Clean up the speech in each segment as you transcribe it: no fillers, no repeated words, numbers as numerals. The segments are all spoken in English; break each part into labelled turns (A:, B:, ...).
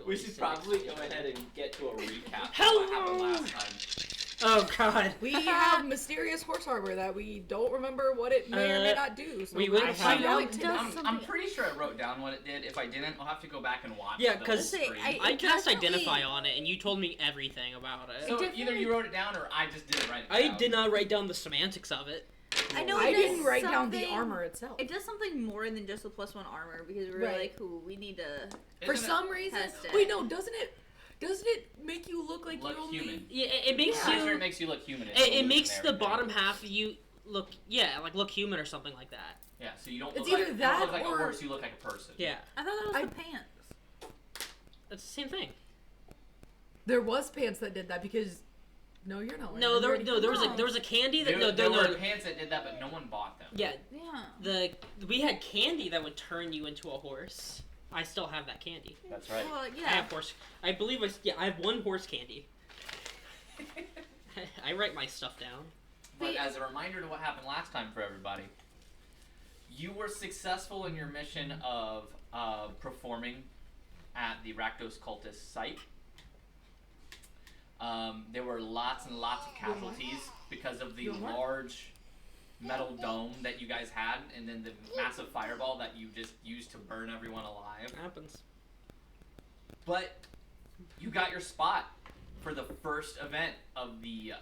A: We should probably go ahead and get to a recap of
B: Hello!
A: what happened last time.
B: Oh god.
C: We have mysterious horse harbor that we don't remember what it may or may not do. So
B: we will
C: I
B: find
C: have
B: out
C: tonight.
A: I'm pretty sure I wrote down what it did. If I didn't, I'll have to go back and watch.
B: Yeah,
A: the
B: 'cause
A: stream.
B: I cast Identify on it, and you told me everything about it.
A: So either you wrote it down or I just didn't write it down.
B: I did not write down the semantics of it.
D: I know
C: I
D: it does
C: didn't write down the
D: something-
C: armor itself.
D: It does something more than just the +1 armor because we're
C: Right.
D: like, ooh, we need to.
C: For some reason,
D: test it.
C: wait, no, doesn't it make you look like
A: Look
C: you only...
A: human.
B: Yeah, it makes
A: I'm
B: you.
A: sure it makes you look human.
B: It makes the bottom half of you look, look human or something like that.
A: Yeah, so you don't
C: It's
A: look
C: either
A: like,
C: that
A: you don't look like
C: or-
A: a horse, you look like a person.
B: Yeah,
D: I thought that was
C: I-
D: the pants.
B: that's the same thing.
C: There was pants that did that because... No, you're not wearing
B: No,
C: them.
B: there was a candy that
A: There
B: no.
A: were pants that did that, but no one bought them.
B: Yeah,
D: Yeah.
B: we had candy that would turn you into a horse. I still have that candy.
A: That's right.
D: Well,
B: I
D: yeah.
B: have horse. I believe I have one horse candy. I write my stuff down.
A: But as a reminder to what happened last time for everybody, you were successful in your mission of performing at the Rakdos Cultist site. There were lots and lots of casualties because of the large metal dome that you guys had, and then the massive fireball that you just used to burn everyone alive.
B: It happens.
A: But you got your spot for the first event of the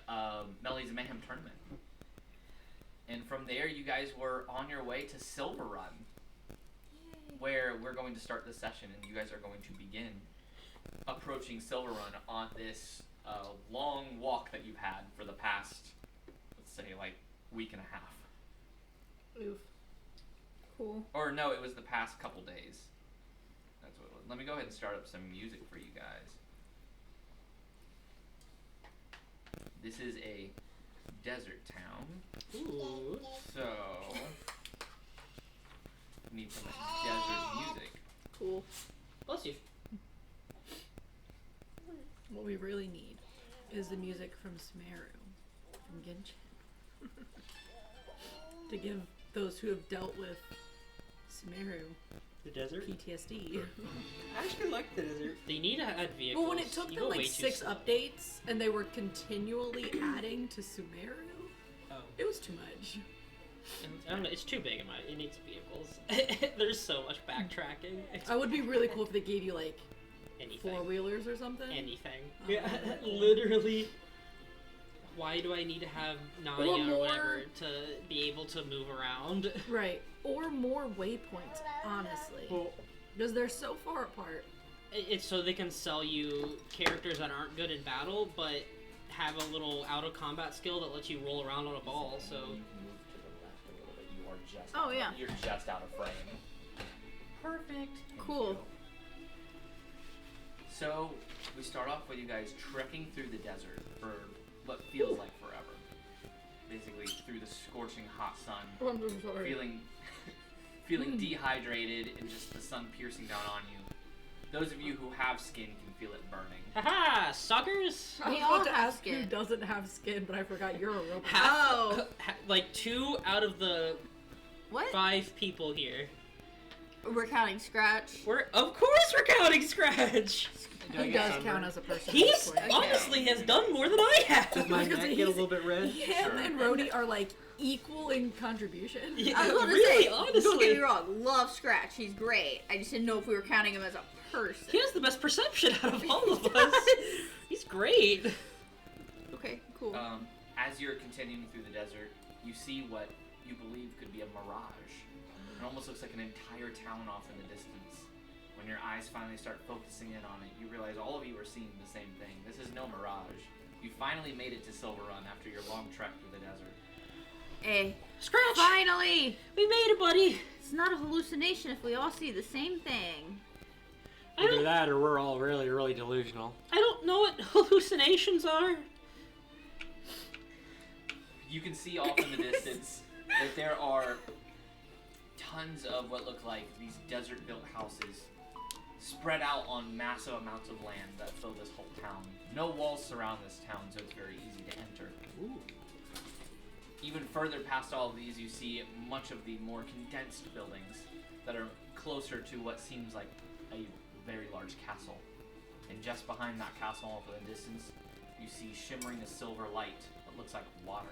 A: Melodies and Mayhem tournament. And from there, you guys were on your way to Silver Run, where we're going to start the session, and you guys are going to begin approaching Silver Run on this long walk that you've had for the past, let's say, like, week and a half.
C: Oof.
D: Cool.
A: Or no, it was the past couple days. That's what it was. Let me go ahead and start up some music for you guys. This is a desert town.
B: Ooh.
A: So, need some desert music.
D: Cool.
B: Bless you.
C: What we really need is the music from Smeru, from Genshin. To give those who have dealt with Smeru
B: The desert?
C: PTSD.
B: I actually like the desert. They need to add vehicles.
C: But when it took
B: You
C: them
B: go
C: like
B: way too
C: 6
B: slow.
C: updates and they were continually adding to Sumeru,
B: Oh.
C: it was too much.
B: I don't know, it's too big in my. It needs vehicles. There's so much backtracking. It's
C: I would be really cool if they gave you like
B: anything.
C: 4-wheelers or something.
B: Anything.
C: Oh.
B: Yeah, literally. Why do I need to have Nadia or
C: more-
B: whatever to be able to move around?
C: Right. Or more waypoints, honestly.
B: Well,
C: Because they're so far apart.
B: it's so they can sell you characters that aren't good in battle, but have a little out of combat skill that lets you roll around on a ball. So
A: You move to the left a little bit. You are just.
D: Oh, yeah.
A: You're just out of frame. Perfect. Thank
D: Cool.
A: you. So we start off with you guys trekking through the desert for what feels like forever. Basically through the scorching hot sun,
C: Oh, I'm so sorry.
A: feeling dehydrated and just the sun piercing down on you. Those of you who have skin can feel it burning.
B: haha, suckers!
C: I was
D: We all
C: about to
D: have
C: ask who
D: skin.
C: doesn't have skin, but I forgot you're a robot.
D: Oh.
B: Like 2 out of the
D: What?
B: 5 people here.
D: We're counting Scratch.
B: Of course we're counting Scratch!
C: He does count as a person.
B: He's
C: at this point.
B: honestly has done more than I have!
C: My neck get a little
B: bit red?
C: Him and Rhodey are like equal in contribution.
B: Yeah,
D: I was about to
B: really,
D: say,
B: honestly.
D: don't get me wrong, love Scratch, he's great. I just didn't know if we were counting him as a person.
B: He has the best perception out of all of us. He's great.
D: Okay, cool.
A: As you're continuing through the desert, you see what you believe could be a mirage. It almost looks like an entire town off in the distance. When your eyes finally start focusing in on it, you realize all of you are seeing the same thing. This is no mirage. You finally made it to Silver Run after your long trek through the desert.
D: Hey,
B: Scratch!
D: finally!
B: We made it, buddy!
D: It's not a hallucination if we all see the same thing.
E: Either that or we're all really, really delusional.
B: I don't know what hallucinations are.
A: You can see off in the distance that there are tons of what look like these desert-built houses spread out on massive amounts of land that fill this whole town. No walls surround this town, so it's very easy to enter.
B: Ooh.
A: Even further past all of these, you see much of the more condensed buildings that are closer to what seems like a very large castle. And just behind that castle off in the distance, you see shimmering a silver light that looks like water.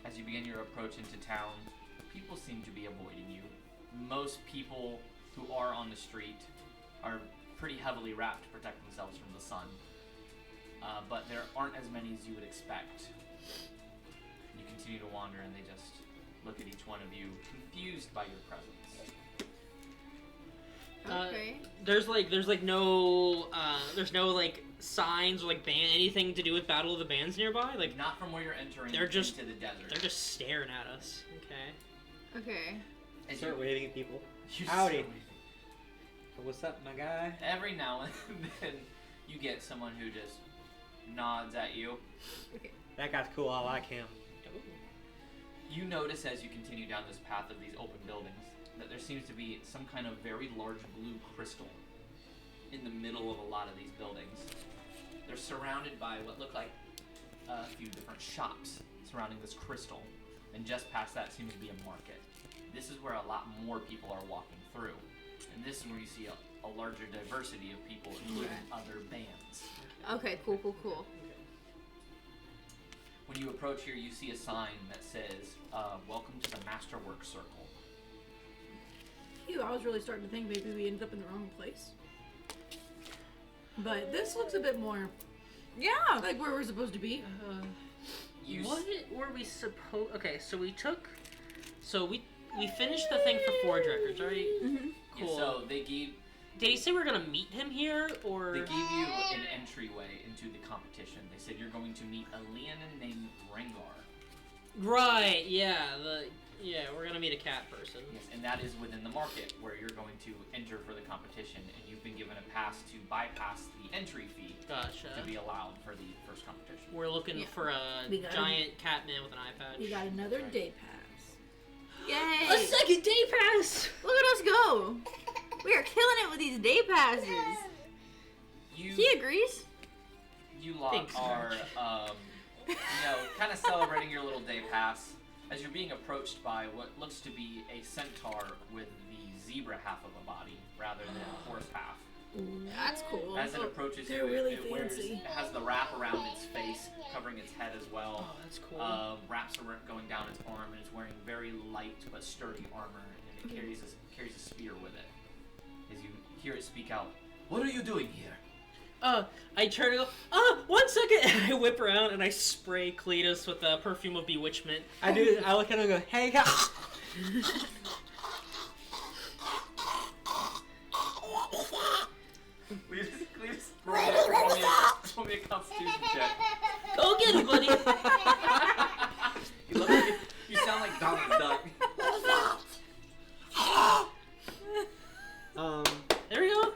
A: As you begin your approach into town, people seem to be avoiding you. Most people who are on the street are pretty heavily wrapped to protect themselves from the sun. But there aren't as many as you would expect. You continue to wander and they just look at each one of you, confused by your presence.
D: Okay.
B: There's no like signs or like band anything to do with Battle of the Bands nearby. Like
A: Not from where you're entering
B: They're just-
A: into the desert.
B: they're just staring at us. Okay.
D: Okay.
A: As
E: Start
A: you-
E: waving at people.
A: you
E: Howdy.
A: start waving.
E: What's up, my guy?
A: Every now and then you get someone who just nods at you.
E: That guy's cool. I like him.
A: You notice as you continue down this path of these open buildings that there seems to be some kind of very large blue crystal in the middle of a lot of these buildings. They're surrounded by what look like a few different shops surrounding this crystal, and just past that seems to be a market. This is where a lot more people are walking through, and this is where you see a larger diversity of people, including other bands.
D: Okay, cool.
A: When you approach here, you see a sign that says, welcome to the Masterwork Circle.
C: Phew, I was really starting to think maybe we ended up in the wrong place. But this looks a bit more
D: Yeah.
C: like where we're supposed to be.
A: You
B: What were we supposed? Okay, so we finished the thing for Forge Records, right?
D: Mm-hmm.
A: Yeah,
B: Cool.
A: so they gave
B: Did he say we're gonna meet him here, or?
A: They gave you an entryway into the competition. They said you're going to meet a Leonin named Rengar.
B: Right. Yeah. We're gonna meet a cat person.
A: Yes, and that is within the market where you're going to enter for the competition, and you've been given a pass to bypass the entry fee
B: Gotcha.
A: to be allowed for the first competition.
B: We're looking
C: Yeah.
B: for a
C: We got
B: giant cat man with an eye patch.
C: We got another day pass.
D: Yay.
B: a second day pass.
D: Look at us go. We are killing it with these day passes.
A: You
D: He agrees.
A: you lot
B: Thanks,
A: are kind of celebrating your little day pass as you're being approached by what looks to be a centaur with the zebra half of a body rather than a horse half.
D: That's cool.
A: As it approaches
C: They're
A: you,
C: really
A: it
C: fancy.
A: has the wrap around its face, covering its head as well.
B: Oh, that's cool.
A: Wraps are going down its arm, and it's wearing very light but sturdy armor, and it carries a spear with it. As you hear it speak out, "What are you doing here?"
B: I turn and go, 1 second, and I whip around and I spray Cletus with the perfume of bewitchment.
E: I look at him and go, hey, guy.
A: Cletus, roll me a constitution check.
B: Go get it, buddy.
A: You sound like Donald Duck.
B: There we go.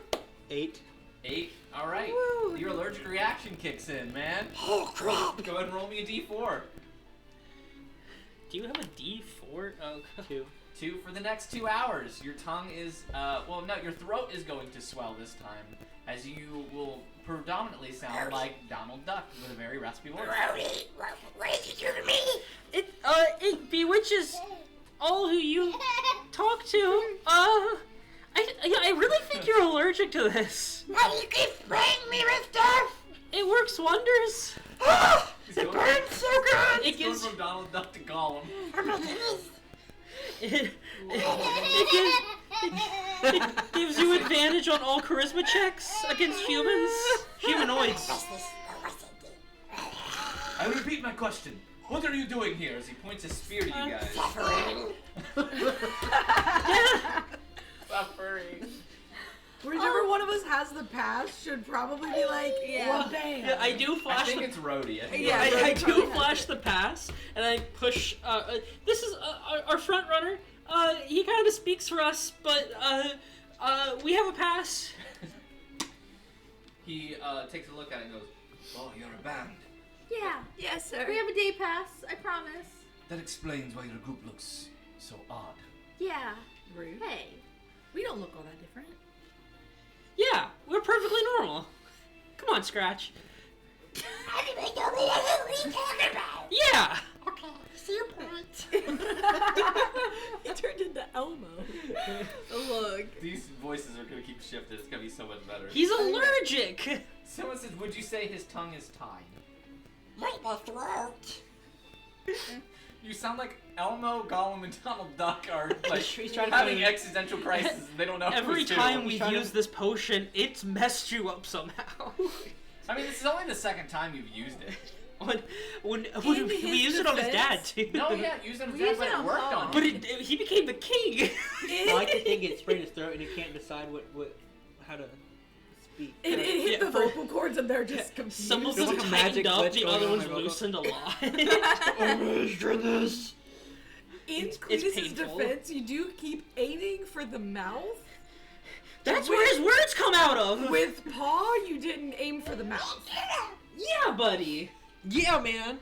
E: 8.
A: 8. All right.
D: Woo.
A: Your allergic reaction kicks in, man.
E: Oh, crap.
A: Go ahead and roll me a d4.
B: Do you have a D4? Oh,
E: 2.
A: 2 for the next 2 hours. Your tongue is, your throat is going to swell this time, as you will predominantly sound like Donald Duck with a very raspy voice.
B: It bewitches all who you talk to. I really think you're allergic to this.
F: Why do you keep spraying me with stuff?
B: It works wonders.
A: He's
F: It
A: going,
F: burns so good!
B: It
A: he's going
B: gives
A: from Donald Duck to Gollum.
B: it gives you advantage on all charisma checks against humanoids.
A: I repeat my question. What are you doing here? As he points a spear to you guys.
F: Suffering.
A: Suffering.
C: Whichever one of us has the pass should probably be like,
D: Yeah.
C: well, damn.
B: Yeah, I do
A: I
B: flash
A: think
B: the
A: it's Rhodey. I think
D: Yeah,
A: it's
B: I
D: Rhodey
B: do
D: probably has
B: flash
D: it.
B: the pass, and I push. This is our front runner. He kind of speaks for us, but we have a pass.
A: He takes a look at it and goes, "Oh, you're a band.
D: Yeah.
C: Yes, sir.
D: We have a day pass. I promise.
A: That explains why your group looks so odd."
D: Yeah.
C: Rude.
D: Hey.
C: We don't look all that different.
B: Yeah, we're perfectly normal. Come on, Scratch.
F: Anybody know what we're talking about?
B: Yeah.
F: Okay, Serpent.
C: He turned into Elmo.
D: Look.
A: These voices are gonna keep shifting. It's gonna be so much better.
B: He's allergic.
A: Someone says, would you say his tongue is tied?
F: Like my throat.
A: You sound like Elmo, Gollum, and Donald Duck are like
B: He's trying to
A: having
B: find-
A: existential crisis and they don't know
B: Every
A: who's
B: time
A: who.
B: we've
E: trying to-
B: used this potion, it's messed you up somehow.
A: I mean, this is only the second time you've used it.
B: when
C: In
B: we
C: his
B: used it on his dad
C: defense-
B: too.
A: No, yeah, use it,
D: We
A: but
D: used it
A: it
D: on
A: worked
D: Paul.
A: on
B: But
A: him.
B: he became the king.
E: I like the thing gets sprayed in his throat and he can't decide how to speak.
C: It hit
B: Yeah,
C: the
B: for-
C: vocal cords and they're just confused.
B: Some of
E: There's
B: them
E: like a
B: tightened
E: magic
B: up,
E: glitch
B: the
E: going
B: other
E: on
B: ones
E: in my vocal.
B: loosened a lot.
E: this.
C: In
B: It's
C: Cletus's
B: painful.
C: defense, you do keep aiming for the mouth.
B: That's where his words come out of.
C: With paw, you didn't aim for the mouth.
B: Yeah, buddy.
E: Yeah, man.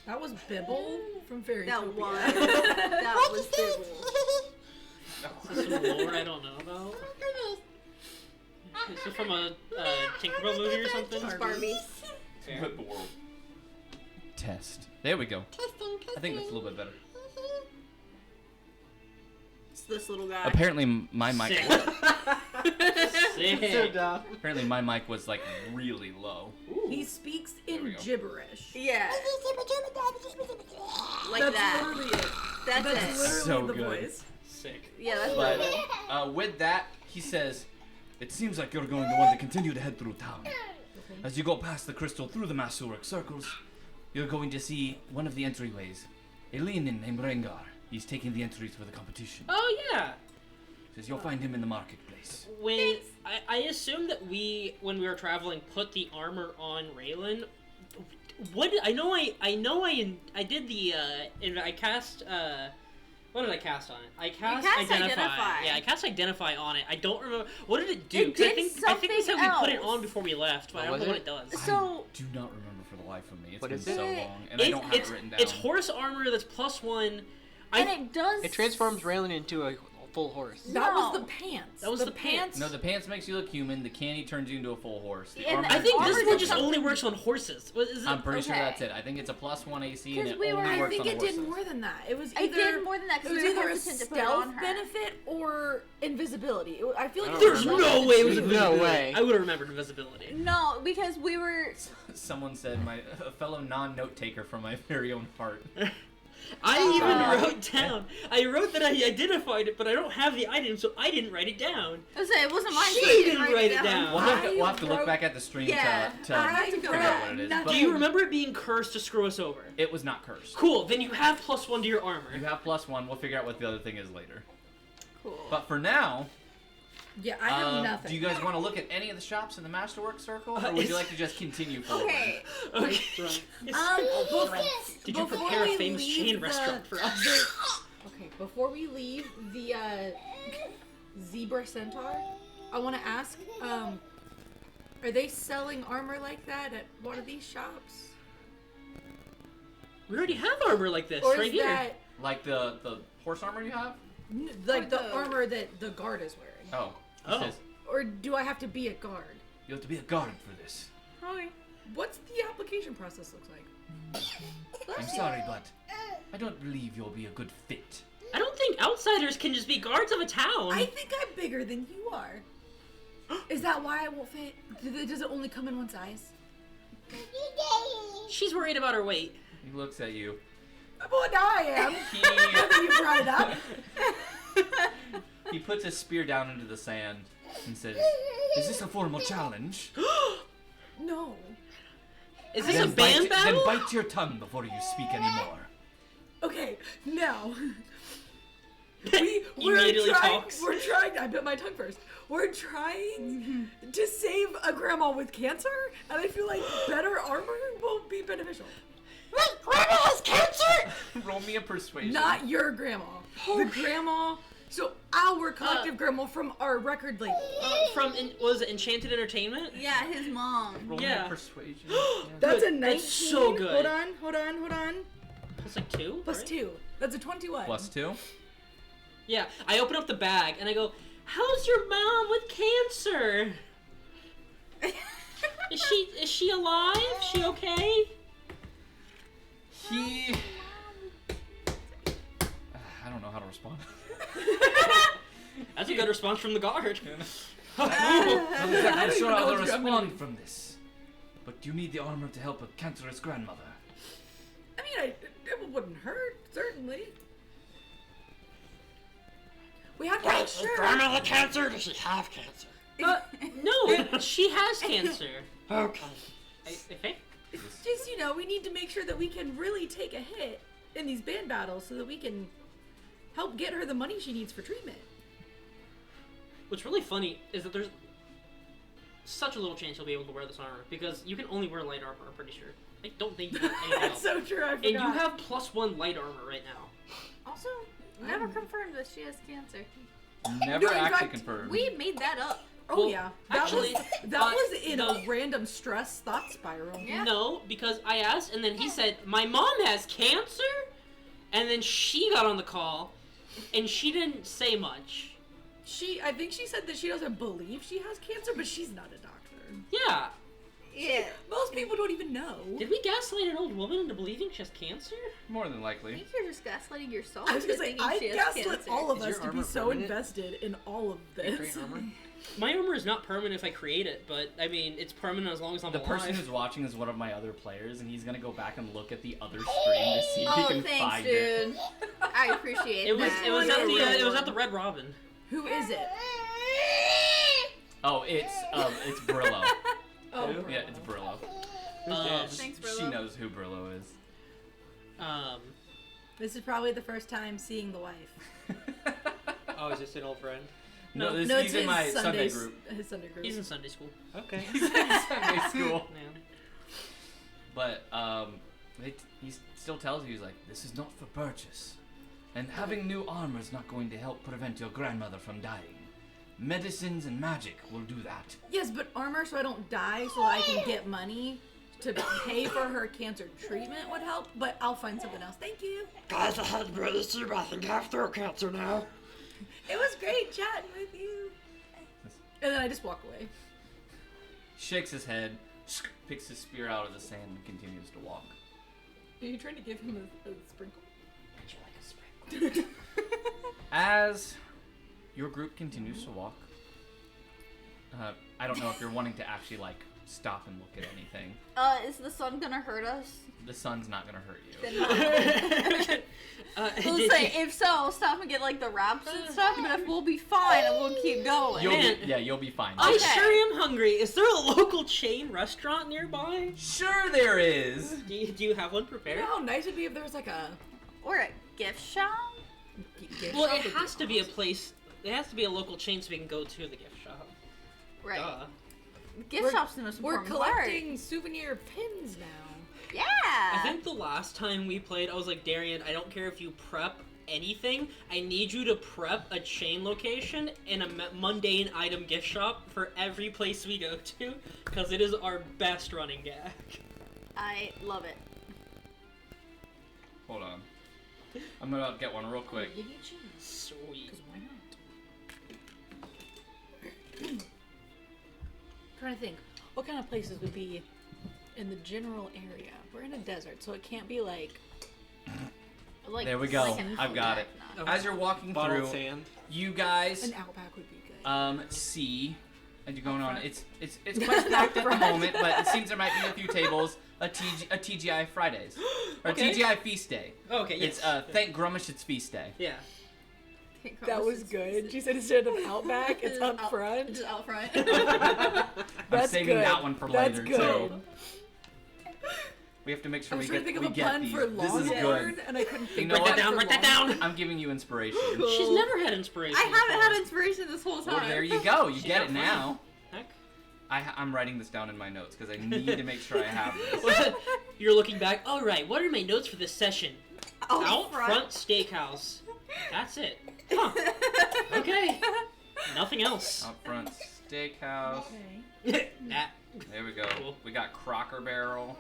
C: That was Bibble from Fairy
D: That
C: Topia.
D: was. That was Bibble.
B: Is this some lore I don't know about? Is it from a Tinkerbell movie or something?
D: Barbie.
A: Flip the world. Test. There we go. I think that's a little bit better.
D: It's this little guy.
A: Apparently, my mic.
B: Sick.
E: So
B: Sick.
E: dumb.
A: Apparently, my mic was like really low.
C: He speaks
A: There we
C: in
A: go.
C: gibberish.
D: Yeah. Like
C: That's
D: that.
C: literally it.
D: That's
C: That's
D: it.
C: literally
A: So
C: the
A: good.
C: voice.
B: Sick.
D: Yeah, that's
A: But
D: Bibble.
A: with that, he says, "It seems like you're going to want to continue to head through town. As you go past the crystal through the Masuric circles, you're going to see one of the entryways. A leanin named Rengar. He's taking the entries for the competition.
B: Oh yeah.
A: Says you'll find him in the marketplace.
B: When I assume that when we were traveling, put the armor on Raylan. What I did the I cast what did I cast on it? I cast
D: cast
B: identify. Yeah, I cast identify on it. I don't remember what did it do.
D: It
B: 'Cause
D: did
B: I think we said
D: something
B: we put it
D: else.
B: on before we left, but I don't
E: was
B: know what
E: it?
B: it does.
D: So-
A: I do not remember for the life of me. It's
E: What
A: been
E: is it?
A: so long, and I don't have it written down.
B: It's horse armor that's +1.
D: And it does.
E: It transforms Raylan into a full horse.
C: That was
D: No.
C: the pants.
B: That was the pants.
A: No, the pants makes you look human. The candy turns you into a full horse. The
D: And
A: armor
B: I think
D: Armor
B: this
D: does
B: one just
D: something-
B: only works on horses. What is it?
A: I'm pretty sure
D: Okay.
A: that's it. I think it's a +1 AC, and
D: 'Cause
A: it
D: we were-
A: only
C: I
A: works
C: think
A: on the
C: it did
A: horses.
C: more than that. It was
D: I
C: either
D: did more than that
C: it
D: because
C: was
D: we were
C: either a
D: hesitant to put it on
C: stealth
D: her.
C: benefit or invisibility. I feel like
E: I
C: it
E: don't
C: was
B: There's
E: remember.
B: no way it was
E: No
B: invisibility.
E: way.
B: I would have remembered invisibility.
D: No, because we were.
A: Someone said a fellow non-note taker from my very own heart.
B: I even
D: Oh.
B: wrote down. I wrote that I identified it, but I don't have the item, so I didn't write it down.
D: I was saying, it wasn't mine.
B: She
D: so I
B: didn't write it down.
A: We'll have to look
C: wrote-
A: back at the stream
D: Yeah,
A: to
C: I
A: figure out what it is.
C: wrote
A: But
B: Do you remember it being cursed to screw us over?
A: it was not cursed.
B: Cool. Then you have +1 to your armor.
A: You have +1. We'll figure out what the other thing is later.
D: Cool.
A: But for now,
C: Yeah, I have nothing.
A: do you guys want to look at any of the shops in the Masterwork Circle, or would you like to just continue forward?
D: Okay.
B: Okay. Did you
C: before
B: prepare a
C: we
B: famous
C: leave
B: chain
C: the-
B: restaurant for us?
C: Okay, before we leave the zebra centaur, I want to ask, are they selling armor like that at one of these shops?
B: We already have armor like this
C: Or
B: right
C: is
B: here.
C: that
A: Like the horse armor you have?
C: like
D: Or
C: the
D: the-
C: armor that the guard is wearing?
A: Oh. He
B: Oh.
A: says,
C: Or do I have to be a guard?
A: you have to be a guard for this.
D: Okay.
C: What's the application process looks like?
A: I'm sorry, but I don't believe you'll be a good fit.
B: I don't think outsiders can just be guards of a town.
C: I think I'm bigger than you are. Is that why I won't fit? Does it only come in one size?
B: She's worried about her weight.
A: He looks at you.
C: Well, now I am. Now that you brought it up.
A: He puts his spear down into the sand and says, "Is this a formal challenge?
C: No.
B: Is this a band
A: Then
B: battle?
A: bite your tongue before you speak anymore."
C: Okay, now.
B: Immediately talks.
C: We're trying. I bit my tongue first. We're trying to save a grandma with cancer, and I feel like better armor will be beneficial.
F: Wait, Grandma has cancer?
A: Roll me a persuasion.
C: Not your grandma. The grandma. So our collective grandma from our record label.
B: Was it Enchanted Entertainment?
D: Yeah, his mom.
A: Roll
B: Yeah.
A: me a persuasion.
C: That's a
B: Good.
C: 19.
B: That's so good.
C: Hold on.
B: It's like 2?
C: Plus
B: right?
C: 2. That's a 21.
A: +2.
B: Yeah, I open up the bag and I go, "How's your mom with cancer?" Is she alive? She okay?
A: He... I don't know how to respond.
B: That's a good response from the guard.
A: I'm not exactly sure how to respond from this. But do you need the armor to help a cancerous grandmother?
C: I mean, it wouldn't hurt, certainly. We have to make
F: Wait, is
C: sure.
F: Grandma the cancer? Does she have cancer?
B: No, she has cancer.
F: Okay.
B: Okay.
C: Just, we need to make sure that we can really take a hit in these band battles so that we can help get her the money she needs for treatment.
B: What's really funny is that there's such a little chance you'll be able to wear this armor because you can only wear light armor, I'm pretty sure. I don't think you can anything
C: That's
B: else.
C: so true, I forgot.
B: And you have +1 light armor right now.
D: Also, never confirmed that she has cancer.
A: Never
C: No, in
A: actually
C: fact,
A: confirmed.
D: We made that up.
C: Oh
B: Well,
C: yeah,
B: actually,
C: that was in
B: the-
C: a random stress thought spiral.
D: Yeah.
B: No, because I asked, and then he said, my mom has cancer? And then she got on the call, and she didn't say much.
C: I think she said that she doesn't believe she has cancer, but she's not a doctor.
B: Yeah.
D: Yeah.
C: Most people don't even know.
B: Did we gaslight an old woman into believing she has cancer?
A: More than
D: I
A: likely.
D: think you're just gaslighting yourself.
C: I was gonna say,
D: thinking
C: I
D: she has
C: gaslit
D: cancer.
C: all of
E: Is
C: us
E: your
C: to be
E: armor
C: so
E: permanent?
C: invested in all of
E: You
C: this.
E: create armor?
B: My armor is not permanent if I create it, but I mean, it's permanent as long as I'm
A: The
B: alive.
A: person who's watching is one of my other players, and he's gonna go back and look at the other stream to see if he
D: Oh,
A: can
D: thanks,
A: find it.
D: dude. I appreciate
B: It was
D: that.
B: it was at the
C: Wonderful.
B: it was at the Red Robin.
C: Who is it?
A: Oh, it's Brillo.
C: Oh,
E: Who?
A: Yeah, it's Brillo.
D: Thanks,
A: She
D: Brillo.
A: knows who Brillo is.
C: This is probably the first time seeing the wife.
E: Oh, is this an old friend?
A: No,
B: No,
A: he's
C: it's
A: in my
C: his
A: Sunday
C: Sunday
A: group.
C: His Sunday group.
B: He's in Sunday school.
E: Okay.
A: He's in Sunday school.
B: Man.
A: But he still tells you, he's like, this is not for purchase. And having new armor is not going to help prevent your grandmother from dying. Medicines and magic will do that.
C: Yes, but armor so I don't die, so I can get money to pay for her cancer treatment would help. But I'll find something else. Thank you.
F: Guys, I had really soup. I think I have throat cancer now.
C: It was great chatting with you. And then I just walk away.
A: Shakes his head, picks his spear out of the sand, and continues to walk.
C: Are you trying to give him a sprinkle?
B: Would you like a sprinkle?
A: As your group continues to walk, I don't know if you're wanting to actually stop and look at anything.
D: Is the sun gonna hurt us?
A: The sun's not gonna hurt you.
D: Then we'll
B: did
D: say,
B: you-
D: if so, I'll stop and get the wraps and stuff, but if we'll be fine and we'll keep going.
A: You'll be fine.
B: I
D: Okay.
B: sure am hungry. Is there a local chain restaurant nearby?
A: Sure there is.
B: Do you have one
C: You
B: prepared?
C: know how nice it'd be if there was a
D: Or a gift shop?
C: gift
B: Well,
C: shop
B: it
C: would
B: has to be a
C: awesome.
B: place. It has to be a local chain so we can go to the gift shop.
D: Right.
B: Duh.
D: Gift
C: We're-
D: shop's the most
C: We're
D: important part.
C: collecting souvenir pins now.
D: Yeah.
B: I think the last time we played, I was like, Darian, I don't care if you prep anything. I need you to prep a chain location and a mundane item gift shop for every place we go to, because it is our best running gag.
D: I love it.
A: Hold on. I'm gonna get one real quick.
B: Sweet.
C: Why not? Trying to think, what kind of places would be in the general area? We're in a desert, so it can't be like
A: There we go.
D: an
A: I've got it.
D: outback,
A: As you're walking
E: Bottled
A: through,
E: sand.
A: you guys
C: an outback would be good.
A: see, as you're going on,
C: Upfront.
A: it's quite packed at the
C: Upfront.
A: moment, but it seems there might be a few tables. A TGI Fridays or
B: Okay.
A: TGI Feast Day.
B: Okay, yes.
A: It's thank Grummish it's Feast Day.
B: Yeah.
C: That was good. She said instead of outback, it's up front.
D: It's out front.
A: I'm
C: That's
A: saving
C: good.
A: that one for
C: That's
A: later
C: good.
A: too. We have to make
C: I
A: sure
C: was
A: we
C: trying to
A: get
C: think of a pun
A: these.
C: for
A: This is
C: Longhorn,
A: good.
C: and I couldn't think
A: You know
C: of
A: what?
C: one for
B: Write that down.
C: Longhorn.
A: I'm giving you inspiration.
B: She's never had inspiration.
D: I haven't
B: before.
D: had inspiration this whole time.
A: Well, there you go. You
B: She
A: get
B: got
A: it now.
B: Heck.
A: I'm writing this down in my notes because I need to make sure I have this.
B: You're looking back. All right, what are my notes for this session? Out front steakhouse. That's it. Huh. Okay. Nothing else.
A: Out front steakhouse.
C: Okay.
B: Nah.
A: There we go.
B: Cool.
A: We got Crocker Barrel.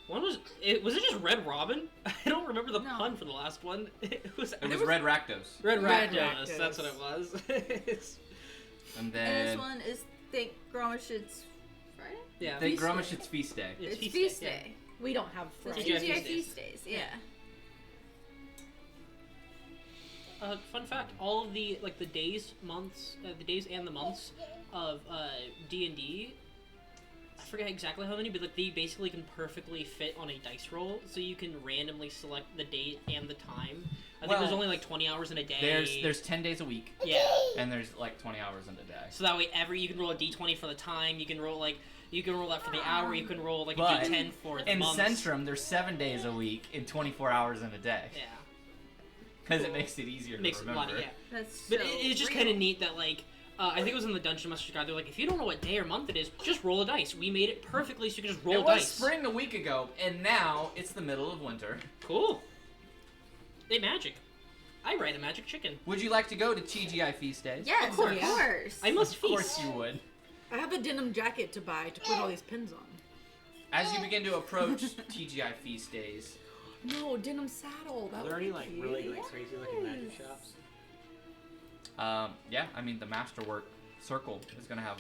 B: One was it? Was it just Red Robin? I don't remember the
D: No.
B: pun for the last one. It was
A: It was Red Rakdos.
B: Red
C: Red
B: Rakdos.
C: Rakdos.
B: That's what it was.
A: And
D: And
A: then
D: this one is Thank Gromashit's Friday?
B: Yeah.
A: Thank
C: Feast
A: Gromashit's feast day.
D: It's
B: Feast
D: feast
B: Day, yeah.
D: day.
C: We don't have
D: It's
B: TGI
C: Friday.
D: TGI
B: Feast
D: feast
B: Days.
D: days, yeah.
B: Fun fact: all of the the days, months, the days and the months of D&D. I forget exactly how many, but they basically can perfectly fit on a dice roll, so you can randomly select the date and the time. I think there's
A: Well,
B: only 20 hours in a day.
A: There's 10 days a week,
B: yeah.
A: and there's 20 hours in a day.
B: So that way, you can roll a d20 for the time. You can roll that for the hour. You can roll a
A: But
B: d10 for the
A: In
B: months.
A: Centrum, there's 7 days a week in 24 hours in a day.
B: Yeah.
A: Because it makes it easier
B: Makes
A: to
B: it a lot.
A: remember.
B: Yeah.
D: That's so
B: But it's just
D: real.
B: kind of neat that I think it was in the Dungeon Master's Guide. They're like, if you don't know what day or month it is, just roll a dice. We made it perfectly, so you can just roll
A: It was
B: dice.
A: spring a week ago, and now it's the middle of winter.
B: Cool. They magic. I ride a magic chicken.
A: Would you like to go to TGI Feast Days?
D: Yes,
B: Of course.
D: of course.
B: I must
A: Of
B: feast.
A: course you would.
C: I have a denim jacket to buy to put all these pins on.
A: As you begin to approach TGI Feast Days,
C: No, denim saddle. That
E: Are there any
C: would be
E: really
C: cute.
E: crazy looking magic shops?
A: yeah, I mean, the Masterwork Circle is going to have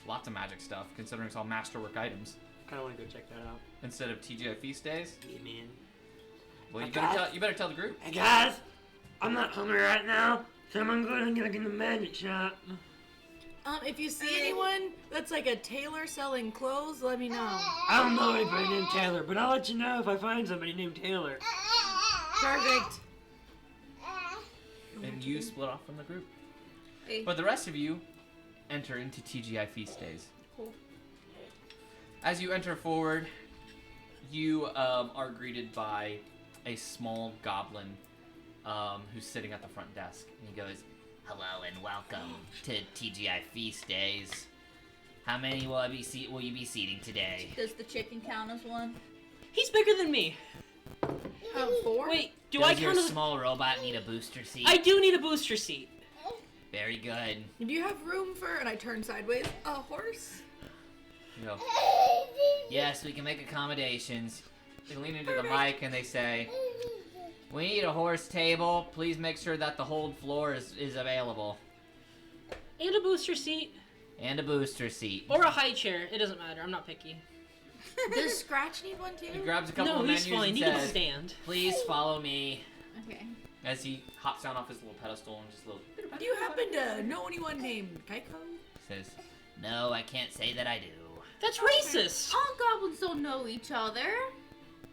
A: lots of magic stuff, considering it's all Masterwork items.
E: Kind of want to go check that out.
A: Instead of TGI Feast Days,
E: Yeah, man.
A: well, you
F: Okay.
A: better tell the group.
F: Hey guys, I'm not hungry right now, so I'm going to go in the magic shop.
C: If you see anyone that's like a tailor selling clothes, let me know.
F: I don't know anybody named Taylor, but I'll let you know if I find somebody named Taylor.
C: Perfect.
A: And you split off from the group.
D: Hey.
A: But the rest of you enter into TGI Feast Days.
D: Cool.
A: As you enter forward, you are greeted by a small goblin who's sitting at the front desk. And he goes, "Hello and welcome to TGI Feast Days. How many will you be seating today?"
D: Does the chicken count as one?
B: He's bigger than me.
C: 4?
B: Wait, do
A: Does
B: I
A: your
B: count as...
A: small robot need a booster seat?
B: I do need a booster seat.
A: Very good.
C: Do you have room for, and I turn sideways, a horse?
A: You go, "Yes, we can make accommodations." They lean into the mic and they say, "We need a horse table. Please make sure that the hold floor is available.
B: And a booster seat.
A: And a booster seat."
B: Or a high chair. It doesn't matter. I'm not picky.
C: Does Scratch need one
A: He
C: too?
A: grabs a couple
B: No,
A: of
B: he's
A: menus
B: fine.
A: and
B: He can
A: says,
B: stand.
A: "Please follow me."
D: Okay.
A: As he hops down off his little pedestal and just a little
C: Do you happen to know anyone named Keiko?
A: says, "No, I can't say that I do."
B: That's racist.
D: All goblins don't know each other.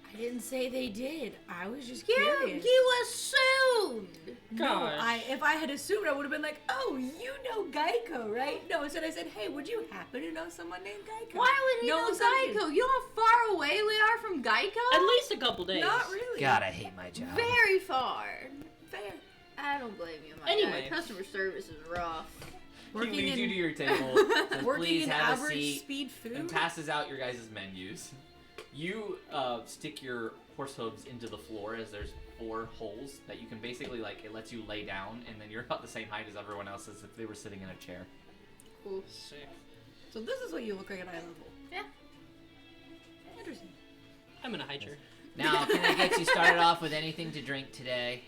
C: I didn't say they did. I was just
D: You,
C: curious.
D: you assumed.
C: No,
B: Gosh.
C: if I had assumed, I would have been like, "Oh, you know Geico, right?" No, instead I said, "Hey, would you happen to know someone named Geico?"
D: Why would he
C: No
D: know
C: assumption.
D: Geico? You know how far away we are from Geico?
B: At least a couple days.
C: Not really.
A: God, I hate my job.
D: Very far.
C: Fair.
D: I don't blame you, my
B: Anyway.
D: guy. Customer service is rough.
A: He
C: Working
A: leads you
C: in,
A: to your table, says,
C: working
A: "Please
C: in
A: have a
C: average
A: seat,"
C: speed food.
A: and passes out your guys' menus. You stick your horse hooves into the floor as there's 4 holes that you can basically, it lets you lay down, and then you're about the same height as everyone else as if they were sitting in a chair.
D: Cool.
B: Sick.
C: So this is what you look like at eye level.
D: Yeah.
C: Interesting.
B: I'm in a high chair.
A: Now, can I get you started off with anything to drink today?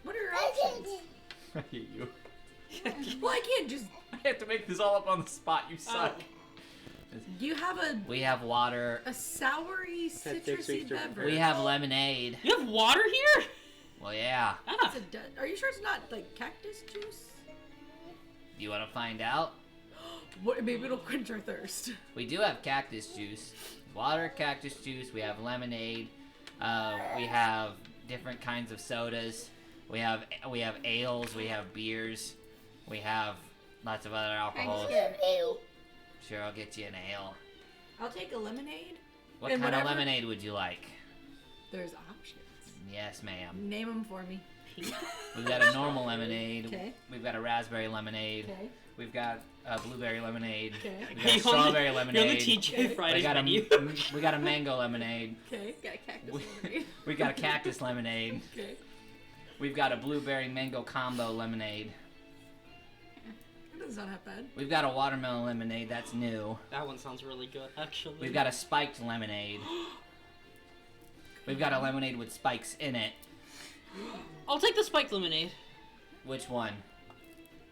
C: What are your options?
A: I hate you.
C: Well, I can't just.
A: I have to make this all up on the spot. You suck.
C: Do you have
A: We have water.
C: a soury,
E: That's
C: citrusy
E: sweet.
C: beverage?
A: We have lemonade.
B: You have water here?
A: Well, yeah.
B: Ah.
C: It's are you sure it's not like cactus juice?
A: You want to find out?
C: What? Maybe it'll quench our thirst.
A: We do have cactus juice. Water, cactus juice. We have lemonade. We have different kinds of sodas. We have ales. We have beers. We have lots of other alcohols. Sure, I'll get you an ale.
C: I'll take a lemonade.
A: What
C: And
A: kind of
C: whatever-
A: lemonade would you like?
C: There's options.
A: Yes, ma'am.
C: Name them for me.
A: We've got a normal lemonade.
C: Okay.
A: We've got a raspberry lemonade.
C: Okay.
A: We've got a blueberry lemonade.
C: Okay.
A: We've got a strawberry
B: You're on the
A: lemonade.
B: TJ
A: We
B: Fridays
A: got
B: menu.
A: we got a mango lemonade.
C: Okay.
D: Got a cactus
A: We,
D: lemonade.
A: we got a cactus lemonade.
C: Okay.
A: We've got a blueberry mango combo lemonade.
C: That doesn't sound half bad.
A: We've got a watermelon lemonade. That's new.
B: That one sounds really good, actually.
A: We've got a spiked lemonade. We've got a lemonade with spikes in it.
B: I'll take the spiked lemonade.
A: Which one?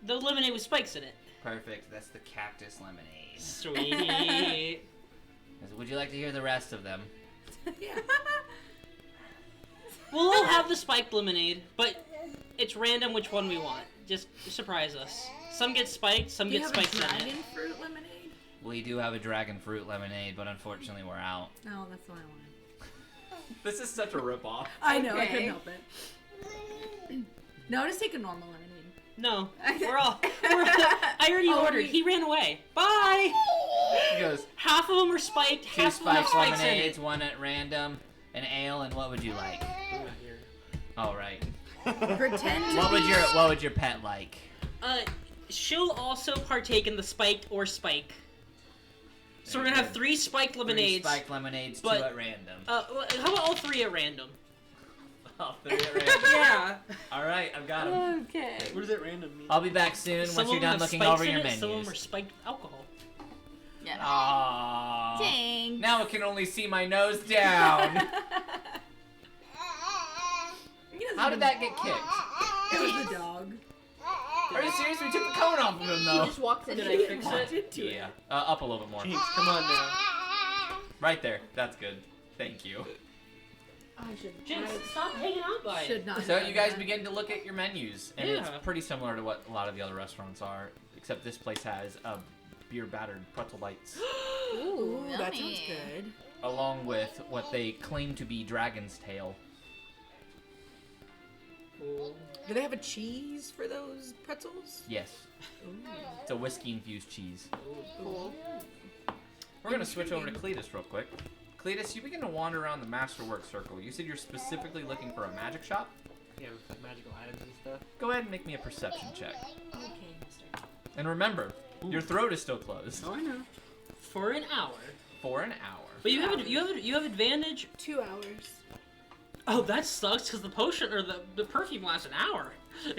B: The lemonade with spikes in it.
A: Perfect. That's the cactus lemonade.
B: Sweet.
A: Would you like to hear the rest of them?
C: Yeah.
B: We'll all have the spiked lemonade, but it's random which one we want. Just surprise us. Some get spiked, some
C: Do you
B: get
C: have a
B: spiked in
C: dragon
B: it.
C: fruit lemonade?
A: We do have a dragon fruit lemonade, but unfortunately we're out.
C: No, that's the one I wanted.
A: This is such a ripoff.
C: I know, I
D: Okay.
C: couldn't help it. No, just take a normal lemonade.
B: No, I already
C: Oh,
B: ordered.
C: we-
B: He ran away. Bye!
A: He goes,
B: Half of them are spiked,
A: 2
B: half of them have
A: spiked
B: spikes in
A: lemonades,
B: it.
A: 1 at random, an ale, and what would you like?
E: I'm not here.
A: All right.
C: Pretend to
A: What
C: be...
A: would your pet like?
B: She'll also partake in the spiked or spike. So we're gonna have 3 spiked
A: 3
B: lemonades.
A: spiked lemonades, 2
B: but-
A: at random.
B: Well, how about all 3 at random?
A: Oh, 3 at random.
B: Yeah.
A: All right, I've got them.
D: Okay.
E: What does it random mean?
A: I'll be back soon
B: Some
A: once
B: of
A: you're
B: them
A: done
B: have
A: looking
B: spikes
A: over
B: in
A: your
B: it,
A: menus.
B: some of them are spiked with alcohol.
D: Yeah.
A: Aww.
D: Dang.
A: Now I can only see my nose down. How did that get kicked?
C: It was the dog.
A: Are you serious? We took the cone off of him,
D: He
A: though.
D: just walks in.
B: Did I fix
C: Walked
B: it?
C: into it.
A: Yeah. Up a little bit more.
E: Jinx, come on now.
A: Right there. That's good. Thank you.
C: I should.
B: Jinx, stop hanging out by it.
C: Should not.
A: So
C: have
A: you
C: done
A: guys
C: that.
A: begin to look at your menus, and
B: Yeah.
A: it's pretty similar to what a lot of the other restaurants are, except this place has beer battered pretzel bites,
C: Ooh, that sounds
D: yummy.
C: good.
A: along with what they claim to be dragon's tail.
B: Cool.
C: Do they have a cheese for those pretzels?
A: Yes,
C: Ooh.
A: it's a whiskey infused cheese.
D: Cool.
A: We're gonna switch over to Cletus real quick. Cletus, you begin to wander around the masterwork circle. You said you're specifically looking for a magic shop.
E: Yeah, with like magical items and stuff.
A: Go ahead and make me a perception check.
C: Okay, mister.
A: And remember, your throat is still closed
E: Oh, I know.
B: For an hour.
A: for an hour.
B: But you have advantage.
C: 2 hours.
B: Oh, that sucks because the potion or the perfume lasts an hour.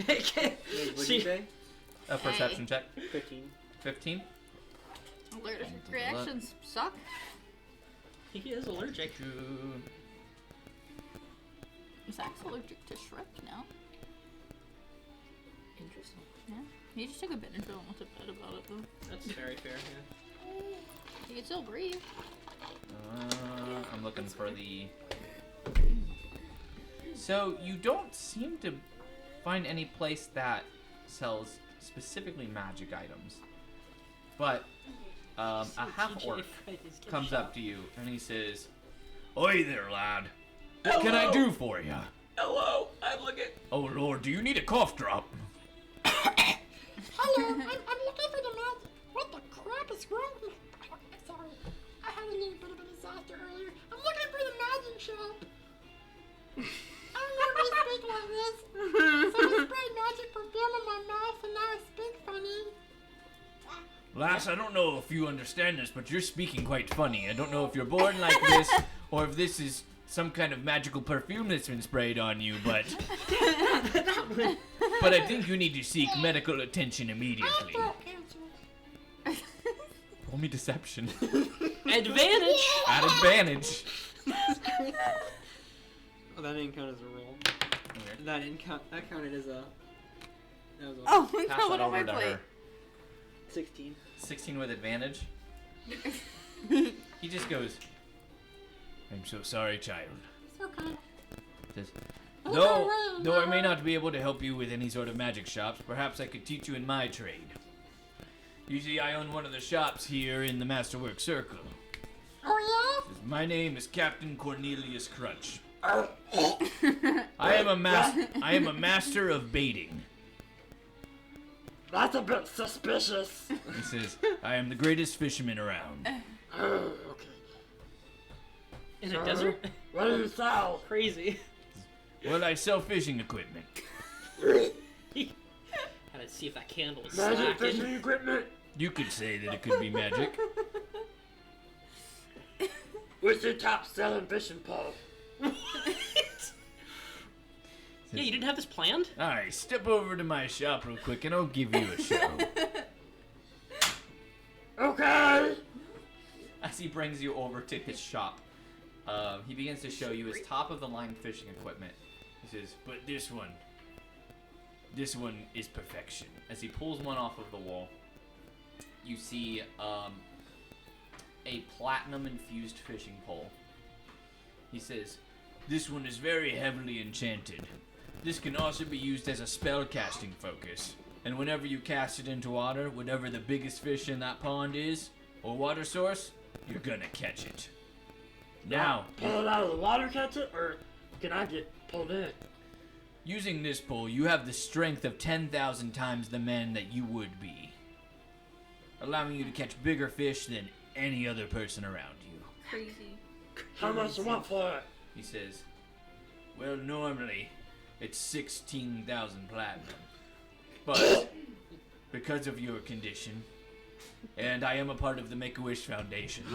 E: Wait, what did
B: See-
E: you say?
A: A perception check.
E: 15.
A: 15.
D: Allergic reactions suck.
B: He is allergic.
D: Is Axe allergic to Shrek now?
C: Interesting.
D: Yeah. He just took a bit and felt not bad about it though.
B: That's very fair. Yeah.
D: He can still breathe.
A: I'm looking for the. So you don't seem to find any place that sells specifically magic items, but a half orc comes up to you and he says, "Oi there, lad. What can I do for you?"
B: Hello, I'm looking.
A: Oh Lord, do you need a cough drop?
G: Hello, I'm looking for the magic. What the crap is wrong with me? Sorry, I had a little bit of a disaster earlier. I'm looking for the magic shop. I don't normally speak like this, so I sprayed magic perfume in my mouth and now I speak funny.
A: Lass, I don't know if you understand this, but you're speaking quite funny. I don't know if you're born like this or if this is some kind of magical perfume that's been sprayed on you, but I think you need to seek medical attention immediately.
G: Throat cancer.
A: Roll me deception.
B: Advantage.
A: At advantage.
E: Oh, that didn't count as a roll. That didn't count. That counted as a. That was a
D: Oh, we
A: Pass
D: fell
A: it
D: on my
A: over to
D: plate.
A: her.
E: 16.
A: 16 with advantage. He just goes, "I'm so sorry, child."
G: It's okay.
A: Says,
G: Okay,
A: though
G: well,
A: though I may not be able to help you with any sort of magic shops, perhaps I could teach you in my trade. Usually I own one of the shops here in the Masterwork Circle.
G: Oh
A: Says, my name is Captain Cornelius Crunch. I am a master of baiting.
F: That's a bit suspicious.
A: He says, I am the greatest fisherman around.
F: Oh, okay.
B: In a desert?
F: What do you sell?
B: Crazy.
A: Well, I sell fishing equipment.
B: Had to see if that candle was
F: Magic
B: slacking.
F: fishing equipment?
A: You could say that it could be magic.
F: What's your top selling fishing pole?
B: Yeah, you didn't have this planned?
A: Alright, step over to my shop real quick and I'll give you a show.
F: Okay.
A: As he brings you over to his shop, he begins to show you his top of the line fishing equipment. He says, but this one is perfection. As he pulls one off of the wall. you see a platinum-infused fishing pole. He says, "This one is very heavily enchanted. This can also be used as a spell-casting focus. And whenever you cast it into water, whatever the biggest fish in that pond is, or water source, you're gonna catch it. Now,
F: Pull it out of the water, catch it, or can I get pulled in?
A: using this pole, you have the strength of 10,000 times the man that you would be, allowing you to catch bigger fish than any other person around you."
D: Crazy.
F: How much you want for it?
A: He says, "Well, normally it's 16,000 platinum. But because of your condition, and I am a part of the Make-A-Wish Foundation,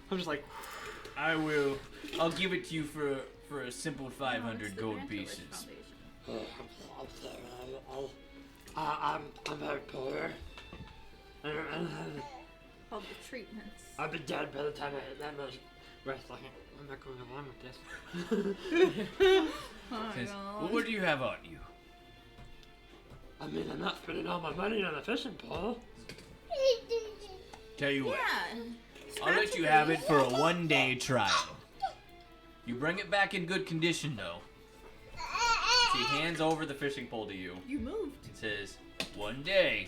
E: I'm just like,
A: I'll give it to you for a simple 500 gold pieces."
F: I'm very poor. I don't have it.
D: All the treatments.
F: I'll be dead by the time I hit that much. Wait a second. I'm not going along with this.
D: Oh my
A: Says,
D: god.
A: "Well, what do you have on you?"
F: I mean, I'm not spending all my money on a fishing pole.
A: Tell you what,
D: Yeah.
A: I'll let you have it for a 1-day trial. You bring it back in good condition, though. He hands over the fishing pole to you.
D: You moved.
A: It says, 1 day,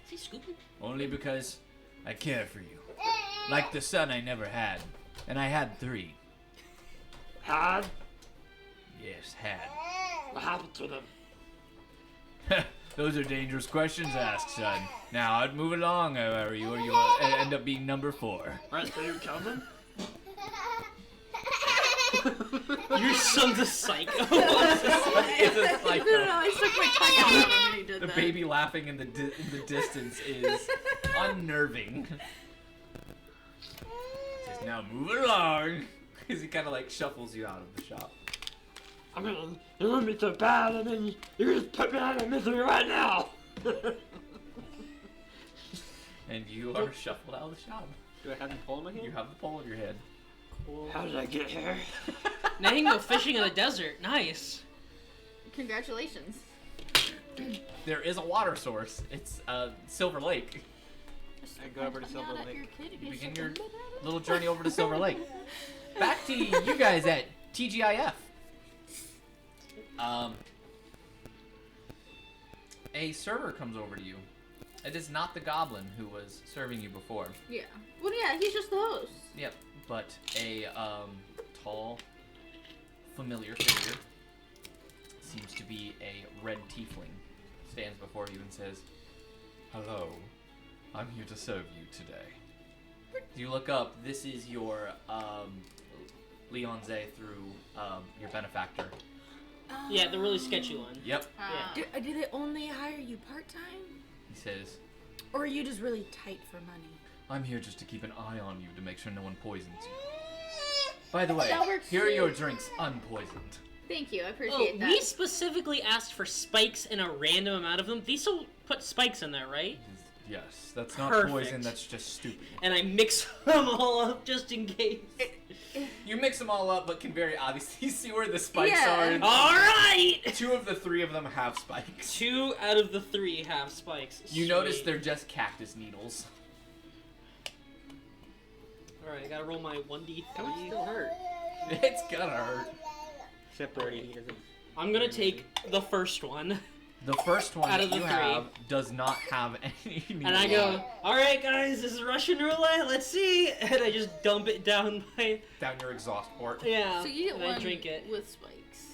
B: Is he scooping?
A: only because I care for you. Like the son I never had. And I had 3.
F: Had?
A: Yes, had.
F: What happened to them?
A: Those are dangerous questions to ask, son. Now, I'd move along, or you'll end up being number 4.
F: Right, so you killed them?
B: Your son's a psycho.
A: It's a psycho.
D: No, I stuck my tongue out on him when he did
A: The
D: that.
A: baby laughing in the distance is unnerving. Says, "Now move along," because he kind of like shuffles you out of the shop.
F: I mean, you want me so bad, and then you just put me out of misery right now.
A: And you are shuffled out of the shop.
E: do I have the pole in my hand?
A: You have the pole in your head.
F: How did I get here?
B: Now you can go fishing in the desert. Nice.
D: Congratulations.
A: There is a water source. It's Silver Lake.
E: I go over to Silver Lake.
A: You begin your little journey over to Silver Lake. Back to you guys at TGIF. A server comes over to you. It is not the goblin who was serving you before.
D: Yeah. Well, yeah, he's just the host.
A: Yep, but a tall, familiar figure, seems to be a red tiefling, stands before you and says, "Hello, I'm here to serve you today." You look up. This is your Leonze through your benefactor.
B: Yeah, the really sketchy one.
A: Yep.
B: Yeah.
C: Do they only hire you part-time?
A: He says,
C: Or are you just really tight for money?
A: "I'm here just to keep an eye on you to make sure no one poisons you. By the way,
D: That works
A: here are
D: too.
A: your drinks unpoisoned."
D: Thank you, I
B: Oh,
D: appreciate that.
B: we specifically asked for spikes in a random amount of them. These still put spikes in there, right?
A: Yes, that's not
B: Perfect.
A: poison, that's just stupid.
B: And I mix them all up just in case.
A: You mix them all up, but can very obviously see where the spikes
D: Yeah.
A: are.
B: All right.
A: 2 of the 3 of them have spikes.
B: 2 out of the 3 have spikes.
A: You notice
B: Sweet.
A: they're just cactus needles.
B: All right, I gotta roll my 1d3.
E: How much still hurt?
A: It's gonna hurt.
E: Except for he doesn't.
B: I'm gonna take the first one,
A: The first one
B: Out
A: that
B: of the
A: you
B: 3.
A: have does not have any needles.
B: and I go, "All right, guys, this is Russian roulette. Let's see." And I just dump it down my
A: down your exhaust port.
B: yeah.
D: So you get
B: and
D: one
B: I drink it.
D: with spikes.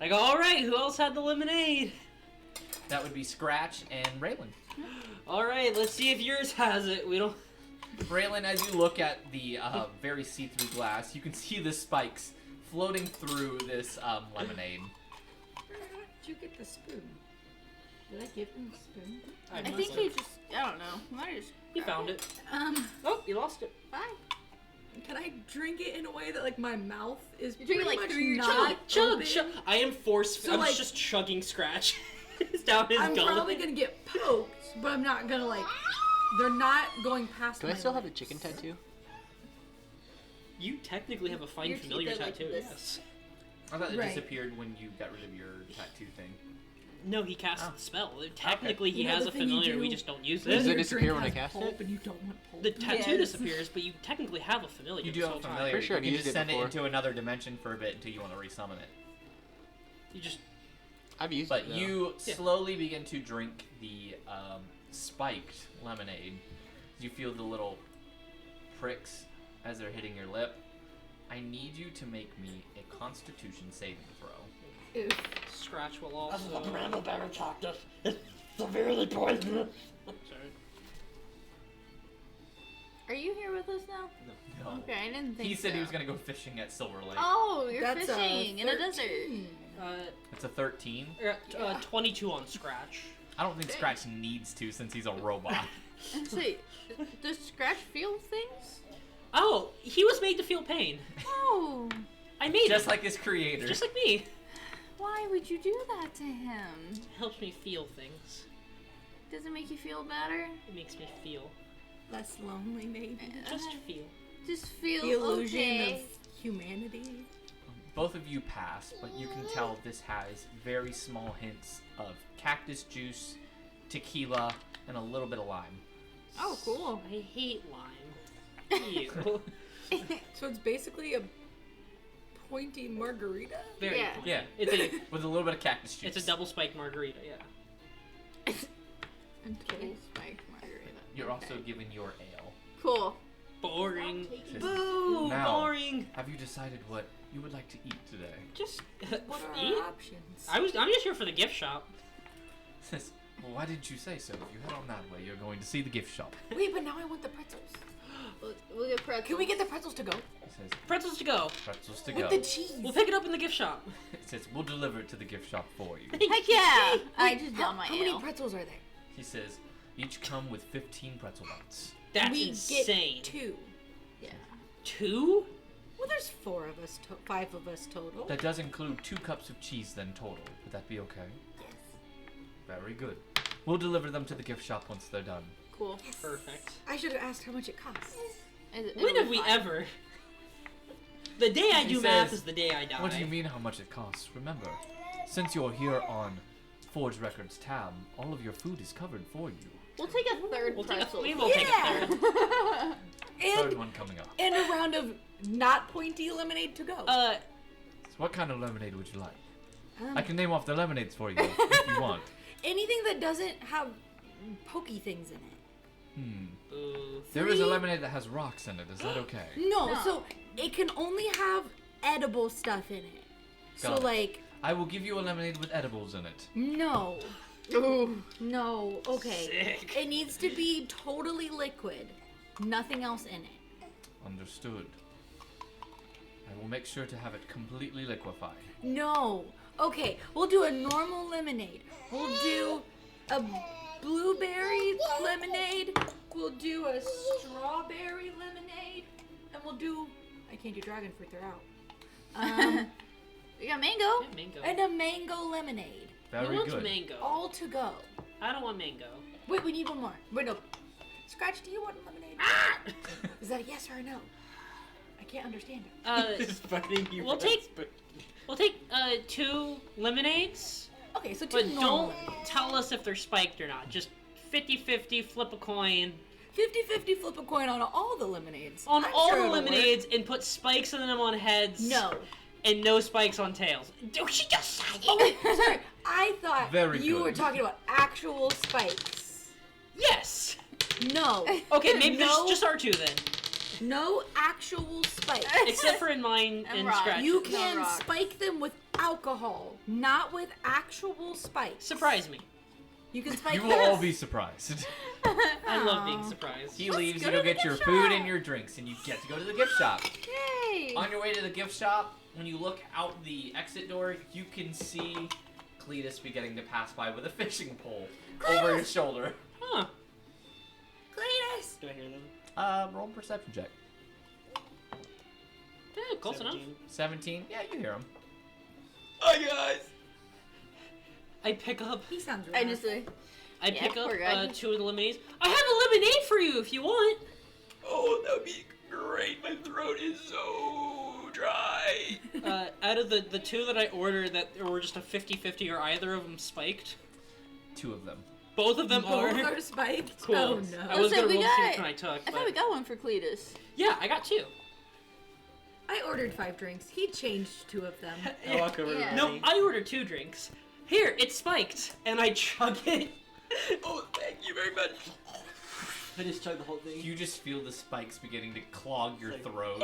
B: I go, "All right, who else had the lemonade?"
A: That would be Scratch and Raylan.
B: All right, let's see if yours has it. We don't.
A: Raylan, as you look at the very see-through glass, you can see the spikes floating through this lemonade.
C: Where did you get the spoon? Did I give him the spoon?
D: I
B: must
D: think
B: have.
D: he just, I don't know. Might have just
B: You found it. Oh, you lost it.
D: Bye.
C: Can I drink it in a way that like my mouth is
D: You drink it,
C: pretty
D: like,
C: much
D: through your
C: not
B: Chug,
C: open?
B: chug. I am force.
C: So,
B: I'm
C: like-
B: just chugging Scratch. It's down his
C: I'm
B: gullet.
C: probably gonna get poked, but I'm not gonna like. They're not going past.
E: Do I
C: my
E: still have a
C: lips.
E: chicken tattoo?
B: You technically have a find
D: Your teeth
B: familiar
D: are like
B: tattoo.
D: this.
B: Yes.
A: I thought it
C: Right.
A: disappeared when you got rid of your tattoo thing.
B: No, he casts
A: Oh.
B: the spell. Technically, he
C: You know
B: has
C: the
B: a
C: thing you
B: familiar, we
C: do
B: just don't use
E: Does
B: it.
E: it disappear when I cast it?
C: And you don't want pulp.
B: The tattoo
D: Yes.
B: disappears, but you technically have a familiar.
A: You do
B: this
A: have
B: whole
A: a
B: time.
A: familiar.
E: Pretty sure
A: you
E: I've
A: can
E: used
A: just
E: it
A: send it
E: before.
A: into another dimension for a bit until you want to resummon it.
B: You just
E: I've used
A: But
E: it. though.
A: you
B: Yeah.
A: slowly begin to drink the spiked lemonade. You feel the little pricks as they're hitting your lip. I need you to make me a Constitution saving throw.
D: Oof.
B: Scratch will
F: This is a
B: also.
F: brand of better cactus. It's severely poisonous.
B: Sorry.
D: Are you here with us now?
A: No.
D: Okay, I didn't think
A: He said
D: so.
A: he was gonna go fishing at Silver Lake.
D: Oh, you're
C: That's
D: fishing in a desert.
C: 13.
A: It's a 13.
B: 22 on Scratch.
A: I don't think Scratch needs to since he's a robot.
D: And say, does Scratch feel things?
B: Oh, he was made to feel pain.
D: Oh,
B: I made
A: Just
B: him.
A: like his creator.
B: Just like me.
D: why would you do that to him?
B: It helps me feel things.
D: Does it make you feel better?
B: It makes me feel.
C: Less lonely, maybe.
B: Just feel.
D: Just feel
C: The illusion
D: okay.
C: of humanity.
A: Both of you pass, but you can tell this has very small hints of cactus juice, tequila, and a little bit of lime.
D: Oh, cool.
B: I hate lime. Ew.
C: So it's basically a pointy margarita.
B: Very
D: Yeah.
B: pointy.
A: Yeah,
B: It's a
A: with a little bit of cactus juice.
B: it's a double spiked margarita. Yeah.
D: Okay. Spiked margarita.
A: You're
D: Okay.
A: also given your ale.
D: Cool.
B: Boring.
A: Says,
B: Boo.
A: Now-
B: Boring.
A: Have you decided what you would like to eat today?
B: Just
C: What are
B: eat.
C: our options?
B: I'm just here for the gift shop.
A: Says, well, why didn't you say so? If you head on that way, you're going to see the gift shop.
C: Wait, but now I want the pretzels.
D: We'll get pretzels.
C: Can we get the pretzels to go?
A: It says,
B: Pretzels to go.
A: pretzels to
C: With
A: go.
C: the cheese.
B: We'll pick it up in the gift shop.
A: It says, we'll deliver it to the gift shop for you.
D: Heck yeah! I
C: Wait,
D: just
C: how,
D: done my
C: how
D: ale.
C: many pretzels are there?
A: He says, each come with 15 pretzel bites.
B: That's
C: we
B: insane.
C: get 2.
D: Yeah.
B: 2?
C: Well, there's 4 of us, 5 of us total.
A: That does include 2 cups of cheese then total. Would that be okay?
C: Yes.
A: Very good. We'll deliver them to the gift shop once they're done.
D: Cool.
B: Perfect.
C: I should have asked how much it costs.
B: When have we ever? The day I
A: He
B: do math
A: says,
B: is the day I die.
A: What do you mean how much it costs? Remember, since you're here on Forge Records tab, all of your food is covered for you.
D: We'll take a third
B: We'll take a,
D: pretzel.
B: we will take a third.
A: Third
C: And,
A: one coming up.
C: and a round of not pointy lemonade to go.
A: So what kind of lemonade would you like?
C: Um,
A: I can name off the lemonades for you if you want.
C: Anything that doesn't have pokey things in it.
B: Boo.
A: There is a
C: 3
A: lemonade that has rocks in it. Is that okay?
C: No,
D: No.
C: so it can only have edible stuff in it. So
A: Got it.
C: like,
A: I will give you a lemonade with edibles in it.
C: no.
D: Ooh.
C: No, okay.
B: Sick.
C: It needs to be totally liquid. Nothing else in it.
A: Understood. I will make sure to have it completely liquefied.
C: No. Okay, we'll do a normal lemonade. We'll do a blueberry lemonade. We'll do a strawberry lemonade. And we'll do, I can't do dragon fruit, they're out.
D: We got mango.
B: Yeah, mango.
C: And a mango lemonade.
A: Very
B: Who wants
A: good.
B: mango?
C: All to go.
B: I don't want mango.
C: Wait, we need one more. Wait, no. Scratch, do you want lemonade? Is that a yes or a no? I can't understand it.
E: Just fighting you.
B: We'll
E: for
B: take-
E: that,
B: We'll take 2 lemonades,
C: Okay, so 2
B: but
C: normal
B: don't
C: lemonades.
B: tell us if they're spiked or not. Just 50-50, flip a coin
C: 50-50 flip a coin on all the lemonades.
B: on
C: I'm
B: all
C: sure
B: the
C: it'll work.
B: lemonades and put spikes in them on heads.
C: No.
B: And no spikes on tails. Do she just say it?
C: Oh, sorry. I thought
A: Very
C: you
A: good.
C: were talking about actual spikes.
B: Yes.
C: No.
B: Okay, maybe
C: no,
B: just R2 then.
C: no actual spikes.
B: Except for in mine
D: And
B: and
D: rock.
B: Scratch.
C: You
D: No
C: can
D: rocks.
C: spike them with alcohol, not with actual spikes.
B: Surprise me.
C: You can spike
A: You
C: them.
A: will all be surprised.
B: I love being
C: Aw.
B: surprised.
A: He
C: Let's
A: leaves,
C: go
A: you
C: to
A: go
C: the
A: get your
C: gift
A: food
C: shop.
A: and your drinks, and you get to go to the gift shop.
D: Yay!
A: On your way to the gift shop, when you look out the exit door, you can see Cletus beginning to pass by with a fishing pole over his shoulder.
B: Huh.
C: Cletus!
E: Do I hear them?
A: Roll a perception check.
B: Yeah, close enough.
A: 17? Yeah, you hear him.
E: Hi guys.
B: I pick up
C: He sounds
D: I
C: rough.
D: just
B: I
D: Yeah,
B: pick up
D: we're good.
B: 2 of the lemonades. I have a lemonade for you if you want.
E: Oh, that would be great. My throat is so dry.
B: Out of the two that I ordered that were just a 50-50, are either of them spiked?
A: 2 of them.
B: Both of them
C: Both
B: are?
C: are spiked.
B: Cool.
C: Oh
B: I
C: no.
B: was
D: So
B: gonna
D: we
B: roll to see
D: got-
B: which one I took.
D: I thought
B: but-
D: we got one for Cletus.
B: Yeah, I got 2.
C: I ordered 5 drinks. He changed 2 of them.
E: I walk over
D: Yeah.
E: to
B: No,
E: Ronnie.
B: I ordered 2 drinks. Here, it's spiked, and I chug it.
E: Oh, thank you very much. I just chugged the whole thing.
A: You just feel the spikes beginning to clog your
E: Like-
A: throat.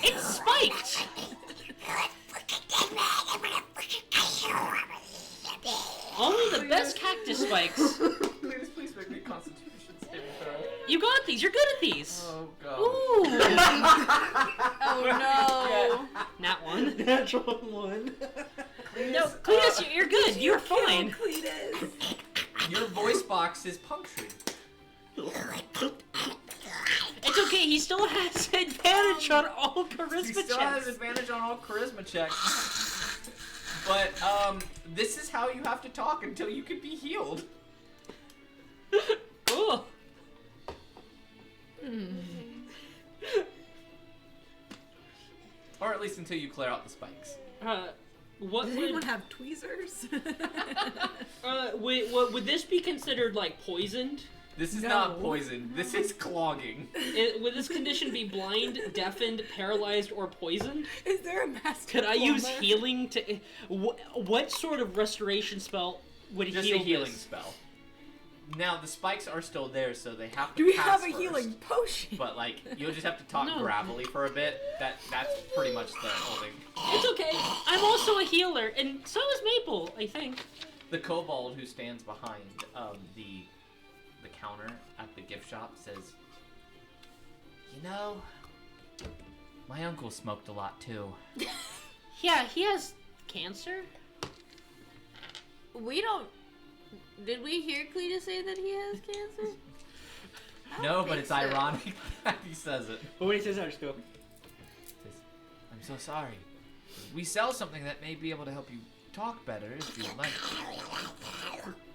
B: It's spiked. Only the best cactus spikes.
A: Please make me a constitution saving throw.
B: You got these. You're good at these.
A: Oh god.
B: Ooh.
D: Oh no.
B: Not one.
E: Natural 1.
B: No, Cletus, you're good. You're fine.
C: Cletus.
A: Your voice box is punctured.
B: It's okay. He still has advantage on all charisma
A: He still has
B: checks.
A: advantage on all charisma checks. But this is how you have to talk until you can be healed.
B: Cool.
A: Or at least until you clear out the spikes.
B: What
C: Does
B: would
C: anyone have tweezers?
B: would this be considered like poisoned?
A: This is
C: No.
A: not poison. This is clogging.
B: Would this condition be blind, deafened, paralyzed, or poisoned?
C: Is there a master
B: Could I use
C: plumber?
B: healing to? What sort of restoration spell would
A: Just
B: heal
A: a healing
B: this?
A: spell. Now the spikes are still there, so they have to
C: Do we
A: pass
C: have a
A: first.
C: healing potion?
A: But like, you'll just have to talk
B: No.
A: gravelly for a bit. That's pretty much the whole thing.
B: It's okay. I'm also a healer, and so is Maple, I think.
A: The kobold who stands behind the counter at the gift shop says, "You know, my uncle smoked a lot too."
B: Yeah, he has cancer.
D: We don't. Did we hear Cletus say that he has cancer? I don't
A: No, but
D: think
A: it's
D: so.
A: ironic that he says it.
E: But when he says that, I just go,
A: Says, "I'm so sorry. We sell something that may be able to help you talk better if you would like."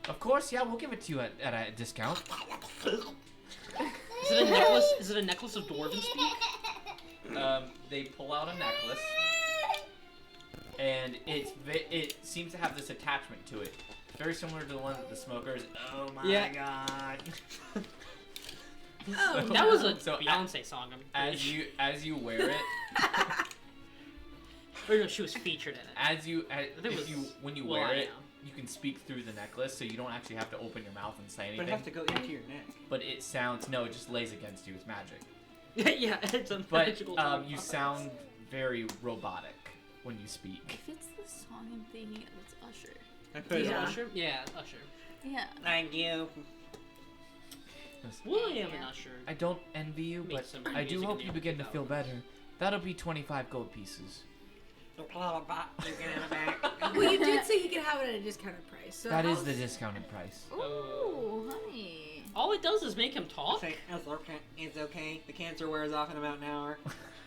A: Of course, yeah, we'll give it to you at a discount.
B: Is it a necklace? Is it a necklace of dwarven speak?
A: They pull out a necklace, and it seems to have this attachment to it, very similar to the one that the smokers. Oh my
E: Yeah.
A: god!
C: Oh,
B: That was a
A: So,
B: Beyonce song. I'm pretty
A: as you wear it,
B: sure. Or no, she was featured in it.
A: if
B: was-
A: you when you
B: well,
A: wear
B: I
A: it,
B: know.
A: you can speak through the necklace, so you don't actually have to open your mouth and say
E: but
A: anything.
E: it has to go into your neck.
A: But it sounds it just lays against you. It's magic.
B: Yeah, it's a
A: But
B: magical
A: you sound very robotic when you speak.
D: If it's the song I'm thinking of, it's Usher.
E: I put it
C: Yeah.
E: on.
B: Usher? Yeah, Usher.
D: Yeah.
E: Thank you.
B: Well, I am an Usher.
A: I don't envy you,
B: Make
A: but
B: some
A: I do
B: music
A: hope
B: in
A: you
B: the
A: begin to
B: episode.
A: feel better. That'll be 25 gold pieces.
E: You can have it back.
C: Well, you did say you could have it at a discounted price. So
A: That is
C: how's-
A: the discounted price.
D: Ooh, honey.
B: All it does is make him talk.
E: Say, it's okay. The cancer wears off in about an hour.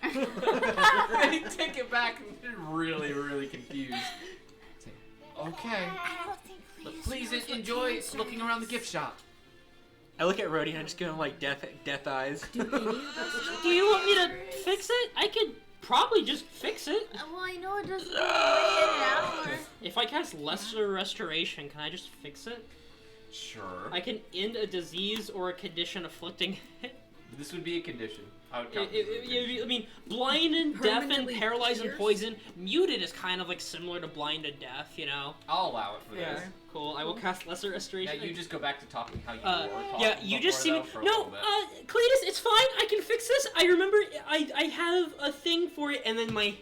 A: They take it back and they're really, really confused. Say, okay,
G: I don't think
A: but please enjoy looking around the gift shop.
E: I look at Rhodey and I just give him like death eyes.
B: Do you want me to fix it? I could probably just fix it.
D: Well, I know it doesn't go away in an hour.
B: If I cast lesser restoration, can I just fix it?
A: Sure.
B: I can end a disease or a condition afflicting it.
A: This would be a condition. I would count this as a
B: I
A: condition.
B: mean, blind and deaf and
C: Permanently
B: paralyzed and
C: pierced?
B: poisoned. Muted is kind of like similar to blind and deaf, you know?
A: I'll allow it for
B: Yeah.
A: this.
B: Cool. I will cast lesser
A: Now
B: restoration.
A: you just go back to talking how you were talking
B: yeah, you just see
A: before,
B: me.
A: though, for a
B: No,
A: little bit.
B: Cletus, it's fine. I can fix this. I remember I have a thing for it, and then my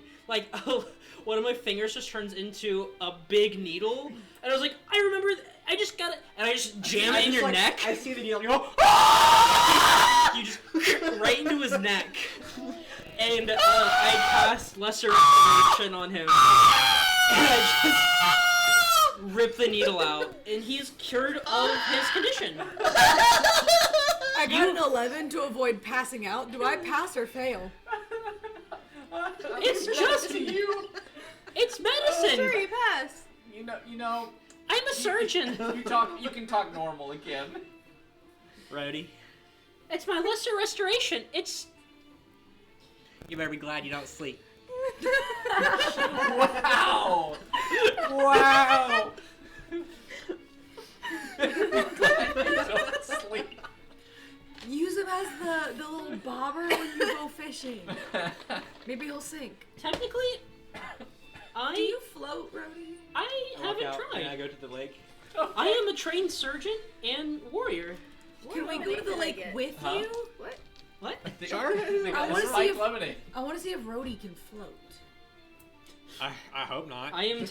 B: one of my fingers just turns into a big needle, and I was like, I remember. I just got it, and I just jam it in your neck.
E: I see the needle and you go,
B: You just right into his neck, and I cast lesser restoration on him, and I just rip the needle out, and he is cured of his condition.
C: I got an 11 to avoid passing out. Do I pass or fail?
B: It's just
A: you.
B: It's medicine.
D: Sure, you pass.
A: You know.
B: I'm a surgeon.
A: You can talk normal again.
E: Rhodey.
B: It's my lesser restoration. It's
E: You better be glad you don't sleep.
A: Wow! Wow! Don't sleep.
C: Use him as the little bobber when you go fishing. Maybe he'll sink.
B: Technically,
C: Do you float, Rhodey?
B: I haven't
E: And I
B: tried.
E: go to the lake.
B: I am a trained surgeon and warrior.
C: Can we go to the lake with
A: Huh?
C: you?
D: What?
B: What?
E: Sure.
A: They got
C: I wanna see
A: spiked
C: if-
A: lemonade.
C: I want to see if Rhodey can float.
E: I hope not.
B: I am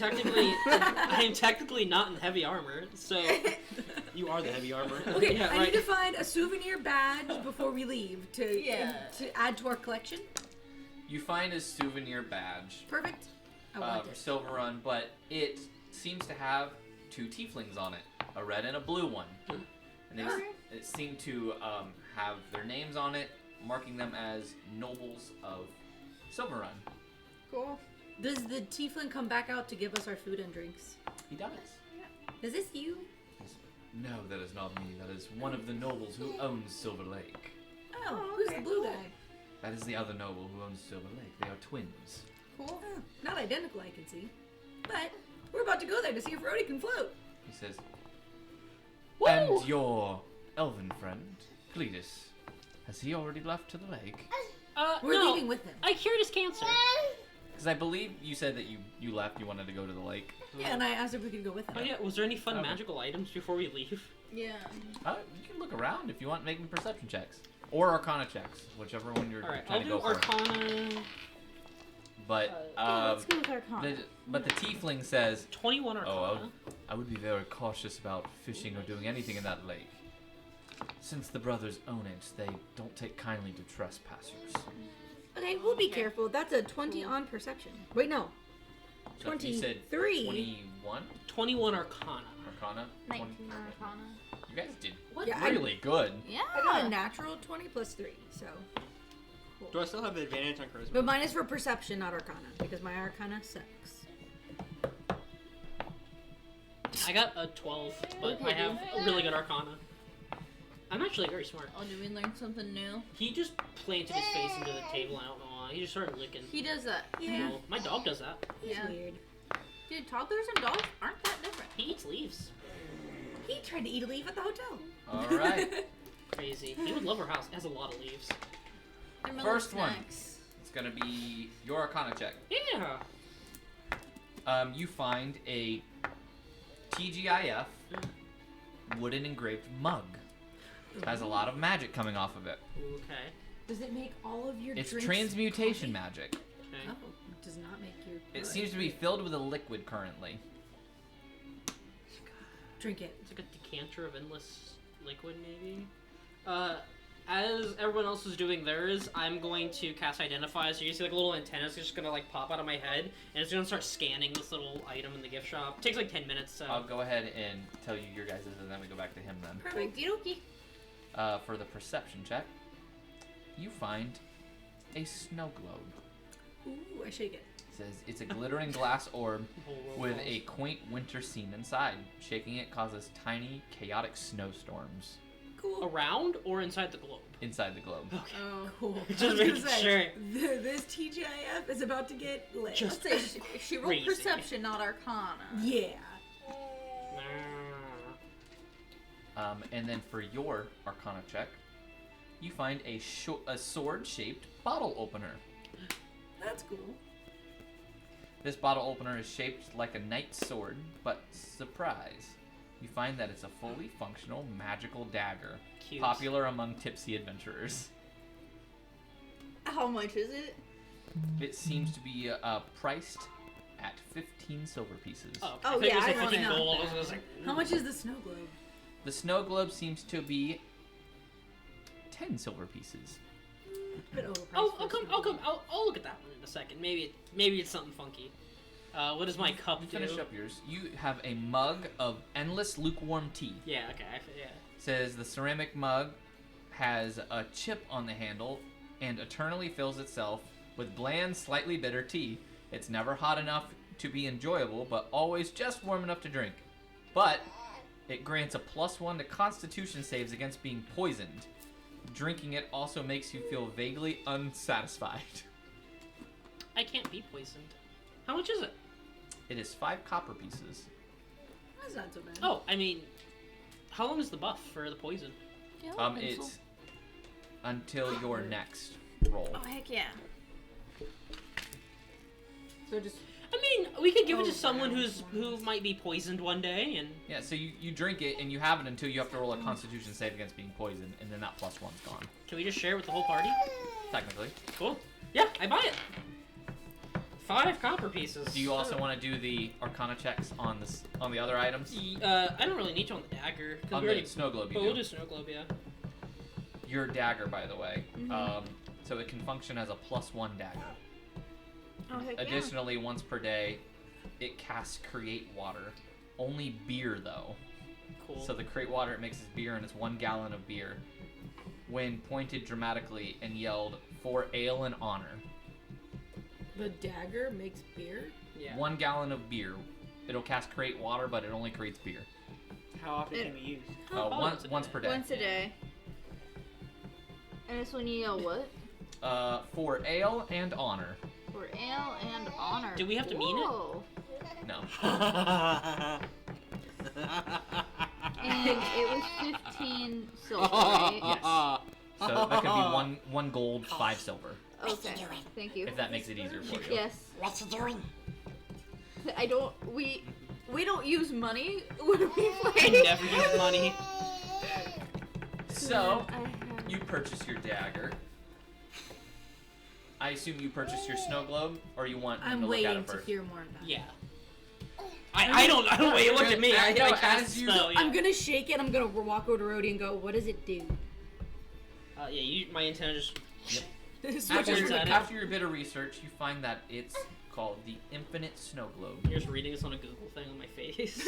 B: technically not in heavy armor, so
E: You are the heavy armor.
C: Okay,
B: Yeah,
C: I
B: right.
C: need to find a souvenir badge before we leave to add to our collection.
A: You find a souvenir badge
C: Perfect. I want
A: for
C: it.
A: Silver Run, but it seems to have 2 tieflings on it, a red and a blue one. And they it seem to have their names on it, marking them as nobles of Silver Run.
D: Cool.
C: Does the tiefling come back out to give us our food and drinks?
A: He does.
C: Is this you?
A: No, that is not me. That is one of the nobles who owns Silver Lake.
C: Oh, who's the blue guy?
A: That is the other noble who owns Silver Lake. They are twins.
C: Cool. Not identical, I can see. But we're about to go there to see if Rhodey can float.
A: He says,
B: Woo!
A: and your elven friend, Cletus, has he already left to the lake?
C: We're
B: no,
C: leaving with him.
B: I cured his cancer.
A: Because I believe you said that you left, you wanted to go to the lake.
C: Yeah, and I asked if we could go with him.
B: Oh yeah, was there any fun
A: Okay.
B: magical items before we leave?
D: Yeah.
A: You can look around if you want, making perception checks. Or Arcana checks, whichever one you're
B: Alright,
A: trying
B: I'll
A: to
B: do
A: go for.
B: Arcana.
A: But,
D: Let's go with Arcana.
A: but the tiefling says,
B: 21 Arcana.
A: I would be very cautious about fishing or doing anything in that lake. Since the brothers own it, they don't take kindly to trespassers.
C: Okay, we'll be careful. That's a 20 on perception. Wait, no.
A: So you said
C: 23.
A: 21
B: 21 Arcana.
A: Arcana?
D: 19 Arcana.
A: You guys did
C: Yeah,
A: really good.
D: Yeah.
C: I got a natural 20 plus 3, so. Cool.
E: Do I still have the advantage on charisma?
C: But mine is for perception, not arcana, because my arcana sucks.
B: I got a 12, but
D: Okay,
B: I have a really good Arcana. I'm actually very smart.
D: Oh, did we learn something new?
B: He just planted his face into the table. I don't know why. He just started licking.
D: He does that.
C: Yeah.
B: Cool. My dog does that.
C: He's
D: Yeah.
C: weird.
D: Dude, toddlers and dogs aren't that different.
B: He eats leaves.
C: He tried to eat a leaf at the hotel.
A: Alright.
B: Crazy. He would love our house. It has a lot of leaves.
D: They're mellow
A: First one.
D: snacks.
A: It's gonna be your Arcana check.
B: Yeah.
A: You find a TGIF wooden engraved mug. It has a lot of magic coming off of it.
B: Okay.
C: Does it make all of your
A: It's
C: drinks
A: transmutation
C: coffee?
A: magic.
B: Okay.
C: Oh, it does not make your.
A: It seems to be filled with a liquid currently.
C: Drink it.
B: It's like a decanter of endless liquid, maybe. As everyone else is doing theirs, I'm going to cast Identify. So you see like a little antenna's just gonna like pop out of my head, and it's gonna start scanning this little item in the gift shop. It takes like 10 minutes. So.
A: I'll go ahead and tell you your guys' and then we go back to him then.
C: Perfect.
D: Okie
A: For the perception check, you find a snow globe.
C: Ooh, I shake it.
A: It says it's a glittering glass orb
B: Whole world
A: with
B: falls.
A: a quaint winter scene inside. Shaking it causes tiny, chaotic snowstorms
C: Cool.
B: Around or inside the globe?
A: inside the globe.
D: Oh.
C: Cool.
B: Just
C: I was gonna
B: making
C: say,
B: sure.
C: This TGIF is about to get lit.
B: Just-
D: Let's say she rolled
B: Crazy.
D: perception, not Arcana.
C: Yeah.
A: And then for your Arcana check, you find a sword-shaped bottle opener.
C: That's cool.
A: This bottle opener is shaped like a knight's sword, but surprise, you find that it's a fully functional magical dagger,
B: Cute.
A: popular among tipsy adventurers.
D: How much is it?
A: It seems to be priced at 15 silver pieces.
B: Oh,
C: Oh,
B: I think
C: yeah,
B: it was
C: I
B: like
C: want
B: 15
C: that.
B: gold. I was like,
C: How much is the snow globe?
A: The snow globe seems to be 10 silver pieces.
C: Bit overpriced
B: I'll
C: for a
B: come.
C: snow
B: I'll come.
C: globe.
B: I'll look at that one in a second. Maybe it's something funky. What does my cup
A: You
B: do?
A: finish up yours. You have a mug of endless lukewarm tea.
B: Yeah. Okay. Yeah.
A: Says the ceramic mug has a chip on the handle and eternally fills itself with bland, slightly bitter tea. It's never hot enough to be enjoyable, but always just warm enough to drink. But it grants a +1 to Constitution saves against being poisoned. Drinking it also makes you feel vaguely unsatisfied.
B: I can't be poisoned. How much is it?
A: It is 5 copper pieces.
C: That's not so bad.
B: Oh, I mean, how long is the buff for the poison?
D: Yeah, I think so.
A: It's until your next roll.
D: Oh heck yeah.
C: So just
B: I mean, we could give it
C: Oh,
B: to someone
C: wow.
B: who might be poisoned one day, and
A: Yeah, so you drink it and you have it until you have to roll a Constitution save against being poisoned, and then that +1's gone.
B: can we just share it with the whole party?
A: Technically.
B: Cool. Yeah, I buy it. 5 copper pieces.
A: Do you also want to do the Arcana checks on the other items?
B: I don't really need to on the dagger. 'Cause
A: On
B: we
A: the
B: already,
A: snow globe, you
B: but we'll
A: do.
B: do snow globe, yeah.
A: Your dagger, by the way. So it can function as a +1 dagger.
D: Oh heck yeah.
A: Additionally, once per day, it casts Create Water. Only beer, though.
B: Cool.
A: So the Create Water, it mixes beer, and it's 1 gallon of beer. When pointed dramatically and yelled, "For ale and honor."
C: the dagger makes beer.
B: yeah.
A: 1 gallon of beer. It'll cast Create Water, but it only creates beer.
E: How often can we use?
A: Once per day.
D: Once a day. And it's when you yell what?
A: For ale and honor.
D: For ale and honor.
B: Do we have to mean it?
D: Whoa.
A: No.
D: And it was 15 silver, right?
A: Yes. So that could be one gold, 5 silver.
D: Okay. Thank you.
A: If that makes it easier for you.
D: Yes.
G: What's he doing?
D: I don't. We don't use money when we
B: I
D: play.
B: never use money.
A: So,
D: I have-
A: you purchase your dagger. I assume you purchased your snow globe, or you want him
C: I'm
A: to look at
C: waiting
A: it
C: to
A: first?
C: hear more about it.
B: Yeah. I don't wait, look at me. I
A: No,
B: cast
A: as
B: a
A: you-
B: spell, yeah.
C: I'm gonna shake it. I'm gonna walk over to Rhodey and go, "What does it do?"
B: Yeah, my antenna just...
A: After your bit of research, you find that it's called the Infinite Snow Globe.
B: You're just reading this on a Google thing on my face.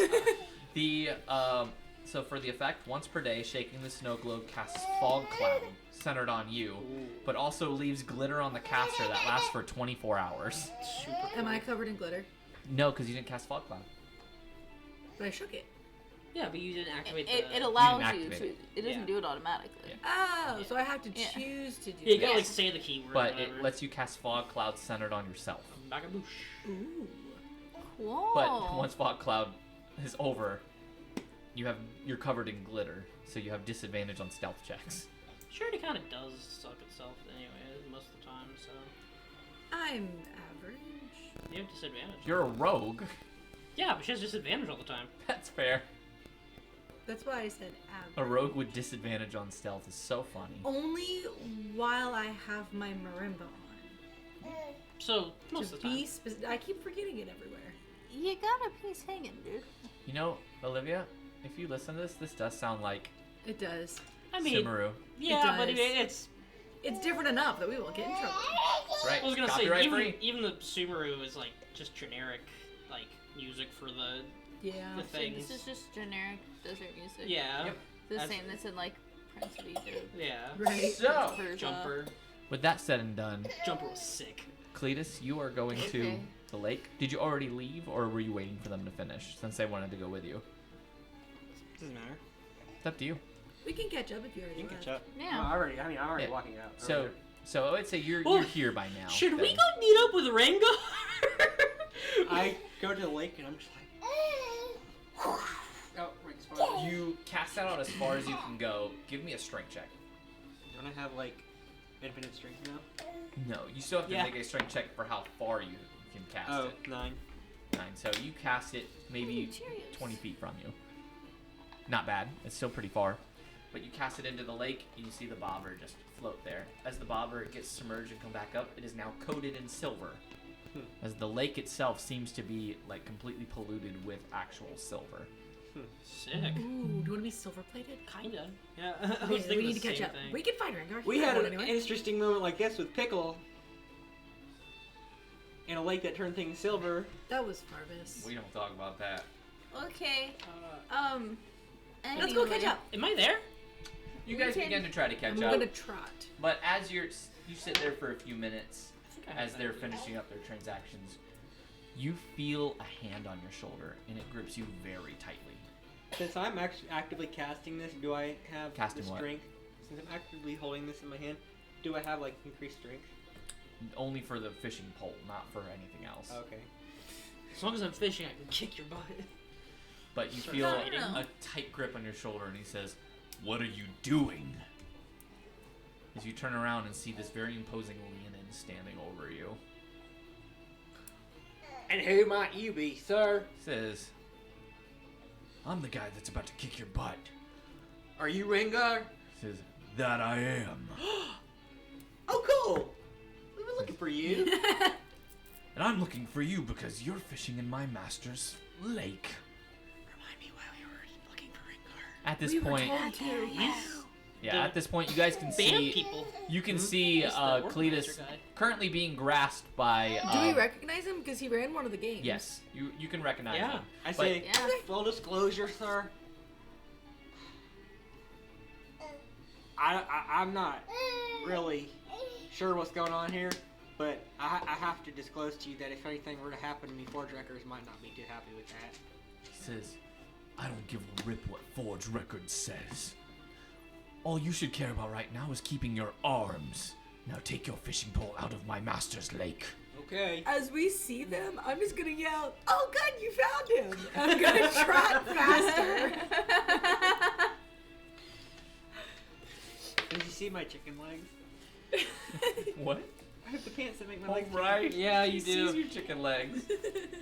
A: So for the effect, once per day, shaking the snow globe casts fog cloud centered on you, but also leaves glitter on the caster that lasts for 24 hours.
B: Super cool.
C: Am I covered in glitter?
A: No, because you didn't cast fog cloud.
C: But I shook it.
B: Yeah, but you didn't activate
D: It
B: the...
D: allows
A: You
D: you
A: didn't
D: to.
A: activate
D: It doesn't
B: Yeah.
D: do it automatically.
A: Yeah.
C: Oh, so I have to
D: Yeah.
C: choose to do
B: Yeah, you
C: it.
B: gotta,
D: Yeah.
B: like, say the keyword or
A: But
B: whatever.
A: it lets you cast fog cloud centered on yourself.
B: Bagaboosh.
C: Ooh.
D: Cool.
A: But once fog cloud is over, you're covered in glitter, so you have disadvantage on stealth checks.
B: Surety kind of does suck itself anyway, most of the time, so...
C: I'm average.
B: You have disadvantage.
A: You're a rogue.
B: Yeah, but she has disadvantage all the time.
A: That's fair.
C: That's why I said average.
A: A rogue with disadvantage on stealth is so funny.
C: Only while I have my marimba on.
B: So, most
C: To
B: of the time.
C: be I keep forgetting it everywhere.
D: You got a piece hanging, dude.
A: You know, Olivia, if you listen to this does sound like
C: It does.
B: I mean,
A: Sumeru.
B: yeah, but
C: does.
B: it's...
C: It's different enough that we won't get in trouble.
A: Right?
B: I was gonna say,
A: Copyright free.
B: even the Sumeru is, like, just generic, like, music for the
C: Yeah.
B: the
D: So
B: things.
D: this is just generic desert music.
B: Yeah.
A: Yep.
D: The
B: That's-
D: same that's in like Prince of Egypt.
B: Yeah.
C: Right.
A: So,
D: Persia.
B: Jumper.
A: with that said and done,
B: Jumper was sick.
A: Cletus, you are going to
D: Okay.
A: the lake. Did you already leave, or were you waiting for them to finish, since they wanted to go with you?
E: Doesn't matter.
A: It's up to you.
C: We can catch up if you already
E: You can
C: left.
E: catch up.
D: Yeah.
E: I'm already
A: Yeah.
E: walking out.
A: So, I would say you're
B: Well,
A: here by now.
B: Should we
A: then.
B: go meet up with Rengar?
E: I go to the lake and I'm just like, oh, right spot.
A: You cast that out as far as you can go. Give me a strength check.
E: Don't I have like infinite strength now?
A: No, you still have to
B: Yeah.
A: make a strength check for how far you can cast
E: Oh,
A: it.
E: 9.
A: 9. So you cast it maybe
D: Ooh, Cheerios.
A: 20 feet from you. Not bad. It's still pretty far. But you cast it into the lake, and you see the bobber just float there. As the bobber gets submerged and come back up, it is now coated in silver. As the lake itself seems to be like completely polluted with actual silver.
B: Sick.
C: Ooh, do you want to be silver plated?
B: Kinda. Yeah. I
C: Okay,
B: was
C: we
B: thinking
C: need
B: the
C: to catch
B: same
C: up.
B: thing.
C: We can find Rengar.
E: We
C: He's
E: had
C: not
E: an
C: going anywhere.
E: interesting moment like this with Pickle in a lake that turned things silver.
C: That was Farvis.
A: We don't talk about that.
D: Okay.
C: Let's go catch
D: anyway.
C: up.
B: Am I there?
A: You
D: We
A: guys
D: can-
A: begin to try to catch
C: I'm
A: up.
C: gonna trot.
A: But as you sit there for a few minutes,
B: I think I
A: as
B: have
A: they're
B: that.
A: finishing up their transactions, you feel a hand on your shoulder, and it grips you very tightly.
E: Since I'm actually actively casting this, do I have
A: Casting
E: the
A: what?
E: strength? Since I'm actively holding this in my hand, do I have like increased strength?
A: only for the fishing pole, not for anything else.
E: Okay.
B: As long as I'm fishing, I can kick your butt.
A: But you
B: Start
A: feel
B: fighting.
A: a tight grip on your shoulder, and he says, "What are you doing?" As you turn around and see this very imposing Leonin standing over you.
F: And who might you be, sir?
A: Says, "I'm the guy that's about to kick your butt."
F: Are you Rengar?
A: Says, "That I am."
F: Oh, cool. We were looking for you.
A: And I'm looking for you because you're fishing in my master's lake.
B: Remind me why we were looking for Rengar.
A: At this
C: We were
A: point,
C: told to.
A: yeah, at this point, you guys can
B: Band
A: see,
B: people.
A: you can see
B: He's the
A: Cletus
B: organizer guy.
A: currently being grasped by.
C: Do we recognize him? Because he ran one of the games.
A: Yes, you can recognize
B: Yeah.
A: him.
E: I
A: But-
E: say,
D: Yeah.
E: full disclosure, sir. I'm not really sure what's going on here, but I have to disclose to you that if anything were to happen to me, Forge Records might not be too happy with that.
A: He says, "I don't give a rip what Forge Records says. All you should care about right now is keeping your arms. Now take your fishing pole out of my master's lake."
E: Okay.
C: As we see them, I'm just gonna yell, "Oh, good, you found him!" I'm gonna trot faster.
E: Did you see my chicken legs?
A: What?
E: I have the pants that make my
A: Oh,
E: legs.
A: right.
B: Yeah,
A: He
B: you
A: sees
B: do.
A: your chicken legs.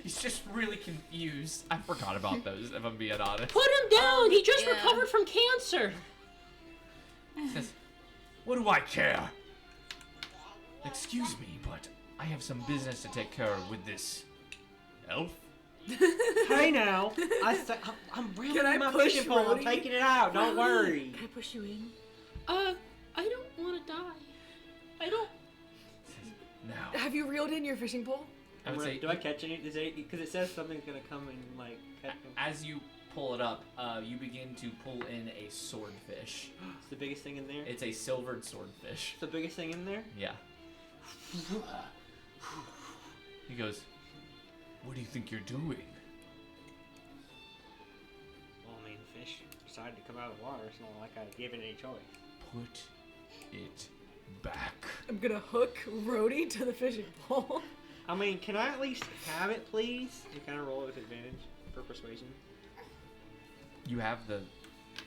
A: He's just really confused. I forgot about those, if I'm being honest.
B: Put him down! He just
D: yeah.
B: recovered from cancer!
A: He says, "What do I care? Excuse me, but I have some business to take care of with this elf."
E: Hey now, I'm
C: Can
E: reeling
C: I
E: my
C: push
E: fishing pole. I'm
C: Rhodey?
E: taking it out. Don't worry.
C: Can I push you in?
B: I don't want to die. I don't...
A: Now,
C: Have you reeled in your fishing pole?
A: I would say,
E: Do I catch any? Because it says something's gonna come and like catch me.
A: as you pull it up, you begin to pull in a swordfish.
E: It's the biggest thing in there.
A: It's a silvered swordfish.
E: It's the biggest thing in there.
A: Yeah. He goes, "What do you think you're doing?"
E: Well, I mean, fish decided to come out of the water. It's not like I've given any choice.
A: "Put it back."
C: I'm gonna hook Rhodey to the fishing pole.
E: I mean, can I at least have it, please? You kind of roll with advantage for persuasion.
A: You have the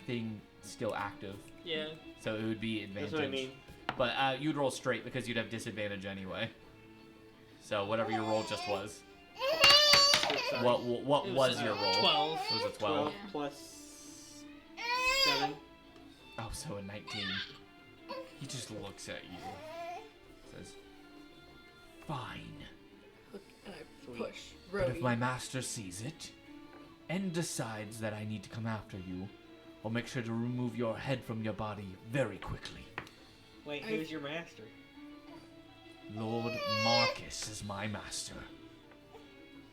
A: thing still active,
B: Yeah.
A: so it would be advantage.
E: That's what I mean.
A: But you'd roll straight because you'd have disadvantage anyway. So whatever your roll just was.
E: Sorry.
A: What
B: It
A: was your roll?
B: 12.
A: It was a 12.
E: 12 plus 7.
A: Oh, so a 19. He just looks at you. Says, "Fine.
C: Hook and I
E: Sweet.
C: push
A: But if
C: Rhodey.
A: my master sees it and decides that I need to come after you, I'll make sure to remove your head from your body very quickly.
E: Wait, who's your master?
A: Lord Marcus is my master."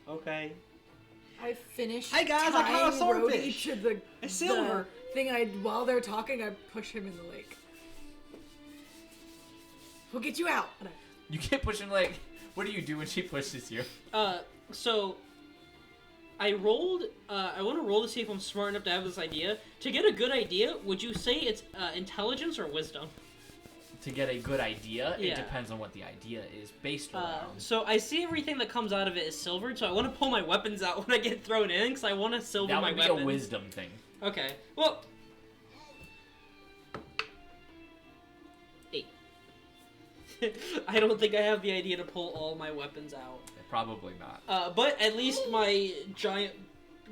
E: Okay.
C: I finish
E: Hey, guys, I caught a
C: tying
E: swordfish.
C: Rhodey to the
E: It's silver.
C: the thing. While they're talking, I push him in the lake. We'll get you out. And I-
A: You can't push him like. What do you do when she pushes you?
B: So I rolled. I want to roll to see if I'm smart enough to have this idea. To get a good idea, would you say it's intelligence or wisdom?
A: To get a good idea, it
B: Yeah.
A: depends on what the idea is based around.
B: So I see everything that comes out of it is silvered. So I want to pull my weapons out when I get thrown in, because I want to silver
A: That
B: my
A: would be
B: weapons.
A: a wisdom thing.
B: Okay. Well. 8. I don't think I have the idea to pull all my weapons out.
A: Probably not.
B: But at least my giant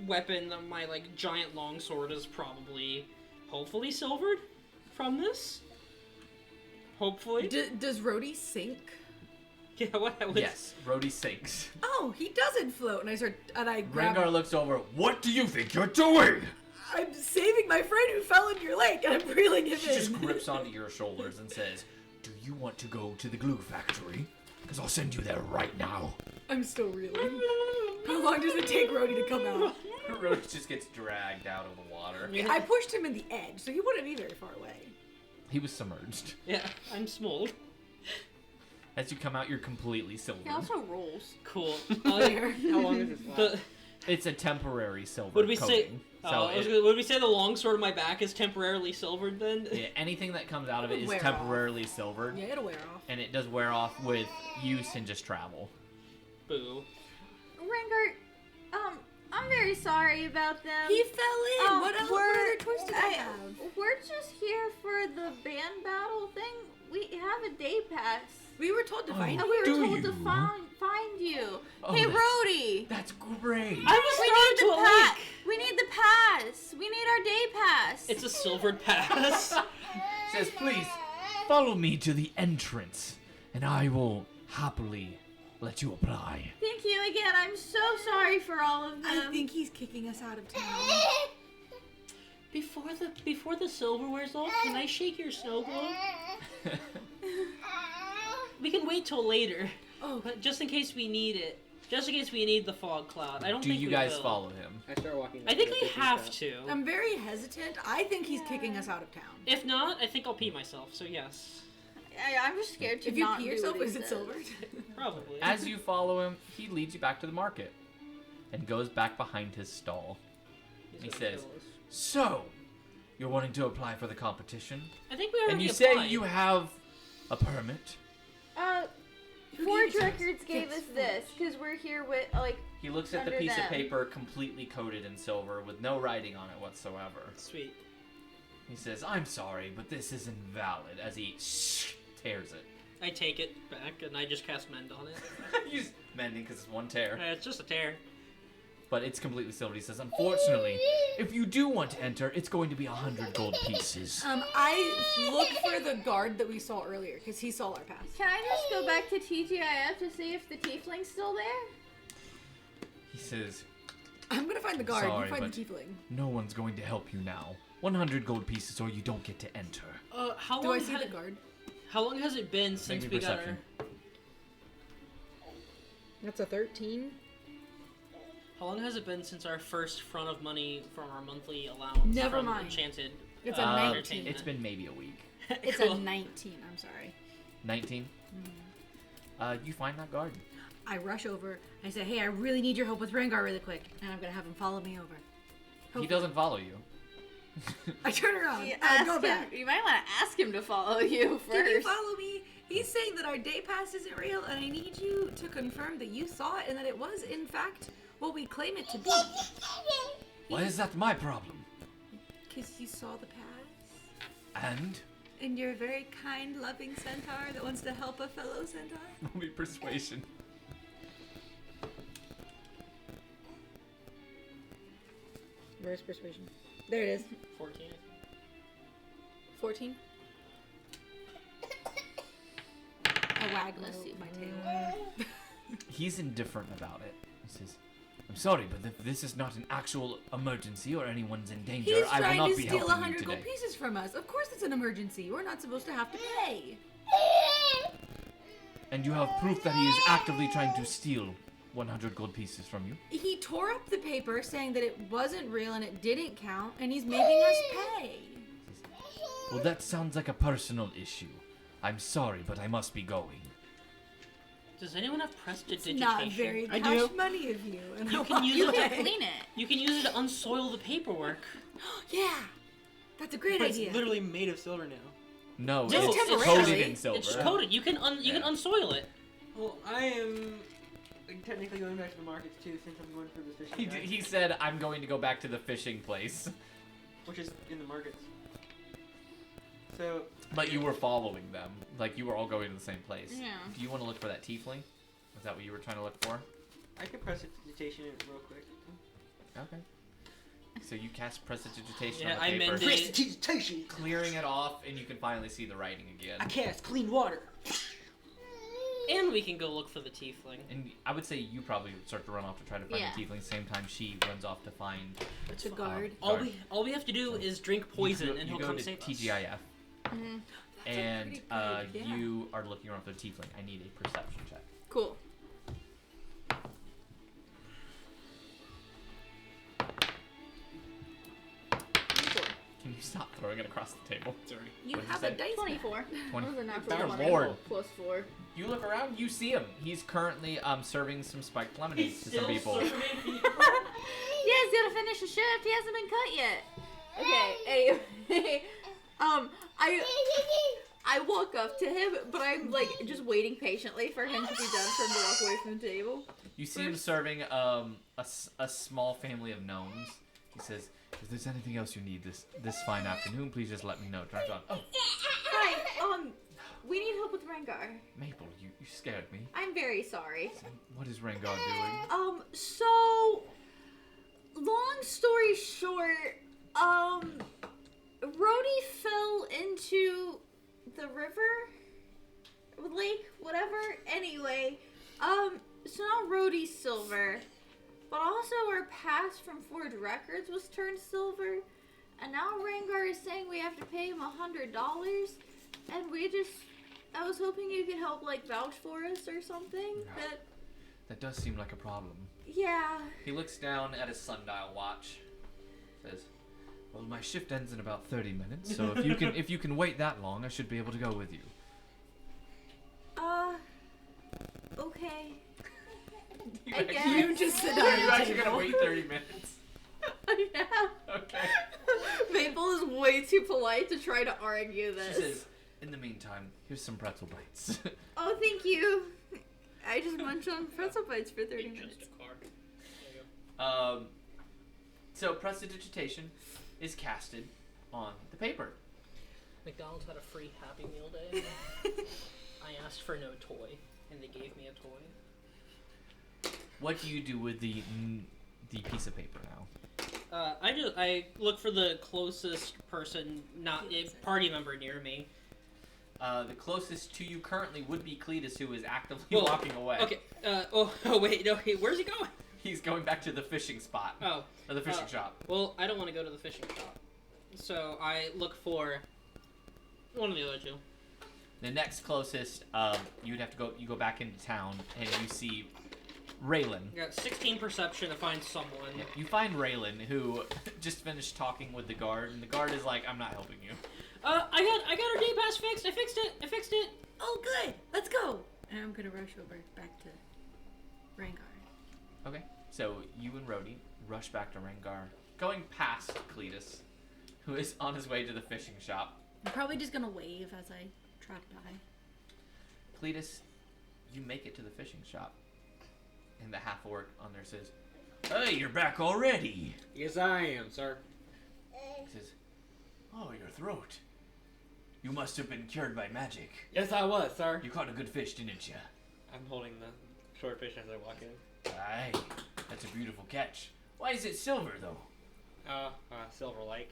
B: weapon, my like giant longsword, is probably, hopefully, silvered from this. Hopefully.
C: Does Rhodey sink?
B: Yeah. What? Was,
A: Yes, Rhodey sinks.
C: Oh, he doesn't float. And I grab.
A: Rengar looks over. "What do you think you're doing?"
C: I'm saving my friend who fell in your lake, and I'm reeling him
A: She
C: in.
A: just grips onto your shoulders and says, "Do you want to go to the glue factory? Because I'll send you there right now."
C: I'm still reeling. How long does it take Rhodey to come out?
A: Rhodey just gets dragged out of the water.
C: I pushed him in the edge, so he wouldn't be very far away.
A: He was submerged.
B: Yeah. I'm small.
A: As you come out, you're completely silver.
D: He also rolls.
B: Cool.
C: There.
E: How long is this last?
A: It's a temporary silver
B: Would we say?
A: coating. So
B: Would we say the long sword of my back is temporarily silvered then?
A: yeah, anything that comes out of it is
C: Wear off.
A: temporarily silvered,
C: Yeah, it'll wear off.
A: and it does wear off with use and just travel.
B: Boo.
D: Rengar, I'm very sorry about them.
C: He fell in. What other choice did I have?
D: We're just here for the band battle thing. We have a day pass.
C: We were told to find
D: And
C: you.
D: we were
A: Do
D: told
A: you?
D: to find you.
A: Oh,
D: hey,
A: that's-
D: Rhodey.
A: That's great.
B: I was
D: We
B: thrown
D: need
B: to
D: the
B: a
D: pass.
B: lake.
D: We need the pass. We need our day pass.
B: It's a silvered pass.
A: Says, please follow me to the entrance, and I will happily let you apply.
D: Thank you again. I'm so sorry for all of them.
C: I think he's kicking us out of town.
B: Before the silver wears off, can I shake your snow globe? We can wait till later.
C: Oh,
B: But just in case we need it. Just in case we need the fog cloud. I don't
A: Do
B: think
A: you
B: we
A: guys
B: will.
A: follow him?
E: I start walking.
B: I think
E: up
B: we
E: the
B: have
E: path.
B: to.
C: I'm very hesitant. I think he's kicking us out of town.
B: If not, I think I'll pee myself, so yes.
D: I'm just scared to
C: If you
D: not
C: pee
D: do
C: yourself,
D: what he
C: is it
D: says.
C: silvered?
B: Probably.
A: As you follow him, he leads you back to the market and goes back behind his stall.
B: He's
A: He
B: gonna
A: says,
B: kill us.
A: So, you're wanting to apply for the competition?
B: I think we already
A: And you
B: applied.
A: say you have a permit?
D: Forge Records gave us this because we're here with
A: He looks at the
D: Under
A: piece
D: them.
A: of paper completely coated in silver with no writing on it whatsoever.
B: Sweet.
A: He says, I'm sorry, but this is invalid, as he tears it.
B: I take it back and I just cast mend on it.
A: He's mending because it's one tear.
B: It's just a tear.
A: But it's completely silver. He says, unfortunately, if you do want to enter, it's going to be 100 gold pieces.
C: I look for the guard that we saw earlier because he saw our pass.
D: Can I just go back to TGIF to see if the tiefling's still there?
A: He says,
C: I'm gonna find the guard.
A: Sorry,
C: you find
A: but
C: the tiefling.
A: no one's going to help you now. 100 gold pieces or you don't get to enter.
B: How
C: Do
B: long
C: I see the guard?
B: How long has it been since
A: me
B: we got our...
A: perception.
C: That's a 13.
B: How long has it been since our first front of money from our monthly allowance
C: Never
B: from
C: mind.
B: Enchanted?
C: It's a 19.
B: entertainment?
A: It's been maybe a week.
C: It's
B: Cool.
C: a 19. I'm sorry.
A: 19? You find that guard.
C: I rush over. I say, hey, I really need your help with Rengar really quick. And I'm going to have him follow me over.
A: He
C: Hopefully.
A: doesn't follow you.
C: I turn around.
D: You,
C: I
D: ask
C: go
D: him,
C: back.
D: you might want to ask him to follow you
C: Can you
D: first.
C: follow me? He's saying that our day pass isn't real, and I need you to confirm that you saw it and that it was, in fact, what we claim it to be.
A: Why is that my problem?
C: Because you saw the pass.
A: And?
C: And you're a very kind, loving centaur that wants to help a fellow centaur.
A: Roll me persuasion.
C: Where's persuasion? There it is.
B: 14.
C: 14. I wag
D: Let's see.
C: my tail.
A: He's indifferent about it. He says, I'm sorry, but if this is not an actual emergency or anyone's in danger,
C: He's
A: I will
C: trying
A: not
C: to
A: be
C: steal
A: helping you
C: 100
A: today.
C: gold pieces from us. Of course it's an emergency. We're not supposed to have to pay.
A: And you have proof that he is actively trying to steal 100 gold pieces from you.
C: He tore up the paper saying that it wasn't real and it didn't count, and he's making us pay.
A: Well, that sounds like a personal issue. I'm sorry, but I must be going.
B: Does anyone have prestidigitation?
C: Not very
E: I
C: cash
E: do.
C: money of you. And
B: You
C: I'll
B: can
C: walk
B: use
D: You
B: it
D: can
C: away.
D: clean it.
B: You can use it to unsoil the paperwork.
C: Yeah, that's a great
E: But it's
C: idea.
E: literally made of silver now.
A: No,
B: No,
A: it's
B: it's
A: coated in
C: temporarily.
A: silver.
B: It's coated. You can
A: Yeah.
B: unsoil it.
E: Well, I am technically going back to the markets too, since I'm going for this fishing. guide,
A: He said, I'm going to go back to the fishing place.
E: which is in the markets. So
A: But you were following them. Like, you were all going to the same place.
D: Yeah.
A: Do you want to look for that tiefling? Is that what you were trying to look for?
E: I could press prestidigitation it real quick.
A: Okay. So you cast prestidigitation
B: Yeah,
A: on the
B: I
A: paper,
B: mended it.
E: Prestidigitation.
A: clearing it off, and you can finally see the writing again.
E: I cast clean water.
B: And we can go look for the tiefling.
A: And I would say you probably start to run off to try to find
D: Yeah.
A: the tiefling. Same time she runs off to find
C: The guard.
B: All we have to do is drink poison,
A: you
B: and
A: go
B: he'll come
A: to
B: save us.
A: TGIF,
D: Mm-hmm.
A: and
C: pretty good, yeah.
A: you are looking around for the tiefling. I need a perception check.
C: Cool.
A: Can you stop throwing it across the table.
F: Sorry.
C: You
A: What'd you
C: have
A: say?
C: a dice.
D: 24.
A: 20.
D: That was a natural
A: Dear
D: 20
A: Lord.
D: plus 4.
A: You look around, you see him. He's currently serving some spiked lemonades to some people.
D: Yeah, he's gotta finish a shift. He hasn't been cut yet. Okay, anyway. I walk up to him, but I'm like just waiting patiently for him to be done for him to walk away from the table.
A: You see him serving a small family of gnomes. He says, "If there's anything else you need this fine afternoon, please just let me know." Turns on. Oh,
D: Hi, we need help with Rengar.
A: Maple, you scared me.
D: I'm very sorry.
A: What is Rengar doing?
D: So, long story short, Rhodey fell into the river, lake, whatever. Anyway, so now Rhodey's silver, but also our pass from Forge Records was turned silver, and now Rengar is saying we have to pay him $100, and I was hoping you could help, like, vouch for us or something.
A: That does seem like a problem.
D: Yeah.
A: He looks down at his sundial watch. Says, "Well, my shift ends in about 30 minutes, so if you can wait that long, I should be able to go with you."
D: Okay.
A: You
D: I guess.
C: You just sit
A: Are
C: down
A: you
C: at the
A: actually
C: table.
A: gonna wait 30 minutes?
D: Yeah.
A: Okay.
D: Maple is way too polite to try to argue
A: She
D: this.
A: says, "In the meantime, here's some pretzel bites."
D: Oh, thank you. I just munched on pretzel bites for 30 minutes.
B: Just a car. There you go.
A: So prestidigitation is casted on the paper.
B: McDonald's had a free Happy Meal day. I asked for no toy, and they gave me a toy.
A: What do you do with the piece of paper now?
B: I look for the closest person, not a party member near me.
A: The closest to you currently would be Cletus, who is actively walking away.
B: Okay. Wait. No. Hey, where's he going?
A: He's going back to the fishing spot.
B: Oh.
A: Or the fishing shop.
B: Well, I don't want to go to the fishing shop, so I look for one of the other two.
A: The next closest, you'd have to go. You go back into town, and you see Raylan.
B: I got 16 perception to find someone.
A: Yeah, you find Raylan, who just finished talking with the guard, and the guard is like, "I'm not helping you."
B: I got our day pass fixed. I fixed it.
C: Oh, good. Let's go. And I'm gonna rush over back to Rengar.
A: Okay. So you and Rhodey rush back to Rengar, going past Cletus, who is on his way to the fishing shop.
C: I'm probably just gonna wave as I trot by.
A: Cletus, you make it to the fishing shop, and the half-orc on there says, "Hey, you're back already."
F: Yes, I am, sir.
A: He says, "Oh, your throat. You must have been cured by magic.
F: Yes, I was, sir.
A: You caught a good fish, didn't you?"
F: I'm holding the swordfish as I walk in.
A: Aye, that's a beautiful catch. Why is it silver, though?
F: Silver-like.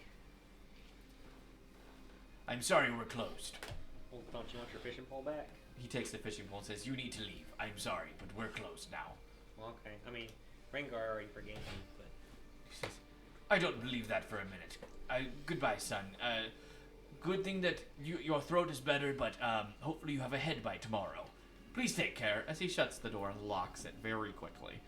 A: I'm sorry we're closed.
F: Well, don't you want your fishing pole back?
A: He takes the fishing pole and says, "You need to leave. I'm sorry, but we're closed now."
F: Well, okay. I mean, Rengar already forgave me, but...
A: He says, "I don't believe that for a minute. Goodbye, son. Good thing that your throat is better, but hopefully you have a head by tomorrow. Please take care," as he shuts the door and locks it very quickly.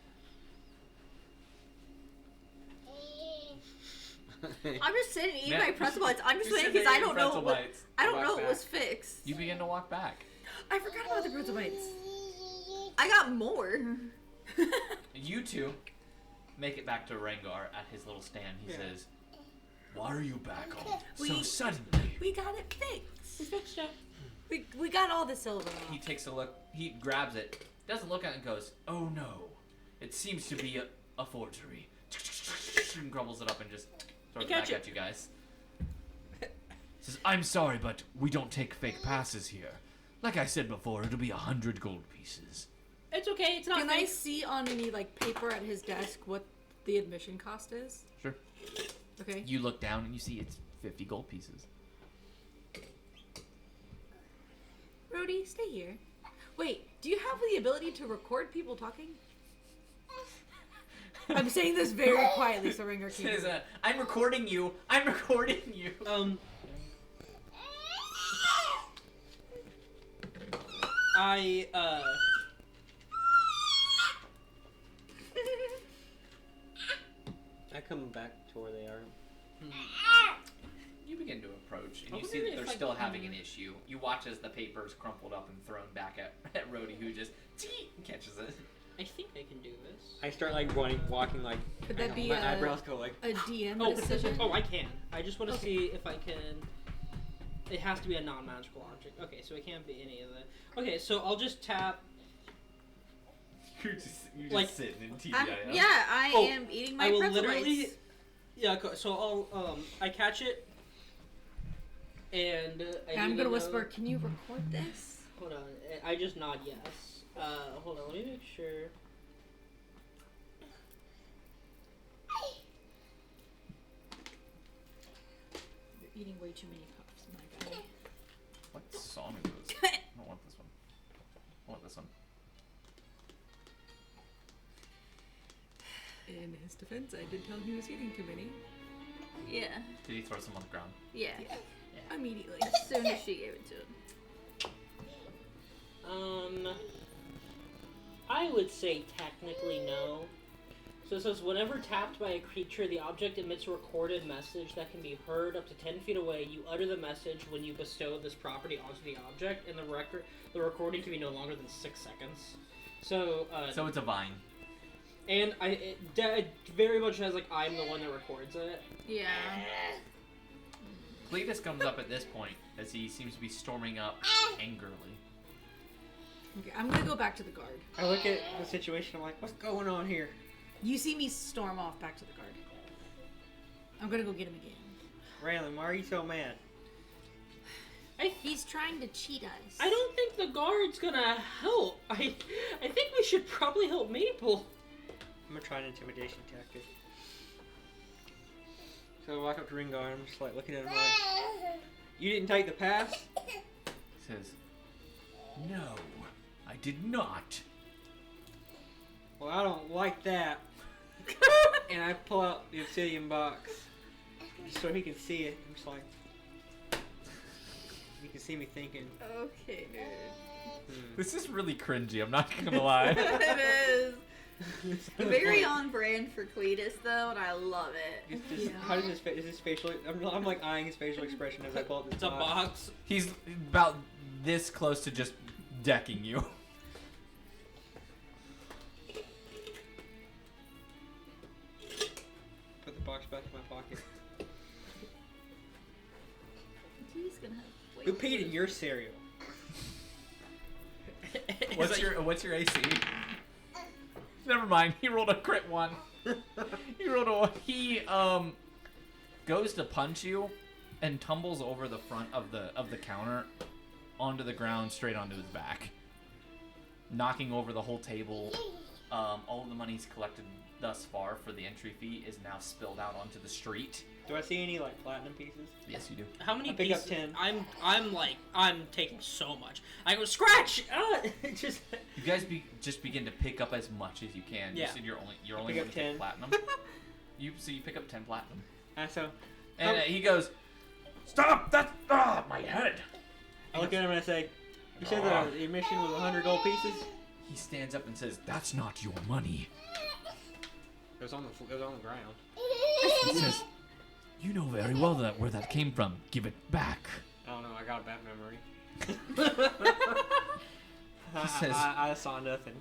D: I'm just sitting eating
A: Yeah.
D: my pretzel bites. I'm just
A: You're
D: waiting
A: sitting
D: because
A: there eating pretzel
D: I
A: bites.
D: don't
F: Walk
D: know it
F: back.
D: was fixed.
A: You begin to walk back.
C: I forgot about the pretzel bites.
D: I got more.
A: You two make it back to Rengar at his little stand. He says, "Why are you back home so
C: We-
A: suddenly?"
C: We got it fixed. We got all the silver
A: He
C: off.
A: takes a look. He grabs it, doesn't look at it, and goes, "Oh no, it seems to be a forgery." And crumbles it up and just throws it
B: catch
A: back
B: it.
A: at you guys. Says, "I'm sorry, but we don't take fake passes here. Like I said before, it'll be 100 gold pieces."
B: It's okay. It's not
C: Can I
B: fake.
C: see on any like paper at his desk what the admission cost is?
A: Sure.
C: Okay.
A: You look down and you see it's 50 gold pieces.
C: Rhodey, stay here. Wait, do you have the ability to record people talking? I'm saying this very quietly so Ringer can
A: Says,
C: hear.
A: "I'm recording you. I'm recording you."
F: I come back to where they are.
A: You begin to approach, and
B: I
A: you
B: wonder
A: see that
B: if
A: they're
B: I
A: still
B: can-
A: having an issue. You watch as the paper's crumpled up and thrown back at Rhodey, who just catches it.
B: I think I can do this.
E: I start like walking like.
C: Could
E: I
C: that
E: know,
C: be
E: my eyebrows go like.
C: a DM
B: Oh,
C: decision?
B: oh, I can. I just want to
C: Okay.
B: see if I can. It has to be a non-magical object. Okay, so it can't be any of that. Okay, so I'll just tap.
A: You're just
B: Like-
A: sitting in TGIF.
D: I
B: Oh,
D: am eating my
B: I will
D: pretzel
B: literally.
D: bites.
B: Yeah, so I'll I catch it, and
C: I'm gonna whisper, can you record this?
B: Hold on, I just nod yes. Hold on, let me make sure.
C: You're eating way too many puffs, my guy.
A: What song is this? I don't want this one. I want this one.
C: In his defense, I did tell him he was eating too many.
D: Yeah.
A: Did he throw some on the ground?
D: Yeah.
C: Immediately.
D: As soon as she gave it to him.
B: I would say technically no. So it says, whenever tapped by a creature, the object emits a recorded message that can be heard up to 10 feet away. You utter the message when you bestow this property onto the object, and the recording can be no longer than 6 seconds. So,
A: So it's a vine.
B: and it very much has, like, I'm the one that records it.
D: Yeah.
A: Cletus comes up at this point as he seems to be storming up angrily.
C: Okay, I'm gonna go back to the guard.
E: I look at the situation. I'm like, what's going on here?
C: You see me storm off back to the guard. I'm gonna go get him again.
E: Raylan, why are you so mad?
C: He's trying to cheat us.
B: I don't think the guard's gonna help. I think we should probably help Maple.
E: I'm gonna try an intimidation tactic. So I walk up to Ringo and I'm just like looking at him like, you didn't take the pass?
A: He says, "No, I did not."
E: Well, I don't like that. And I pull out the obsidian box just so he can see it. I'm just like, you can see me thinking.
D: Okay, dude.
A: This is really cringy, I'm not gonna lie.
D: It is. Very on brand for Cletus, though, and I love it.
E: It's just, how does his is his facial? I'm like eyeing his facial expression as I pull up this
B: It's a box.
A: He's about this close to just decking you.
E: Put the box back in my pocket.
D: He's gonna have way
E: Who peed in your cereal?
A: What's your AC? Never mind. He rolled a crit one. He rolled a one. He goes to punch you and tumbles over the front of the counter onto the ground, straight onto his back, knocking over the whole table. All of the money he's collected thus far for the entry fee is now spilled out onto the street.
E: Do I see any like platinum pieces?
A: Yes, you do.
B: How many
E: I pick up
B: pieces?
E: 10.
B: I'm taking so much. I go scratch. Just
A: You guys just begin to pick up as much as you can.
B: Yeah.
A: You said you're only
E: pick
A: going
E: up
A: to take
E: 10.
A: platinum. You pick up 10 platinum.
E: So
A: And he goes, "Stop! That's my head."
E: I look at him and I say, you said that the admission was 100 gold pieces?
A: He stands up and says, "That's not your money."
E: It was on the ground.
A: He says, "You know very well where that came from. Give it back."
E: I don't know, I got a bad memory.
A: He says-
E: I saw nothing.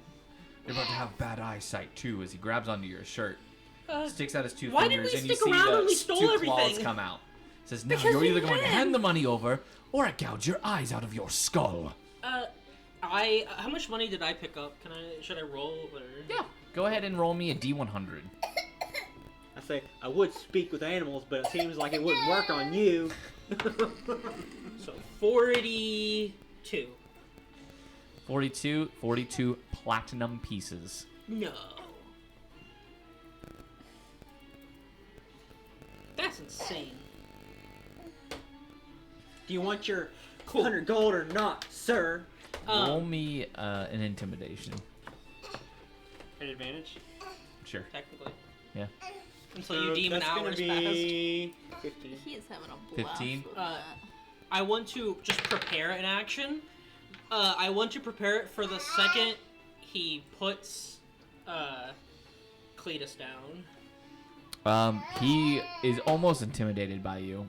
A: You're about to have bad eyesight too. As he grabs onto your shirt, sticks out his two
B: why did
A: fingers,
B: we
A: and you
B: stick
A: see
B: around
A: the
B: when we stole
A: two
B: everything?
A: claws come out. Says, "Now
C: Because
A: you're
C: we
A: either going to
C: can."
A: hand the money over, or I gouge your eyes out of your skull."
B: how much money did I pick up? Should I roll or?
A: Yeah. Go ahead and roll me a D100.
E: I say, I would speak with animals, but it seems like it wouldn't work on you.
B: So 42.
A: 42 platinum pieces.
B: No. That's insane.
E: Do you want your
B: Cool.
E: 100 gold or not, sir?
A: Roll me an intimidation.
E: An advantage?
A: Sure.
B: Technically.
A: Yeah.
B: Until you demon
E: that's gonna
B: hours
E: be 15.
D: He is having a blast
A: 15?
D: with
B: Uh,
D: that.
B: I want to just prepare an action. I want to prepare it for the second he puts Cletus down.
A: He is almost intimidated by you.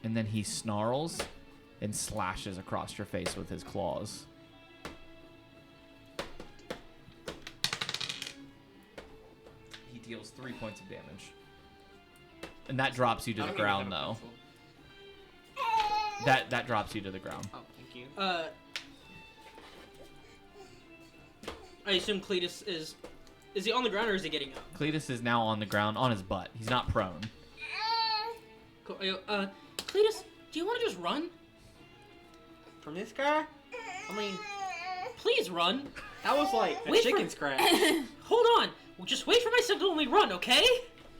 A: and then he snarls and slashes across your face with his claws. He deals 3 points of damage. And that drops you to the ground, though. That drops you to the ground.
E: Oh, thank you.
B: I assume Cletus is he on the ground or is he getting up?
A: Cletus is now on the ground, on his butt. He's not prone.
B: Cool. Cletus, do you want to just run?
E: From this guy? I mean,
B: Please run.
E: that was like a
B: Wait for-
E: chicken scratch.
B: Hold on. Well, just wait for my signal and we run, okay?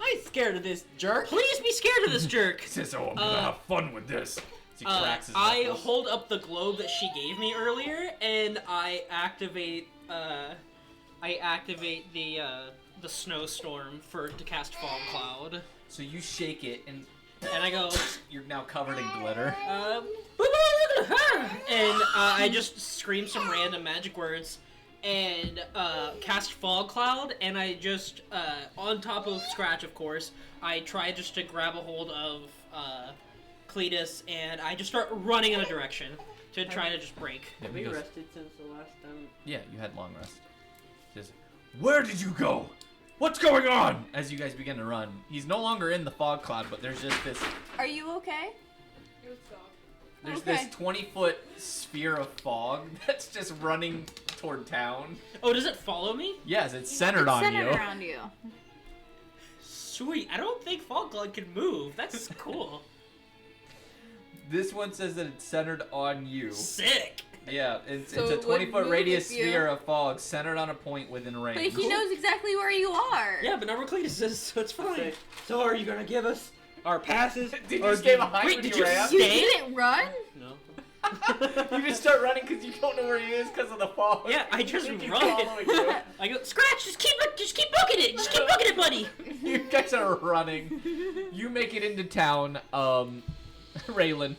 E: I ain't scared of this jerk.
B: Please be scared of this jerk.
A: He says, "Oh, I'm gonna have fun with this." He cracks his
B: I
A: knuckles.
B: hold up the globe that she gave me earlier, and I activate the snowstorm to cast Fog Cloud,
A: So you shake it, and
B: and I go,
A: you're now covered in glitter.
B: and I just scream some random magic words, and cast Fog Cloud, and I just on top of Scratch, of course, I try just to grab a hold of Cletus, and I just start running in a direction to try to just break.
E: Have
A: He
E: we
A: goes,
E: rested since the last time?
A: yeah, you had long rest. He says, "Where did you go? What's going on?" As you guys begin to run, he's no longer in the fog cloud, but there's just this.
C: Are you okay?
A: There's
C: Okay.
A: this 20-foot sphere of fog that's just running toward town.
B: Oh, does it follow me?
A: Yes, it's centered on
C: Centered
A: you.
C: around you.
B: Sweet. I don't think Fog Cloud can move. That's cool.
A: This one says that it's centered on you.
B: Sick.
A: Yeah, it's
C: So
A: a
C: it would
A: 20-foot
C: move
A: radius
C: if you-
A: sphere of fog centered on a point within range.
C: But he knows exactly where you are.
B: Yeah, but not where Cletus is, so it's fine.
E: Say, so are you gonna give us our passes?
A: Did
E: or
A: you stay
E: do-
A: behind
B: Wait,
A: when
B: did
A: you
B: you
A: ran?
C: You
B: stay?
C: didn't run?
B: No.
A: You just start running because you don't know where he is because of the fog.
B: Yeah, I just
A: You keep
B: run.
A: following you.
B: I go, Scratch, just keep booking it. Just keep booking it, buddy.
A: You guys are running. You make it into town. Raylan, do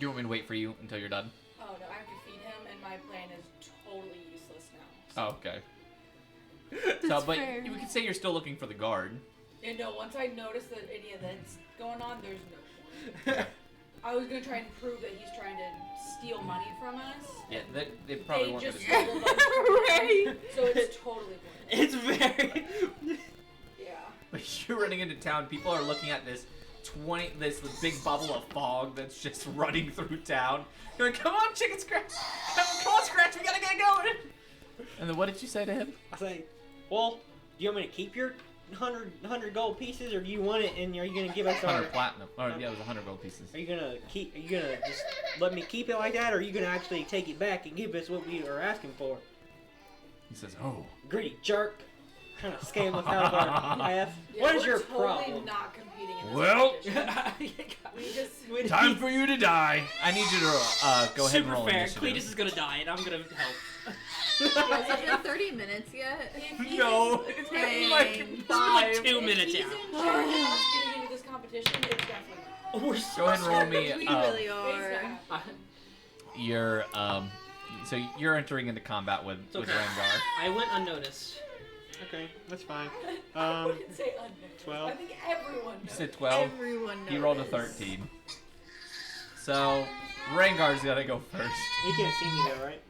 A: you want me to wait for you until you're done?
H: Oh no, I have to feed him, and my plan is totally useless now.
A: Oh, okay.
C: That's
A: but
C: fair.
A: you could say you're still looking for the guard.
H: And no, once I notice that any of that's going on, there's no point. I was gonna try and prove that he's trying to steal money from us.
A: Yeah, they probably
H: They
A: weren't
H: just
A: gonna
H: stole a bunch from
C: Right.
H: him, so it's totally pointless.
B: It's very.
H: Yeah.
A: But you're running into town. People are looking at this this big bubble of fog that's just running through town. You're like, "Come on, Chicken Scratch! Come on, Scratch! We gotta get going!" And then what did you say to him?
E: I say, well, do you want me to keep your 100 gold pieces, or do you want it? And are you gonna give us our?
A: 100 platinum. Oh yeah, it was 100 gold pieces.
E: Are you gonna just let me keep it like that, or are you gonna actually take it back and give us what we are asking for?
A: He says, "Oh."
E: Greedy jerk, trying to scam us out of our path.
H: Yeah,
E: What is
H: we're
E: your
H: totally
E: problem?
H: not competing in this
A: Well-
H: competition. We just
A: Time for you to die. I need you to go ahead and
B: Super
A: roll
B: fair.
A: initiative.
B: Cletus is gonna die, and I'm gonna help.
C: Has it been 30 minutes yet?
H: if he's
A: No, it's gonna be like
C: Dang.
A: 5.
B: 2
H: if
B: minutes
H: he's
B: out.
H: in charge of us getting into this competition, it's definitely not.
B: We're so
A: Go ahead and roll me.
C: We really
H: It's
C: are.
H: not.
A: Your so you're entering into combat with
B: okay.
A: Rengar.
B: I went unnoticed.
E: Okay, that's fine.
H: I wouldn't say unnoticed.
E: 12.
H: I think everyone
A: You
H: knows.
A: said 12.
C: Everyone knows.
A: He rolled a 13. So Rengar's gotta go first.
E: You can't see me though, right?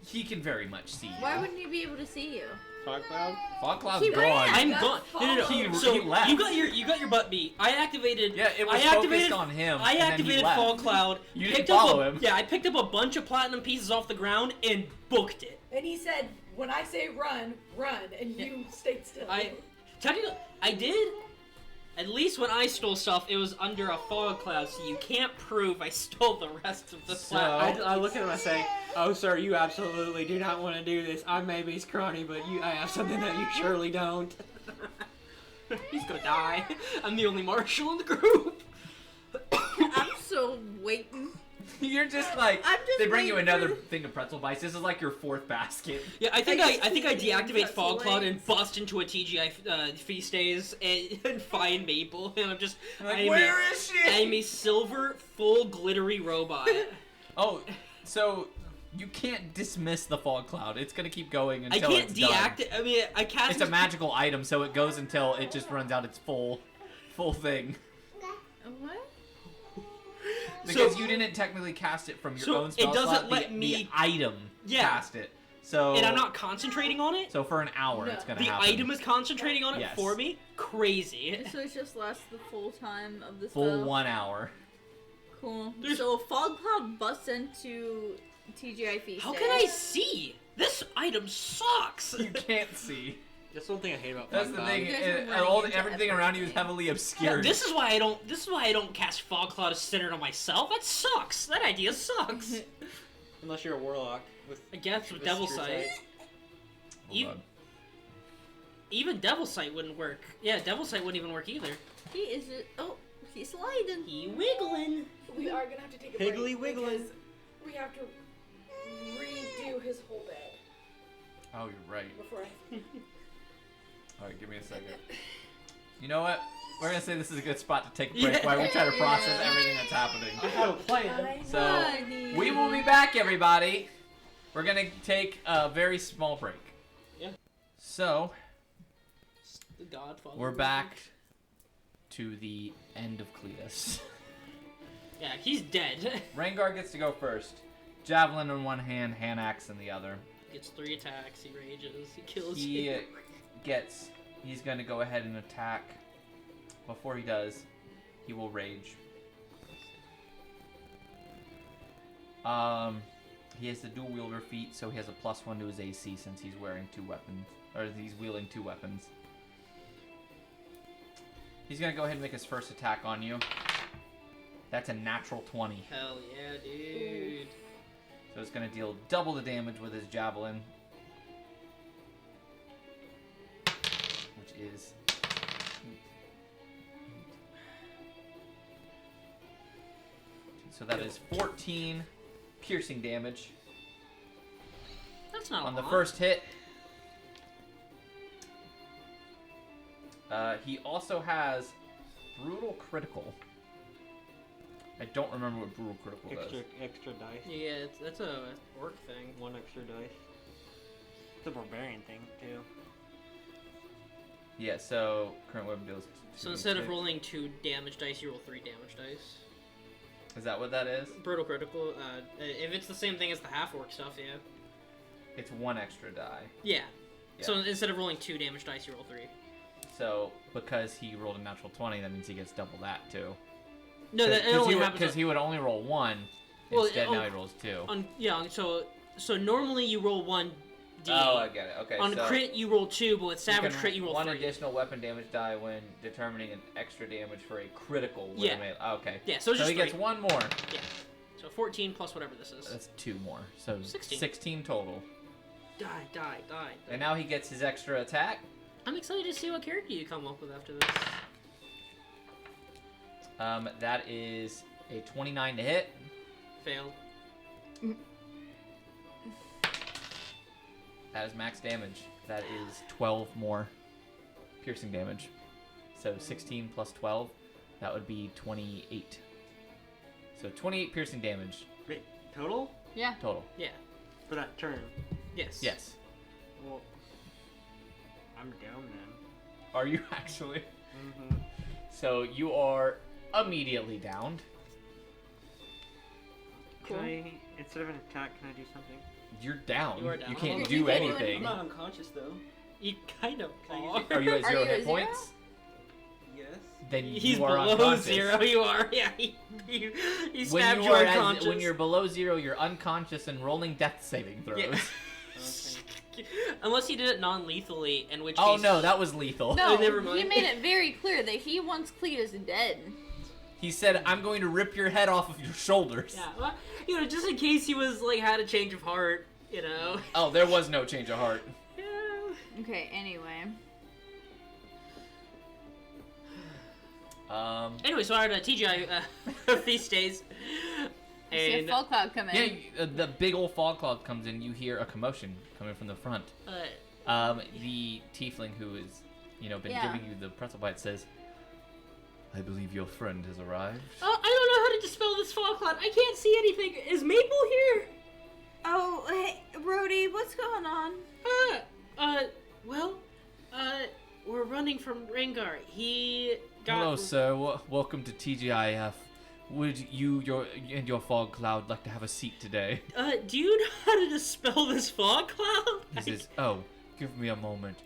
A: He can very much see you.
C: Why wouldn't he be able to see you?
E: Fog cloud.
A: Fog Cloud's
C: He
A: gone.
C: ran.
B: I'm
H: got
B: gone. No.
A: He
B: So
A: left.
B: you got your butt beat. I activated.
A: Yeah, it was
B: I
A: focused
B: activated,
A: on him.
B: I
A: and then he
B: activated
A: left.
B: Fog Cloud.
A: You didn't
B: picked up
A: follow
B: a-
A: him.
B: Yeah, I picked up a bunch of platinum pieces off the ground and booked it.
H: And he said, when I say run, run, and you stayed still.
B: Technically, I did. At least when I stole stuff, it was under a fog cloud, so you can't prove I stole the rest of the
A: So-
B: platinum.
E: I look at him and I say, "Oh, sir, you absolutely do not want to do this. I may be scrawny, but I have something that you surely don't."
B: He's gonna die. I'm the only marshal in the group.
C: I'm so waiting.
A: You're just like
C: I'm just
A: they bring you
C: waiting
A: another
C: for-
A: thing of pretzel bites. This is like your 4th basket.
B: Yeah, I think
C: I just
B: I deactivate
C: pretzel
B: Fog Cloud and
C: legs.
B: bust into a TGI feast days and find Maple, and I'm just
A: Like, where is she?
B: I'm a silver full glittery robot.
A: Oh, so you can't dismiss the fog cloud. It's gonna keep going
B: I
A: until
B: can't
A: it's done.
B: deactivate. I mean, I cast.
A: It's a magical item, so it goes until it just runs out its full thing.
C: What?
A: Because you didn't technically cast it from your
B: So
A: own spell
B: it doesn't
A: slot.
B: let
A: the
B: me-
A: item
B: Yeah.
A: cast it. So
B: And I'm not concentrating on it?
A: So for an hour,
H: No.
A: it's gonna
B: The
A: happen.
B: item is concentrating on it
A: Yes.
B: for me? Crazy.
D: So it just lasts the full time of the
A: full
D: spell.
A: 1 hour.
D: Cool.
B: There's-
D: So a fog cloud busts into TGI Feast.
B: How can I see? This item sucks!
A: You can't see.
E: That's one thing I hate about
A: That's
E: Fog
A: the
E: Cloud.
A: thing.
D: You guys
A: and
D: are
A: all
D: running
A: everything
D: into
A: around you is
D: everything.
A: heavily
B: Yeah,
A: obscured.
B: this is why I don't cast Fog Cloud centered on myself. That sucks. That idea sucks.
E: Unless you're a warlock with.
B: I guess with
E: with
B: Devil
E: True
B: Sight.
A: Hold on.
B: Even Devil Sight wouldn't work. Yeah, Devil Sight wouldn't even work either.
D: He is just. Oh, he's sliding.
B: He wiggling.
H: We are gonna have to take a
E: Higgly
H: break
E: wiggly.
H: because we have to redo his whole bed
A: Oh, you're right.
H: before I.
A: All right, give me a second. You know what? We're gonna say this is a good spot to take a break
B: Yeah.
A: while we try to process everything that's happening.
E: I have a plan.
A: So we will be back, everybody. We're gonna take a very small break.
B: Yeah.
A: So
B: The Godfather.
A: we're back to the end of Cletus.
B: Yeah, he's dead.
A: Rengar gets to go first. Javelin in one hand, hand axe in the other.
B: Gets 3 attacks. He rages. He kills
A: He
B: you.
A: he's gonna go ahead and attack. Before he does, he will rage. He has the dual wielder feat, so he has a +1 to his AC since he's wearing 2 weapons, or he's wielding 2 weapons. He's gonna go ahead and make his first attack on you. That's a natural 20.
B: Hell yeah, dude.
A: So it's gonna deal double the damage with his javelin, which is so that is 14 piercing damage
B: That's not
A: on
B: a
A: the
B: lot.
A: first hit. He also has brutal critical. I don't remember what brutal critical does.
E: Extra dice.
B: Yeah, that's a orc thing.
E: 1 extra dice. It's a barbarian thing too.
A: Yeah, so current weapon deals.
B: So instead of
A: 2d6.
B: rolling 2 damage dice, you roll 3 damage dice.
A: Is that what that is?
B: Brutal critical. If it's the same thing as the half orc stuff, yeah.
A: It's 1 extra die.
B: Yeah.
A: Yeah.
B: So instead of rolling 2 damage dice, you roll 3.
A: So because he rolled a natural 20, that means he gets double that too.
B: No, that it only happens.
A: Because he would only roll 1.
B: Well,
A: Instead,
B: oh,
A: now he rolls 2.
B: Yeah. So normally you roll 1 d.
A: Oh, I get it. Okay.
B: On
A: so
B: crit you roll 2, but with
A: you
B: savage
A: can
B: crit you roll
A: 1
B: 3.
A: additional weapon damage die when determining an extra damage for a critical. With
B: Yeah.
A: a melee. Oh, okay.
B: Yeah. So it's
A: So
B: just
A: he gets
B: 3.
A: 1 more.
B: So 14 plus whatever this is.
A: That's 2 more. So
B: 16.
A: 16 total.
B: Die.
A: And now he gets his extra attack.
B: I'm excited to see what character you come up with after this.
A: That is a 29 to hit.
B: Fail.
A: That is max damage. That is 12 more piercing damage. So 16 plus 12, that would be 28. So 28 piercing damage
E: Wait, total?
C: Yeah.
A: total.
B: Yeah.
E: For that turn?
B: Yes.
A: Yes.
E: Well, I'm down then.
A: Are you actually?
E: Mm-hmm.
A: So you are immediately downed.
E: Can I, instead of an attack, can I do something?
A: You're down.
B: You are down.
A: You can't
C: You
A: do
C: can't do
A: anything.
C: anything.
E: unconscious though.
B: You kind of
E: Can I
B: are.
E: use it?
A: Are you at
C: Are
A: 0
C: you
A: hit
C: at 0?
A: points?
E: Yes.
A: Then
B: He's
A: you are
B: below
A: unconscious.
B: 0. You are. Yeah. He
A: When
B: stabbed
A: you
B: you
A: are
B: unconscious.
A: when you're below 0, you're unconscious and rolling death saving throws.
B: Yeah. Unless he did it non-lethally, in which
A: Oh
B: case...
A: no, that was lethal.
C: No,
B: never mind.
C: he made it very clear that he wants Cletus dead.
A: He said, "I'm going to rip your head off of your shoulders."
B: Yeah, well, just in case he was like had a change of heart,
A: Oh, there was no change of heart.
B: Yeah.
C: Okay, anyway.
B: Anyway, so our TGI feast days,
C: I see a
B: and
C: fog cloud come in.
A: Yeah, the big old fog cloud comes in. You hear a commotion coming from the front. The tiefling who is, been
C: Yeah.
A: giving you the pretzel bite says, "I believe your friend has arrived."
B: I don't know how to dispel this fog cloud. I can't see anything. Is Maple here?
D: Oh, hey, Brody, what's going on?
B: We're running from Rengar. He got...
A: Hello, sir. Welcome to TGIF. would you and your fog cloud like to have a seat today?
B: Do you know how to dispel this fog cloud?
A: He says, "Oh, give me a moment."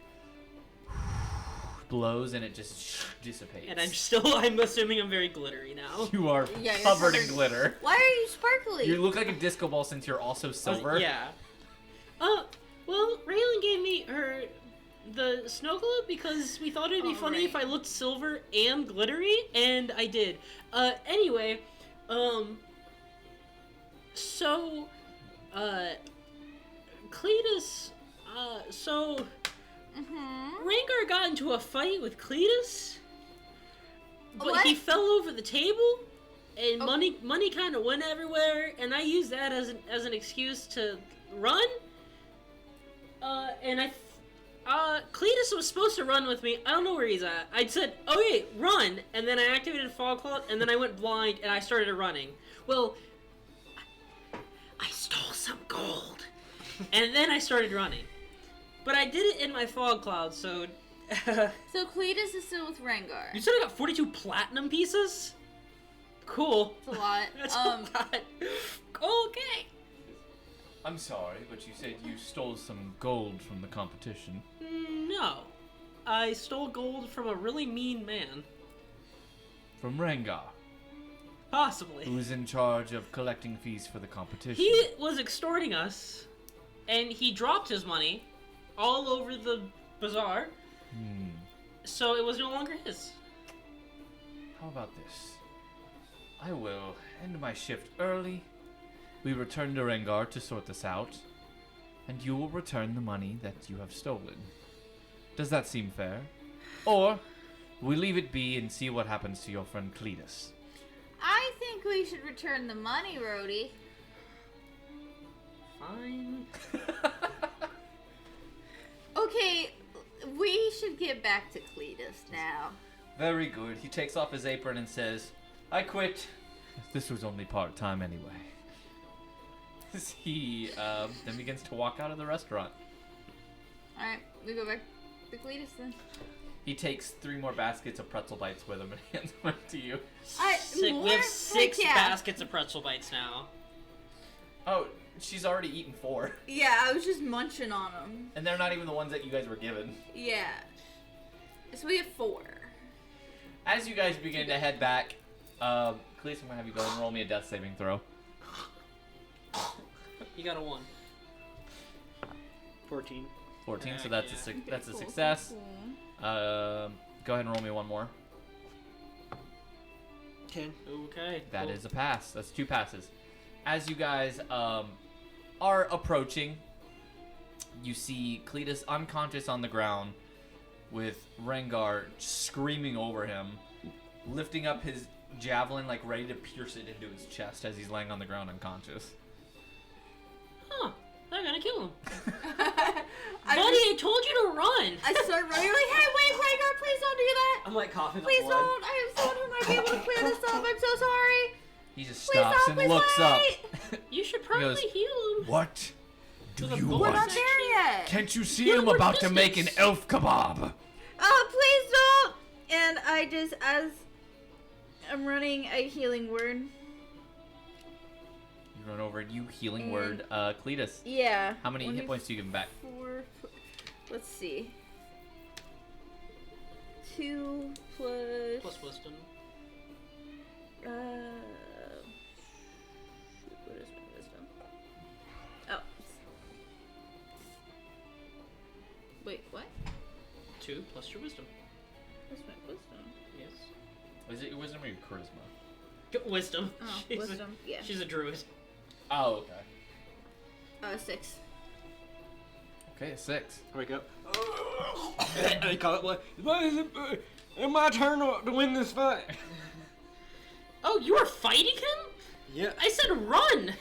A: Blows and it just dissipates.
B: And I'm assuming I'm very glittery now.
A: You are
D: Yeah, you're
A: covered in
D: covered.
A: glitter.
D: Why are you sparkly?
A: You look like a disco ball since you're also silver.
B: Yeah. Well, Raylan gave me the snow globe because we thought it'd be funny if I looked silver and glittery, and I did. Anyway, so, Cletus, Rangar got into a fight with Cletus, but
D: What?
B: he fell over the table, and money kind of went everywhere, and I used that as an excuse to run. And Cletus was supposed to run with me. I don't know where he's at. I said, "Okay, run," and then I activated Fog Cloud, and then I went blind, and I started running. Well, I stole some gold, and then I started running. But I did it in my Fog Cloud, so...
D: So Cletus is still with Rangar.
B: You said I got 42 platinum pieces? Cool.
D: That's a lot.
B: That's a lot. Okay.
A: I'm sorry, but you said you stole some gold from the competition.
B: No. I stole gold from a really mean man.
A: From Rangar,
B: Possibly.
A: who is in charge of collecting fees for the competition.
B: He was extorting us, and he dropped his money all over the bazaar, so it was no longer his.
A: How about this? I will end my shift early. We return to Rengar to sort this out, and you will return the money that you have stolen. Does that seem fair? Or we leave it be and see what happens to your friend Cletus.
D: I think we should return the money, Rhodey.
B: Fine.
D: Okay, we should get back to Cletus now.
A: Very good. He takes off his apron and says, "I quit. This was only part-time anyway." He then begins to walk out of the restaurant.
D: Alright, we go back to Cletus then.
A: He takes 3 more baskets of pretzel bites with him and hands them to you.
B: We
D: More?
B: have 6
D: Heck yeah.
B: baskets of pretzel bites now.
A: Oh, she's already eaten 4.
D: Yeah, I was just munching on them.
A: And they're not even the ones that you guys were given.
D: Yeah. So we have 4.
A: As you guys begin to head back, Cletus, I'm going to have you go and roll me a death saving throw.
B: You got a 1.
E: 14.
A: 14, so that's that's a success. Go ahead and roll me one more.
E: 10.
B: Okay.
A: That
B: cool.
A: is a pass. That's 2 passes. As you guys are approaching, you see Cletus unconscious on the ground with Rengar screaming over him, lifting up his javelin like ready to pierce it into his chest as he's laying on the ground unconscious.
B: Huh. I'm gonna kill him.
D: I
B: Buddy, I told you to run!
D: I start running like, hey, wait, Rangar, please don't do that.
E: I'm like coughing
D: Please
E: up blood.
D: don't. I am someone who might be able to clear this up. I'm so sorry.
A: He just
D: Please
A: stops
D: don't,
A: and
D: please
A: looks
D: wait.
B: You should probably
A: goes,
B: heal him.
A: "What do
B: With a
A: you
B: bullet
D: We're
A: want?
D: not there yet.
A: Can't you see
B: Yeah,
A: I'm
B: we're
A: about to make an
B: distance.
A: elf kebab?"
D: Please don't. And I just, as I'm running a healing word.
A: You run over and you healing
D: And-
A: word Cletus.
D: Yeah.
A: How many hit points do you give him back?
D: 4. Let's see. 2 plus.
B: Plus wisdom.
D: What is my wisdom? Oh. Wait, what?
B: 2 plus your wisdom.
D: What's my wisdom?
B: Yes.
A: Is it your wisdom or your charisma?
B: Wisdom.
D: Oh,
B: She's
D: wisdom. Yeah.
B: She's a druid.
A: Oh, okay.
D: 6.
A: Okay, a 6.
E: I wake up. I call it blood. It's my turn to win this fight.
B: Oh, you were fighting him?
E: Yeah.
B: I said run!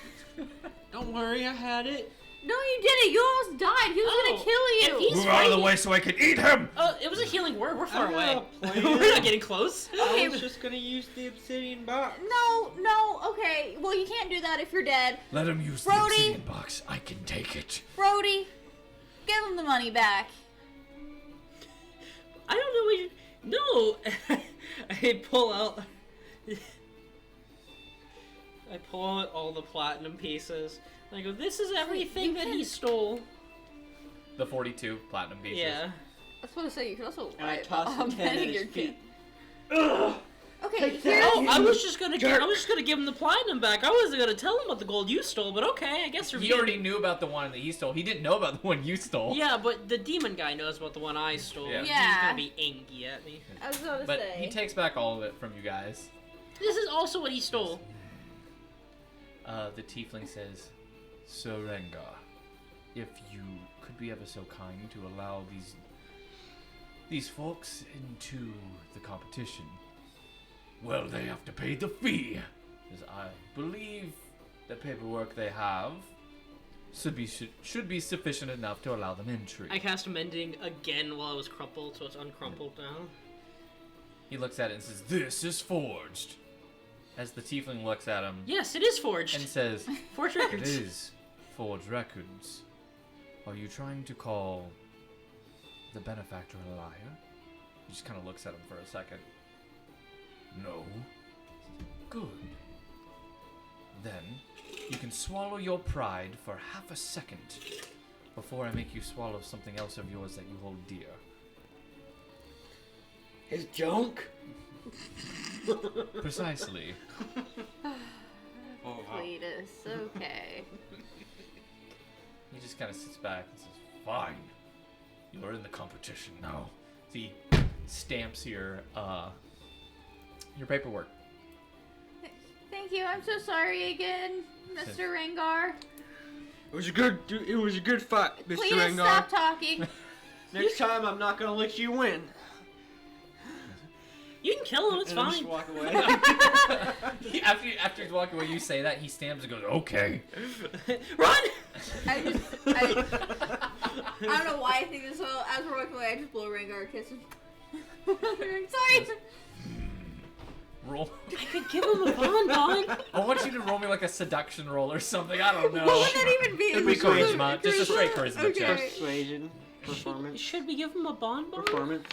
E: Don't worry, I had it.
D: No, you didn't. You almost died. He was gonna kill
B: If
D: you.
B: he's
A: Move out of the
B: fighting-
A: way so I can eat him!
B: It was a healing word. We're far
E: I
B: away.
E: got a plan.
B: We're not getting close.
D: Okay.
E: I was just gonna use the obsidian box.
D: No, okay. Well, you can't do that if you're dead.
A: Let him use
D: Brody.
A: the obsidian box. I can take it.
D: Brody, give him the money back.
B: I don't know what you... No! I pull out... I pull out all the platinum pieces. And I go, this is everything
D: you
B: that
D: can-
B: he stole.
A: The 42 platinum pieces.
B: Yeah.
D: I was going to say, you could also
E: And I
D: lie
E: toss
D: about
E: the 10 at
D: betting
E: his
D: your
E: feet.
D: kid. Okay, here's...
B: Oh, I was just gonna give him the platinum back. I wasn't gonna tell him about the gold you stole, but okay, I guess you're
A: He
B: being-
A: already knew about the one that he stole. He didn't know about the one you stole.
B: Yeah, but the demon guy knows about the one I stole.
A: Yeah.
B: He's
D: Yeah.
B: gonna be angry at me.
D: I was going to
A: But
D: say...
A: he takes back all of it from you guys.
B: This is also what he stole.
A: The tiefling says, Sir Rengar, if you could be ever so kind to allow these folks into the competition, well, they have to pay the fee. Because I believe the paperwork they have should be sufficient enough to allow them entry.
B: I cast mending again while it was crumpled, so it's uncrumpled now.
A: He looks at it and says, this is forged. As the tiefling looks at him
B: Yes, it is forged.
A: and says,
B: Forged
A: it
B: records.
A: is forged records. Are you trying to call the benefactor a liar? He just kind of looks at him for a second. No. Good. Then, you can swallow your pride for half a second before I make you swallow something else of yours that you hold dear.
E: His junk?
A: Precisely.
D: Cletus, okay.
A: He just kind of sits back and says, fine. You're in the competition now. So he stamps your paperwork.
D: Thank you, I'm so sorry again, Mr. Rengar.
E: It was a good fight, Mr.
D: Please
E: Rengar.
D: stop talking.
E: Next time, I'm not gonna let you win.
B: You can kill him, it's
E: And I
B: fine.
E: just walk away.
A: After he's walking away, you say that, he stamps and goes, okay.
B: Run!
D: I don't know why I think this. So as we're walking away, I just blow Rengar a kiss. Sorry.
A: Roll.
B: I could give him a bonbon.
A: I want you to roll me like a seduction roll or something. I don't know.
D: What would that even be?
A: It'd be charisma. Just a straight charisma
D: Okay.
A: check.
E: Persuasion. Performance.
B: Should we give him a bonbon?
E: Performance.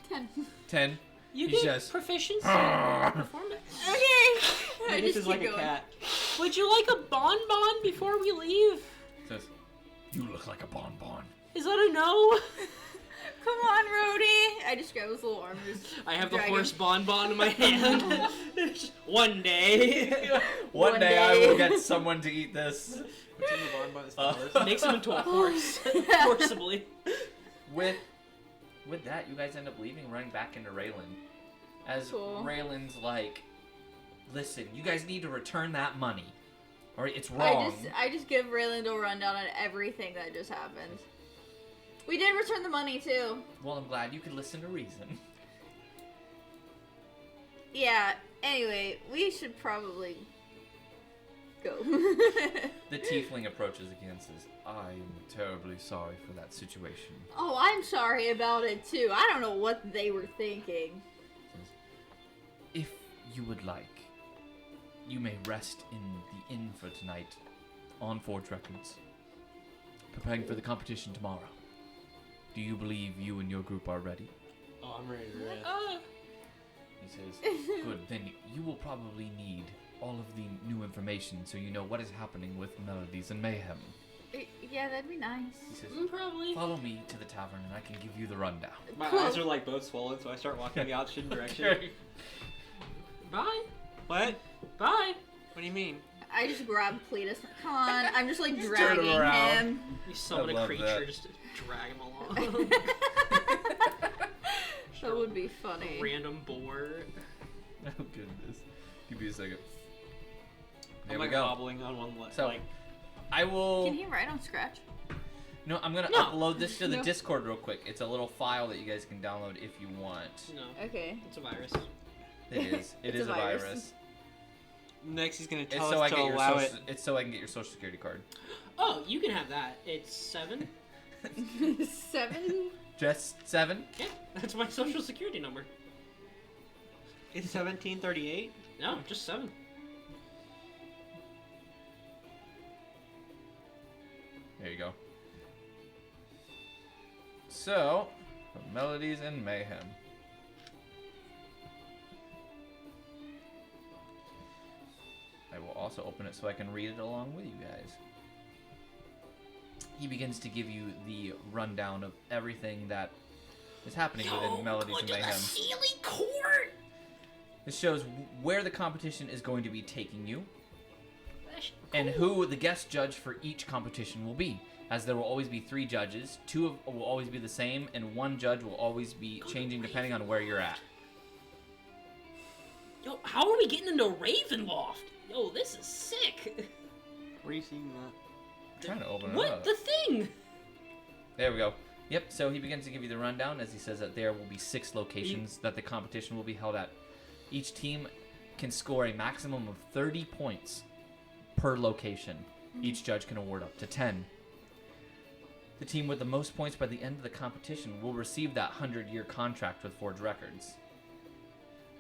D: 10.
A: 10.
B: You
A: He
B: get
A: says,
B: proficiency.
A: "Ah."
B: Performance.
D: Okay. I
E: This
D: just
E: is
D: keep
E: like
D: going.
E: a cat.
B: Would you like a bonbon before we leave?
A: Says, you look like a bonbon.
B: Is that a no?
D: Come on, Rhodey. I just grab his little arm. and just
B: I have the
D: drag him.
B: horse bonbon in my hand. One day.
A: One
D: One
A: day I
D: day.
A: will get someone to eat this.
E: What's in the bonbon? It's the horse.
B: Makes him into a horse. Forcibly.
A: With that, you guys end up leaving, running back into Raylan. As
D: Cool.
A: Raylan's like, listen, you guys need to return that money. Or it's wrong.
D: I just give Rayland a rundown on everything that just happened. We did return the money too.
A: Well, I'm glad you could listen to reason.
D: Yeah. Anyway, we should probably go.
A: The tiefling approaches again and says, I am terribly sorry for that situation.
D: Oh, I'm sorry about it too. I don't know what they were thinking.
A: If you would like, you may rest in the inn for tonight on Forge Records, preparing for the competition tomorrow. Do you believe you and your group are ready?
E: Oh, I'm ready to rest.
A: He says, good, then you will probably need all of the new information so you know what is happening with Melodies and Mayhem.
D: Yeah, that'd be nice.
A: He says,
B: Probably.
A: follow me to the tavern and I can give you the rundown.
E: My
D: Cool.
E: eyes are like both swollen, so I start walking the opposite direction.
B: Bye.
E: What?
B: Bye.
E: What do you mean?
D: I just grab Cletus. Come on, I'm just like
A: Just
D: dragging
A: turn him around.
D: him.
B: You summon
A: I
B: a
A: love
B: creature
A: that.
B: just to drag him along.
D: That would be funny.
B: Random boar.
A: Oh goodness. Give me a second. There
E: I'm
A: we
E: like
A: go.
E: wobbling on one leg.
A: So,
E: like,
A: I will...
D: Can he write on Scratch?
A: No, I'm gonna
B: No.
A: upload this to the
D: No.
A: Discord real quick. It's a little file that you guys can download if you want.
B: No,
D: Okay.
B: it's a virus.
A: It is. It
D: It's
A: is
D: a
A: a
D: virus.
A: virus.
E: next he's gonna
A: It's
E: tell
A: so I
E: us to
A: get your
E: allow
A: social.
E: it.
A: It's so I can get your social security card.
B: Oh, you can have that. It's 7.
D: 7?
A: Just 7.
B: Yeah, that's my social security number.
E: It's 1738.
B: No, just 7.
A: There you go. So, Melodies and Mayhem. also open it so I can read it along with you guys. He begins to give you the rundown of everything that is happening within Melodies and Mayhem.
B: Sealy Court.
A: This shows where the competition is going to be taking you, and who the guest judge for each competition will be. As there will always be 3 judges, 2 will always be the same, and 1 judge will always be changing depending on where you're at.
B: Yo, how are we getting into Ravenloft? Yo, this is sick.
E: Where are you seeing that?
A: I'm trying to open it
B: What?
A: up.
B: The thing?
A: There we go. Yep, so he begins to give you the rundown as he says that there will be 6 locations that the competition will be held at. Each team can score a maximum of 30 points per location. Each judge can award up to 10. The team with the most points by the end of the competition will receive that 100-year contract with Forge Records.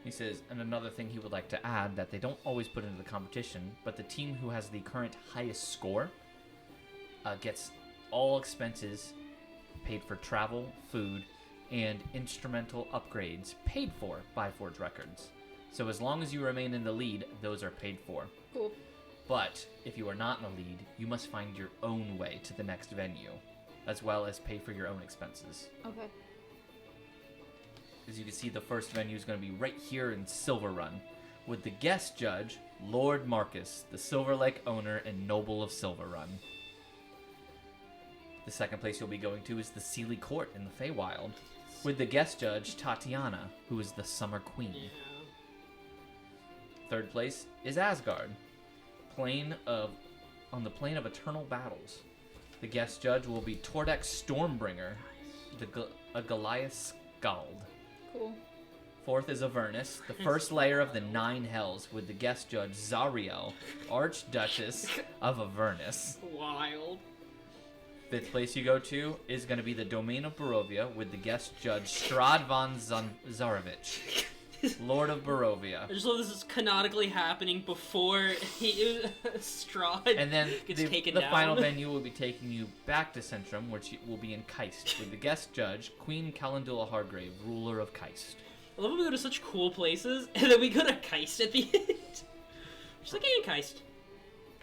A: He says, and another thing he would like to add, that they don't always put into the competition, but the team who has the current highest score gets all expenses paid for travel, food, and instrumental upgrades paid for by Forge Records. So as long as you remain in the lead, those are paid for.
C: Cool.
A: But if you are not in the lead, you must find your own way to the next venue, as well as pay for your own expenses.
C: Okay.
A: As you can see, the first venue is going to be right here in Silver Run, with the guest judge, Lord Marcus, the Silver Lake owner and noble of Silver Run. The second place you'll be going to is the Sealy Court in the Feywild, with the guest judge, Tatiana, who is the Summer Queen.
B: Yeah.
A: Third place is Asgard, on the plane of eternal battles. The guest judge will be Tordek Stormbringer, a Goliath Skald.
C: Cool.
A: Fourth is Avernus, the first layer of the 9 hells, with the guest judge Zariel, Archduchess of Avernus.
B: Wild.
A: Fifth place you go to is going to be the Domain of Barovia, with the guest judge Strad von Zarevich, Lord of Barovia.
B: I just love this is canonically happening before Strahd
A: And then
B: gets
A: the
B: taken down.
A: final venue will be taking you back to Centrum, which will be in Keist, with the guest judge Queen Calendula Hargrave, ruler of Keist.
B: I love when we go to such cool places, and then we go to Keist at the end. Just like, hey, Keist.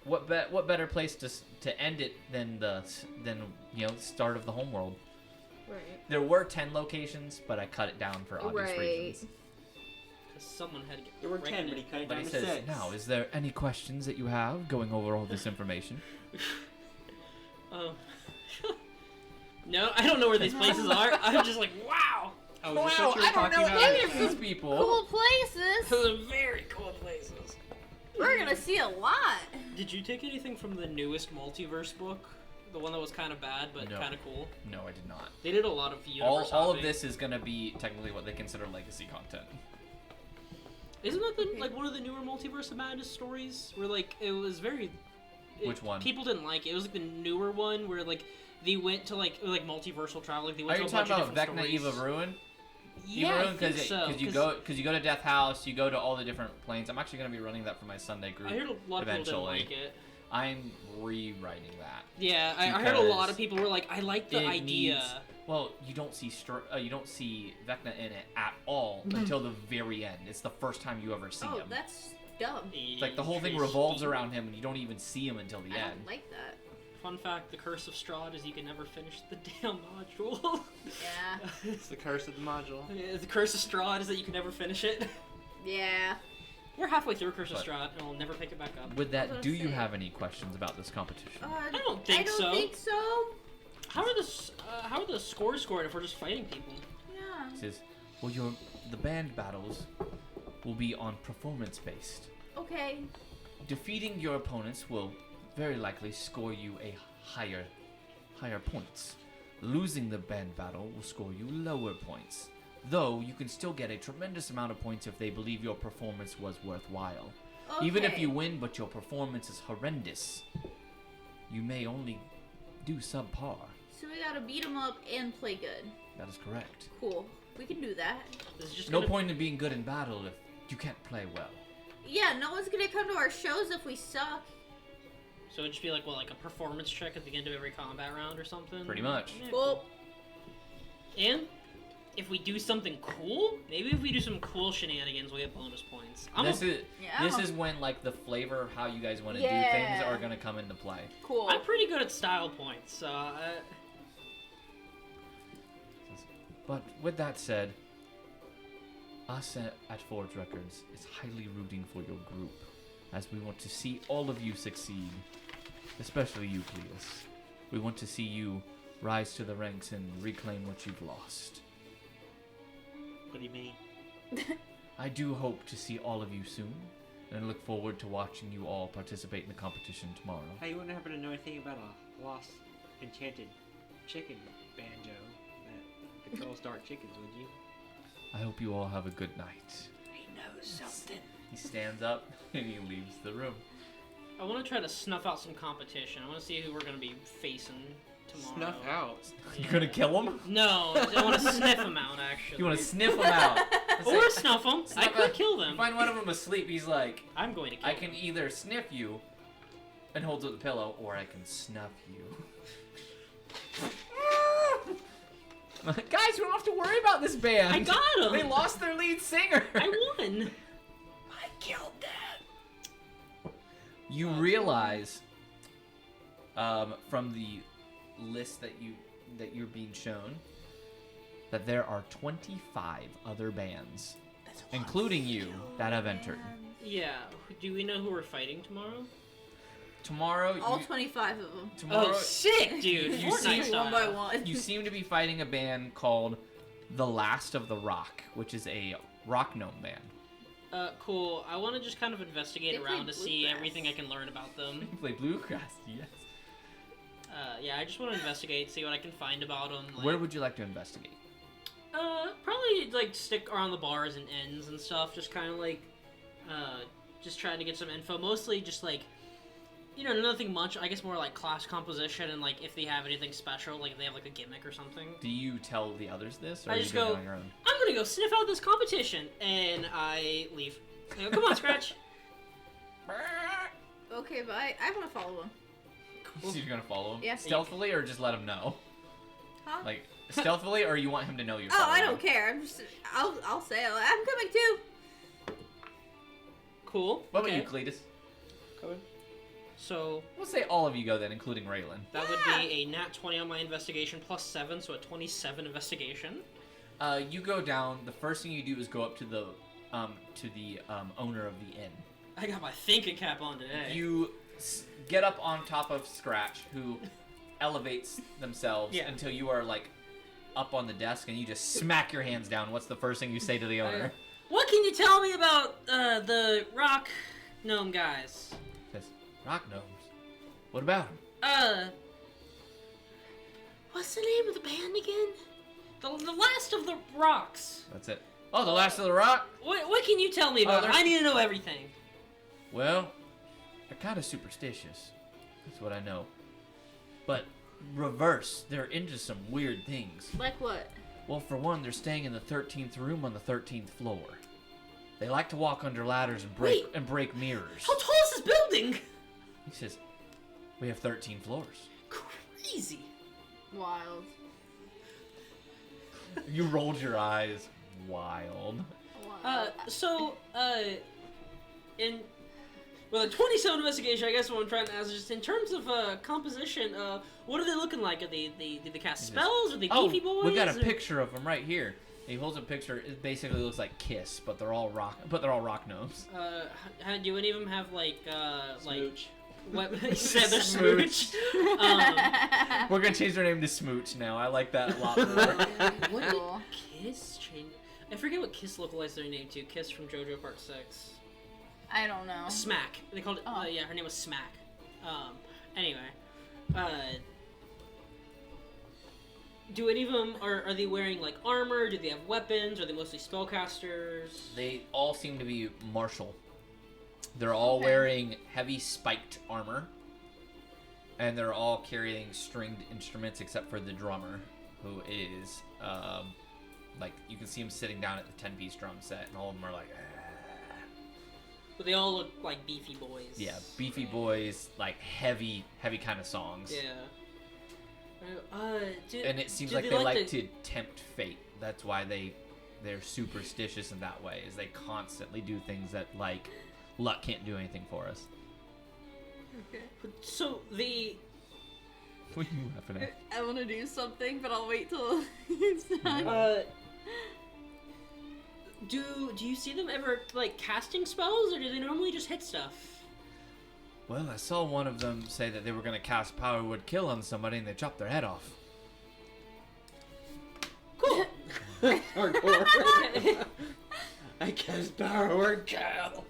A: What better place to end it than the start of the homeworld?
C: Right.
A: There were 10 locations, but I cut it down for obvious reasons.
B: Because someone had to get
E: There were 10, but he cut it
A: But
E: down
A: he
E: to
A: says,
E: 6.
A: now, is there any questions that you have going over all this information?
B: Oh. No, I don't know where these places are. I'm just like, wow.
E: Oh, is this what you were talking about?
A: any of these people.
D: Cool places.
B: Those are very cool places.
D: We're gonna see a lot.
B: Did you take anything from the newest multiverse book? The one that was kind of bad, but
A: No.
B: kind of cool?
A: No, I did not.
B: They did a lot of universe
A: All of
B: hopping.
A: this is going to be technically what they consider legacy content.
B: Isn't that like one of the newer Multiverse of Madness stories? Where like it was very.
A: Which one?
B: People didn't like it. It was like the newer one where like they went to like multiversal travel. Like they
A: Are
B: went
A: you
B: to a bunch
A: talking
B: of
A: about
B: different
A: Vecna
B: stories.
A: Eve of Ruin?
B: Yeah, I think
A: Because
B: so.
A: you go to Death House, you go to all the different planes. I'm actually going to be running that for my Sunday group.
B: I heard a lot of people didn't like it.
A: I'm rewriting that.
B: Yeah, I heard a lot
A: Because
B: of people were like, I like the
A: it
B: idea.
A: needs- Well, you don't see Vecna in it at all until the very end. It's the first time you ever see
D: Oh,
A: him.
D: that's dumb.
A: It's like the whole thing revolves around him, and you don't even see him until the
D: I
A: end.
D: don't like that.
B: Fun fact: the curse of Strahd is you can never finish the damn module.
D: Yeah.
E: It's the curse of the module.
B: Yeah, the curse of Strahd is that you can never finish it.
D: Yeah.
B: We're halfway through Curse of
A: But-
B: Strahd, and we'll never pick it back up.
A: With
D: I
A: that,
D: was
A: do
D: gonna
A: you
D: say-
A: have any questions about this competition?
B: I don't think so.
D: I don't think so.
B: How are the scores scored if we're just fighting people?
D: Yeah.
A: It says, well, the band battles will be on performance based.
D: Okay.
A: Defeating your opponents will very likely score you a higher points. Losing the band battle will score you lower points. Though you can still get a tremendous amount of points if they believe your performance was worthwhile.
D: Okay.
A: Even if you win but your performance is horrendous, you may only do subpar.
D: So we gotta beat them up and play good.
A: That is correct.
D: Cool. We can do that.
B: This is just
A: No
B: gonna-
A: point in being good in battle if you can't play well.
D: Yeah, no one's gonna come to our shows if we suck.
B: So it'd just be like a performance check at the end of every combat round or something.
A: Pretty much.
B: Yeah,
D: Well,
B: And if we do something cool, maybe if we do some cool shenanigans, we'll get bonus points.
A: This is when like the flavor of how you guys want to do
C: Yeah.
A: things are gonna come into play.
C: Cool.
B: I'm pretty good at style points, so
A: But with that said, us at Forge Records is highly rooting for your group, as we want to see all of you succeed, especially you, Cletus. We want to see you rise to the ranks and reclaim what you've lost.
F: What do you mean?
A: I do hope to see all of you soon, and I look forward to watching you all participate in the competition tomorrow.
F: Hey, you wouldn't happen to know anything about a lost enchanted chicken banjo that controls dark chickens, would you?
A: I hope you all have a good night.
C: He knows something.
A: He stands up and he leaves the room.
B: I want to try to snuff out some competition. I want to see who we're going to be facing tomorrow.
E: Snuff out.
A: You gonna kill him?
B: No, I want to sniff them out, actually.
A: You want to sniff him out? It's
B: Or
A: like,
B: snuff them. I
A: snuff
B: could
A: out.
B: kill
A: you
B: them.
A: find one of them asleep. He's like,
B: I'm going to kill
A: I
B: them.
A: can either sniff you, and holds up the pillow, or I can snuff you. Guys, we don't have to worry about this band.
B: I got him.
A: They lost their lead singer.
B: I won.
C: I killed that.
A: You realize, from the list that you're being shown, that there are 25 other bands, including you, that have entered.
B: Yeah. Do we know who we're fighting tomorrow?
A: Tomorrow,
D: All 25 of them.
A: tomorrow,
B: Oh, sick, dude.
A: You
B: Fortnite
A: see-
B: style.
D: One by one.
A: you seem to be fighting a band called The Last of the Rock, which is a rock gnome band.
B: Cool. I want to just kind of investigate
D: They play
B: around to see
D: bluegrass.
B: everything I can learn about them.
A: You play bluegrass, yes.
B: Yeah, I just want to investigate, see what I can find about them. Like,
A: Where would you like to investigate?
B: probably like stick around the bars and inns and stuff. Just kind of like, just trying to get some info. Mostly just like, nothing much. I guess more like class composition and like if they have anything special, like if they have like a gimmick or something.
A: Do you tell the others this, or
B: I
A: are you
B: just
A: doing it
B: go-
A: on your own?
B: I'm gonna go sniff out this competition, and I leave. I go, come on, Scratch.
D: Okay, bye. I want to follow him.
A: So you're gonna follow him?
D: Yeah.
A: Stealthily, or just let him know?
D: Huh?
A: Like, stealthily, or you want him to know you're
D: Oh, I
A: following
D: don't
A: him?
D: care. I'll say it. I'm coming too.
B: Cool.
A: What
B: okay.
A: about you, Cletus?
B: So
A: We'll say all of you go then, including Raylan.
B: that would be a nat 20 on my investigation plus 7, so a 27 investigation.
A: You go down. The first thing you do is go up to the owner of the inn.
B: I got my thinking cap on today.
A: You get up on top of Scratch, who elevates themselves
B: Yeah.
A: until you are like up on the desk, and you just smack your hands down. What's the first thing you say to the owner?
B: What can you tell me about the rock gnome guys?
A: Says, rock gnomes. What about them?
B: What's the name of the band again? The Last of the Rocks.
A: That's it. Oh, the last of the rock?
B: What can you tell me about?
A: they're-
B: I need to know everything.
A: Well, they're kind of superstitious. That's what I know. But reverse, they're into some weird things.
D: Like what?
A: Well, for one, they're staying in the 13th room on the 13th floor. They like to walk under ladders and break mirrors.
B: How tall is this building?
A: He says, we have 13 floors.
B: Crazy.
D: Wild.
A: You rolled your eyes. Wild.
B: In a 27 investigation, I guess what I'm trying to ask is just in terms of composition, what are they looking like? Did they cast spells? Are they beefy boys?
A: we got a
B: or-
A: picture of them right here. He holds a picture. It basically looks like Kiss, but they're all rock gnomes.
B: Do any of them have like
E: Smooch.
B: what? He said they're
A: Smooch.
B: smooch.
A: We're gonna change their name to Smooch now. I like that a lot more.
B: What did
D: Cool.
B: Kiss change? I forget what Kiss localized their name to. Kiss from JoJo Part 6.
D: I don't know.
B: Smack. They called it.
D: Oh.
B: Yeah, her name was Smack. Anyway, do any of them are they wearing like armor? Do they have weapons? Are they mostly spellcasters?
A: They all seem to be martial. They're all
D: Okay.
A: wearing heavy spiked armor, and they're all carrying stringed instruments except for the drummer, who is like you can see him sitting down at the 10-piece drum set, and all of them are like.
B: But they all look like beefy boys.
A: Yeah, beefy boys, like heavy kind of songs.
B: Yeah. Do,
A: And it seems
B: do
A: like they like to tempt fate. That's why they're superstitious in that way, is they constantly do things that, like, luck can't do anything for us.
B: So the
A: What are you laughing at?
D: I want to do something, but I'll wait till it's done.
B: do you see them ever like casting spells, or do they normally just hit stuff?
A: Well, I saw one of them say that they were going to cast Power Word Kill on somebody, and they chopped their head off.
B: Cool.
E: Hardcore. I cast Power Word Kill.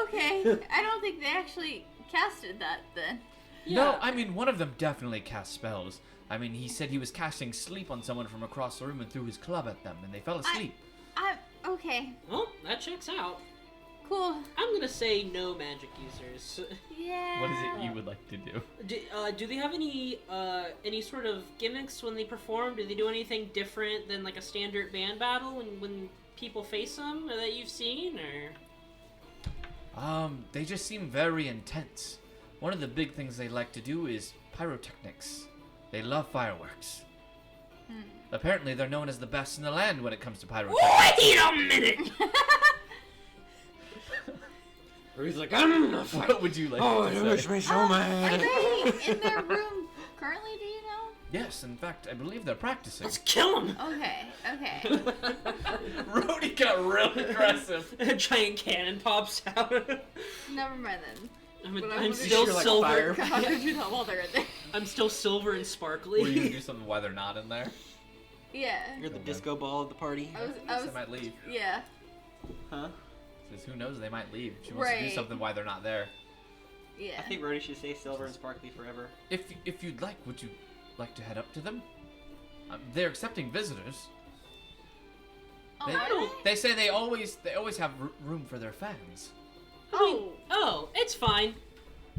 D: Okay, I don't think they actually casted that then.
A: No, I mean, one of them definitely cast spells. I mean, he said he was casting sleep on someone from across the room and threw his club at them, and they fell asleep.
D: Okay,
B: Well, that checks out.
D: cool.
B: I'm gonna say no magic users.
D: Yeah.
A: What is it you would like to do?
B: Do they have any sort of gimmicks when they perform? Do they do anything different than like a standard band battle when people face them that you've seen, or?
A: They just seem very intense. One of the big things they like to do is pyrotechnics. They love fireworks. Apparently, they're known as the best in the land when it comes to pyrotechnics.
B: Wait a minute!
E: He's like,
A: What would you like
E: oh,
A: to
E: it
A: say?
E: makes me so
D: Are
E: mad.
D: they in their room currently, do you know?
A: Yes, in fact, I believe they're practicing.
B: Let's kill him!
D: Okay.
A: Rhodey got real aggressive.
B: A giant cannon pops out.
D: Never mind then.
B: I'm
D: But I
B: I'm
D: wanna
B: still
E: shoot like
B: silver.
E: fire.
D: How did you know while they're in there?
B: I'm still silver and sparkly.
A: Were you gonna do something while they're not in there?
D: Yeah.
E: You're the disco ball of the party.
D: I
A: They
D: was,
A: might leave.
D: yeah.
E: Huh?
A: Says, who knows? They might leave. She wants to do
D: Right.
A: something while they're not there.
D: Yeah.
E: I think Rhodey should stay silver and sparkly forever.
A: If you'd like, would you like to head up to them? They're accepting visitors.
D: Oh,
A: They,
D: are they?
A: they say they always have room for their fans.
B: Oh, it's fine.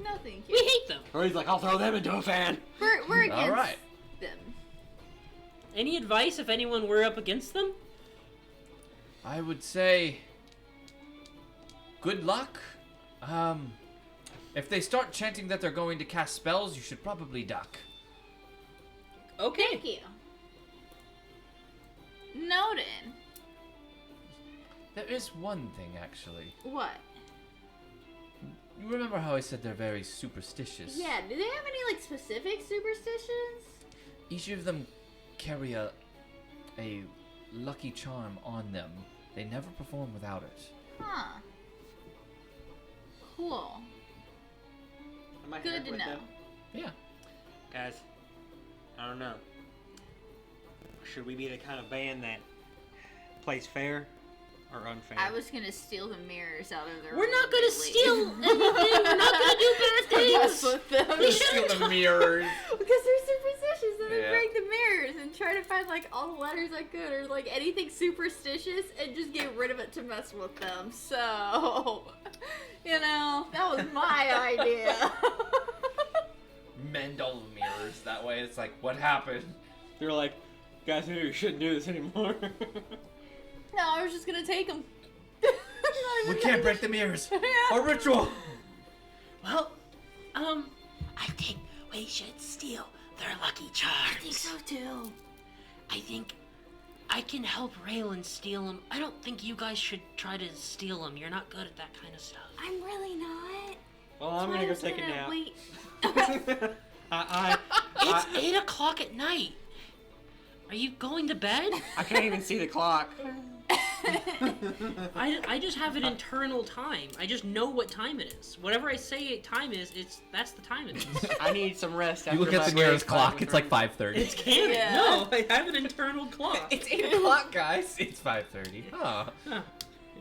D: No, thank
B: We
D: you.
B: hate them.
E: Rhodey's like, I'll throw them into a fan.
D: We're against
A: All right.
D: them.
B: Any advice if anyone were up against them?
A: I would say good luck. If they start chanting that they're going to cast spells, you should probably duck.
B: Okay.
D: Thank you. Noted.
A: There is one thing, actually.
D: What?
A: You remember how I said they're very superstitious?
D: Yeah, do they have any, like, specific superstitions?
A: Each of them carry a lucky charm on them. They never perform without it.
D: Huh. Cool.
E: Am I
D: Good
E: here
D: to
E: with
D: know.
E: them?
A: Yeah.
E: Guys, I don't know. Should we be the kind of band that plays fair or unfair?
D: I was gonna steal the mirrors out of their
B: We're
D: room
B: not gonna
D: immediately.
B: steal anything. We're not gonna do bad
D: Mess
B: things.
D: with them.
B: We
A: Steal
B: shouldn't.
A: the mirrors.
D: Because they're superstitious and
A: Yeah.
D: I break the mirrors and try to find like all the letters I could or like anything superstitious and just get rid of it to mess with them. So, you know, that was my idea.
A: Mend all the mirrors. That way it's like, what happened?
E: They're like, guys, maybe we shouldn't do this anymore.
D: No, I was just gonna take them.
A: We can't break the mirrors.
D: Yeah.
A: Our ritual.
B: Well, I think we should steal their lucky charms.
D: I think so too.
B: I think I can help Raylan steal them. I don't think you guys should try to steal them. You're not good at that kind of stuff.
D: I'm really not.
E: Well, I'm gonna go take a nap.
D: Wait.
B: It's 8 o'clock at night. Are you going to bed?
E: I can't even see the clock.
B: I just have an internal time. I just know what time it is. Whatever I say time is, that's the time it is.
E: I need some rest.
A: You
E: after
A: look at
E: my
A: the nearest
E: break.
A: clock. It's like 5:30.
B: It's canon.
D: Yeah.
B: No, I have an internal clock.
A: It's 8 o'clock, guys. It's 5:30. Huh.
B: Huh.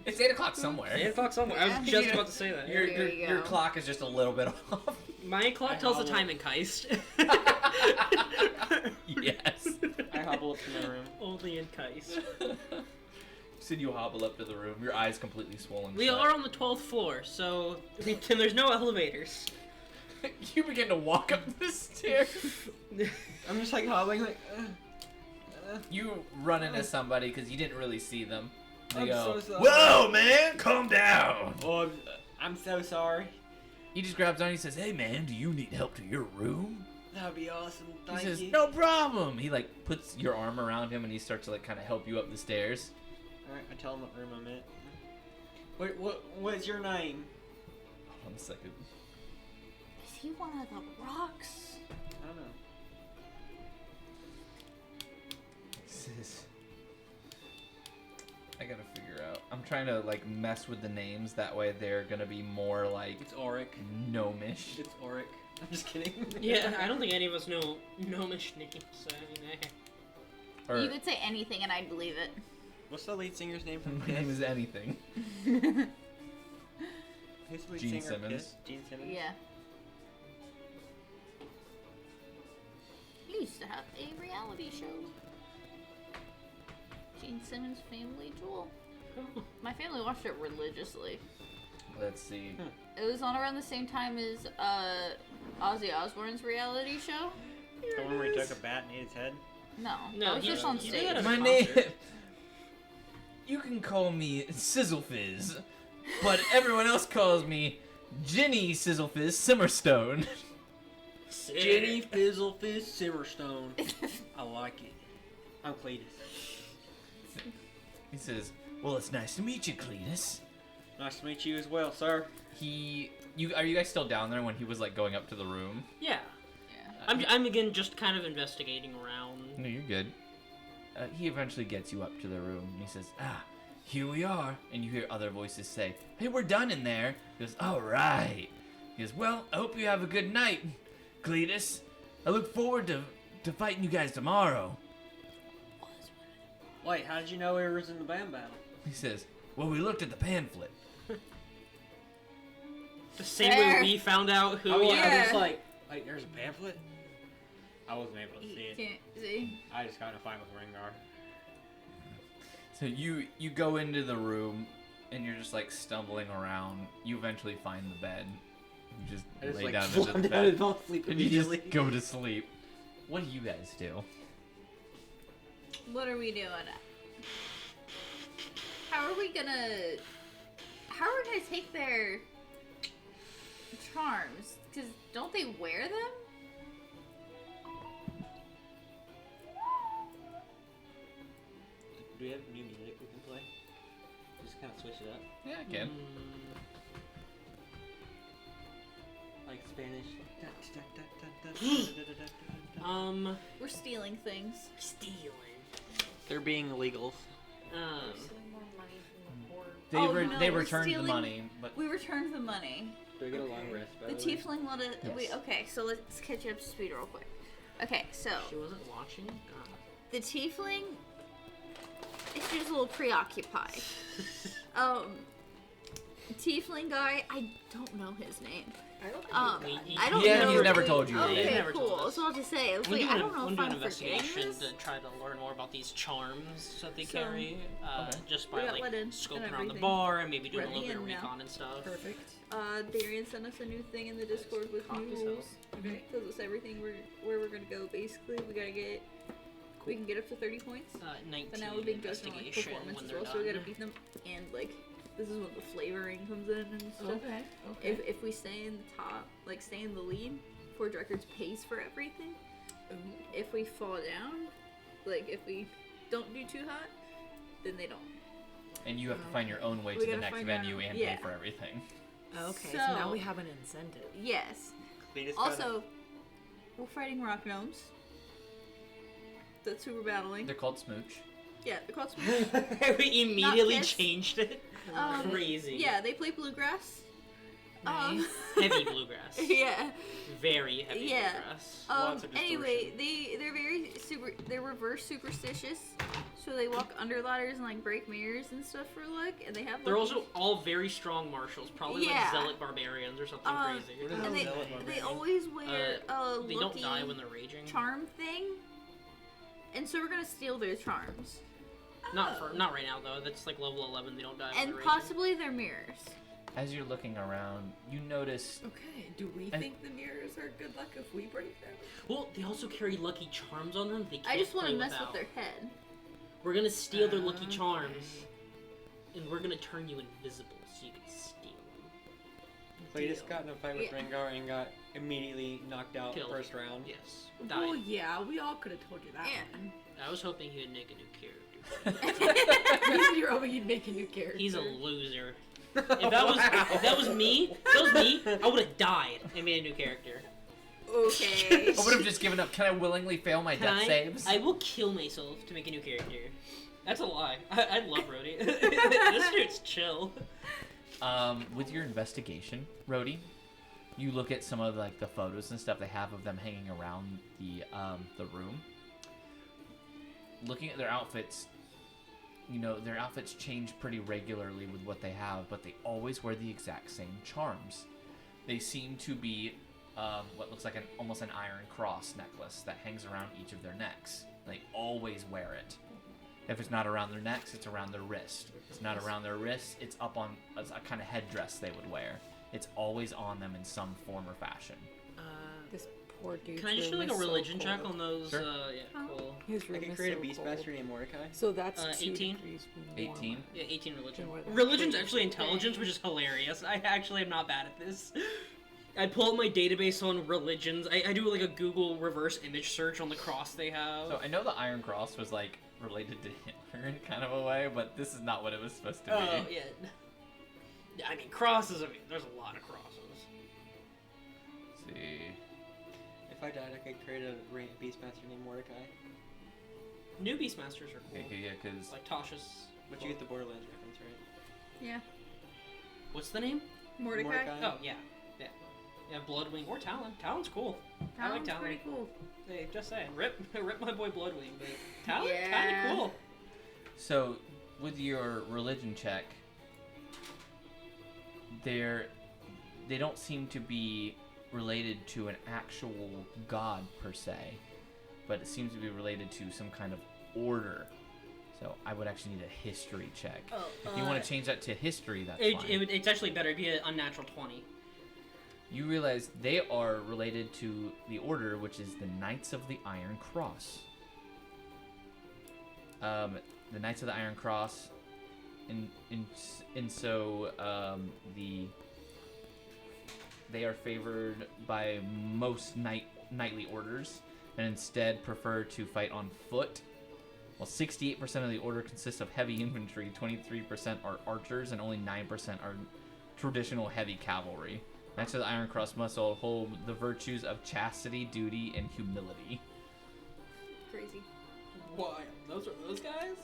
A: It's 8 o'clock somewhere.
B: 8 o'clock somewhere. I was
D: Yeah.
B: just about to say that.
A: Your,
D: There
A: your,
D: you
A: your
D: go.
A: clock is just a little bit off.
B: My clock tells the time in Keist.
A: Yes.
E: I hobble up to my room.
B: Only in Keist.
A: You said you hobble up to the room. Your eyes completely swollen.
B: We
A: shut.
B: are on the 12th floor, so there's no elevators.
A: You begin to walk up the stairs.
E: I'm just like hobbling, like.
A: You run into somebody because you didn't really see them. They
E: I'm
A: go,
E: so sorry.
A: "Whoa, man, calm down."
E: I'm so sorry.
A: He just grabs on. He says, "Hey, man, do you need help to your room?"
F: That'd be awesome.
A: He
F: Thank
A: says,
F: you.
A: "No problem." He like puts your arm around him and he starts to like kind of help you up the stairs.
F: Alright, I tell him what room I'm in. Wait, what's your name?
A: Hold on a second.
D: Is he one of the rocks?
F: I don't know.
A: He says, I gotta figure out. I'm trying to like mess with the names that way they're gonna be more like
F: It's Auric.
A: gnomish.
F: It's Auric. I'm just kidding.
B: Yeah, I don't think any of us know gnomish names. So I mean,
A: Or
D: You could say anything and I'd believe it.
F: What's the lead singer's name from
A: my
F: Kiss?
A: name is anything.
F: Who's the lead
A: Gene
F: singer of
A: Simmons.
F: Kiss? Gene Simmons?
D: Yeah. He used to have a reality show. Gene Simmons' Family Jewel. My family watched it religiously.
A: Let's see.
D: It was on around the same time as Ozzy Osbourne's reality show.
F: The one where he took a bat and ate his head?
D: No,
B: No,
D: that was
B: he-
D: just on
B: he did
D: stage.
B: that at a
A: My name.
B: concert.
A: You can call me Sizzlefizz, but everyone else calls me Ginny Sizzlefizz Simmerstone.
F: Jenny Fizzlefizz Simmerstone. I like it. I'm Cletus.
A: He says, "Well, it's nice to meet you, Cletus."
F: Nice to meet you as well, sir.
A: Are you guys still down there when he was like going up to the room?
B: yeah.
D: Yeah.
B: I'm again just kind of investigating around.
A: No, you're good. He eventually gets you up to the room, and he says, "Here we are." And you hear other voices say, "Hey, we're done in there." He goes, "All right." He goes, "Well, I hope you have a good night, Cletus. I look forward to fighting you guys tomorrow."
F: Wait, how did you know he was in the band battle?
A: He says, "Well, we looked at the pamphlet."
B: The same
D: Fair.
B: way we found out who.
F: I was
D: Yeah.
F: just like, wait, there's a pamphlet? I wasn't able to see it.
D: Can't see.
F: I just got in a fight with Rengar.
A: So you go into the room, and you're just like stumbling around. You eventually find the bed. You just
F: I just
A: lay
F: like
A: down
F: flop
A: into the
F: down
A: bed,
F: and fall asleep
A: and you
F: immediately.
A: just go to sleep. What do you guys do?
D: What are we doing? How are we gonna take their charms? Because don't they wear them?
F: Do we have new music we can play? Just kind of switch it up.
A: Yeah, again.
F: Like Spanish.
D: We're stealing things.
B: Stealing.
F: They're being illegals.
H: Stealing more money from the poor.
A: They
D: Oh, no,
A: they
D: we're
A: returned the
D: stealing-
A: money, but
D: We returned the money.
F: Do we get a long rest, by
D: The
F: the way?
D: tiefling wanted.
A: Yes.
D: Okay, so let's catch you up to speed real quick. Okay, so
B: She wasn't watching. God.
D: the tiefling, she's a little preoccupied. Tiefling guy, I don't know his name.
H: I don't think
D: I don't
A: Yeah,
D: know.
A: he's never told you
B: Yeah,
A: that.
B: he's
D: Okay,
B: never told
D: cool.
B: us.
D: So I'll just say, it's
B: We'll
D: like,
B: do
D: I don't know
B: we'll
D: if
B: do an
D: I'm forgetting
B: investigation
D: this.
B: to try to learn more about these charms that they
D: So-
B: carry. Just
D: We
B: by
D: got
B: like
D: let in and
B: scoping around the
D: everything.
B: bar and maybe doing a
D: Let
B: little
D: me
B: bit of
D: in now.
B: recon and stuff.
H: perfect.
D: Darian sent us a new thing in the Discord with
B: Cock
D: new
B: as
D: rules.
H: Okay.
D: Tells us everything where we're gonna go. Basically, we can get up to 30 points.
B: 19
D: But now we're being judged on like
B: investigation
D: performance
B: when
D: as
B: they're
D: well, so we gotta
B: done.
D: beat them. And like, this is when the flavoring comes in and stuff.
H: Okay. Okay.
D: If we stay in the top, like stay in the lead, Forge Records pays for everything. If we fall down, like if we don't do too hot, then they don't.
A: and you have to find your own way
D: We
A: to the
D: gotta
A: next
D: find
A: venue
D: our-
A: and
D: yeah.
A: pay for everything.
H: Okay. So now
D: So-
H: we have an incentive.
D: Yes.
F: They just gotta-
D: Also, we're fighting rock gnomes. That's who we're battling.
A: They're called Smooch.
D: Yeah, they're called Smooch.
B: We immediately
D: kids.
B: changed it. Crazy.
D: Yeah, they play bluegrass.
H: Nice.
B: Heavy bluegrass.
D: Yeah.
B: Very heavy
D: Yeah.
B: bluegrass.
F: Lots of
D: Anyway, they're very they're reverse superstitious, so they walk under ladders and like break mirrors and stuff for luck, and they have.
B: They're
D: like,
B: also all very strong martials, probably
D: Yeah.
B: like zealot barbarians or something crazy.
F: What is
D: and they
F: Zealot
D: they
F: barbarian?
D: always wear a
B: They don't die when they're raging.
D: charm thing, and so we're gonna steal their charms
B: Not right now though. That's like level 11. They don't die when
D: and
B: they're raging.
D: possibly their mirrors.
A: As you're looking around, you notice
H: Okay. Do we
A: I-
H: think the mirrors are good luck if we break them?
B: Well, they also carry lucky charms on them. They can't
D: I just want
B: play
D: to mess
B: without.
D: with their head.
B: We're gonna steal their lucky
H: Okay.
B: charms, and we're gonna turn you invisible so you can steal them.
F: So you just got in a fight with
D: Yeah.
F: Rengar and got immediately knocked out
B: Killed.
F: first round.
B: Yes.
C: Well,
B: Died.
C: yeah, we all could have told you that
D: Yeah.
C: one.
B: I was hoping he would make a new character.
C: You said you're hoping you'd make a new character.
B: He's a loser. If that was me, I would have died and made a new character.
D: Okay.
A: I would have just given up. Can I willingly fail my death saves?
B: I will kill myself to make a new character. That's a lie. I love Rhodey. This dude's chill.
A: With your investigation, Rhodey, you look at some of like the photos and stuff they have of them hanging around the room. Looking at their outfits, you know, their outfits change pretty regularly with what they have, but they always wear the exact same charms. They seem to be what looks like almost an iron cross necklace that hangs around each of their necks. They always wear it. If it's not around their necks, it's around their wrist. If it's not around their wrist, it's up on a kind of headdress they would wear. It's always on them in some form or fashion.
C: This poor dude.
B: Can I just do like a religion check on those?
A: Sure.
B: Yeah, cool.
C: His
F: I
C: room
F: can
C: is
F: create
C: so
F: a beast
C: cold.
F: master named Mordecai.
C: So that's
B: 18?
C: 2 degrees
A: 18?
C: warmer.
B: Yeah, 18 religion.
C: Then where the
B: Religion's
C: heck
B: actually
C: is-
B: intelligence, which is hilarious. I actually am not bad at this. I pull up my database on religions. I do like a Google reverse image search on the cross they have.
A: So I know the Iron Cross was like related to Hitler in kind of a way, but this is not what it was supposed to be.
B: Oh, yeah. Yeah, I mean, crosses, there's a lot of crosses.
A: Let's see.
F: If I died, I could create a beast master named Mordecai.
B: New Beastmasters are cool.
A: Okay, yeah, because
B: Like Tasha's.
F: But you get the Borderlands reference, right?
D: Yeah.
B: What's the name?
D: Mordecai.
B: Oh, yeah. Yeah. Yeah, Bloodwing or Talon. Talon's cool. I like
D: Talon's
B: Talon.
D: pretty cool.
B: Hey, just saying. Rip my boy Bloodwing, but Talon
D: Yeah.
B: kinda cool.
A: so with your religion check, they don't seem to be related to an actual god per se, but it seems to be related to some kind of order. So I would actually need a history check.
B: Oh,
A: If you want to change that to history, that's fine.
B: It's actually better. It'd be an unnatural 20.
A: You realize they are related to the order, which is the Knights of the Iron Cross. The Knights of the Iron Cross, and so they are favored by most knightly orders, and instead prefer to fight on foot. While 68% of the order consists of heavy infantry, 23% are archers, and only 9% are traditional heavy cavalry. Knights of the Iron Cross must hold the virtues of chastity, duty, and humility.
D: Crazy.
B: Why? Those are those guys?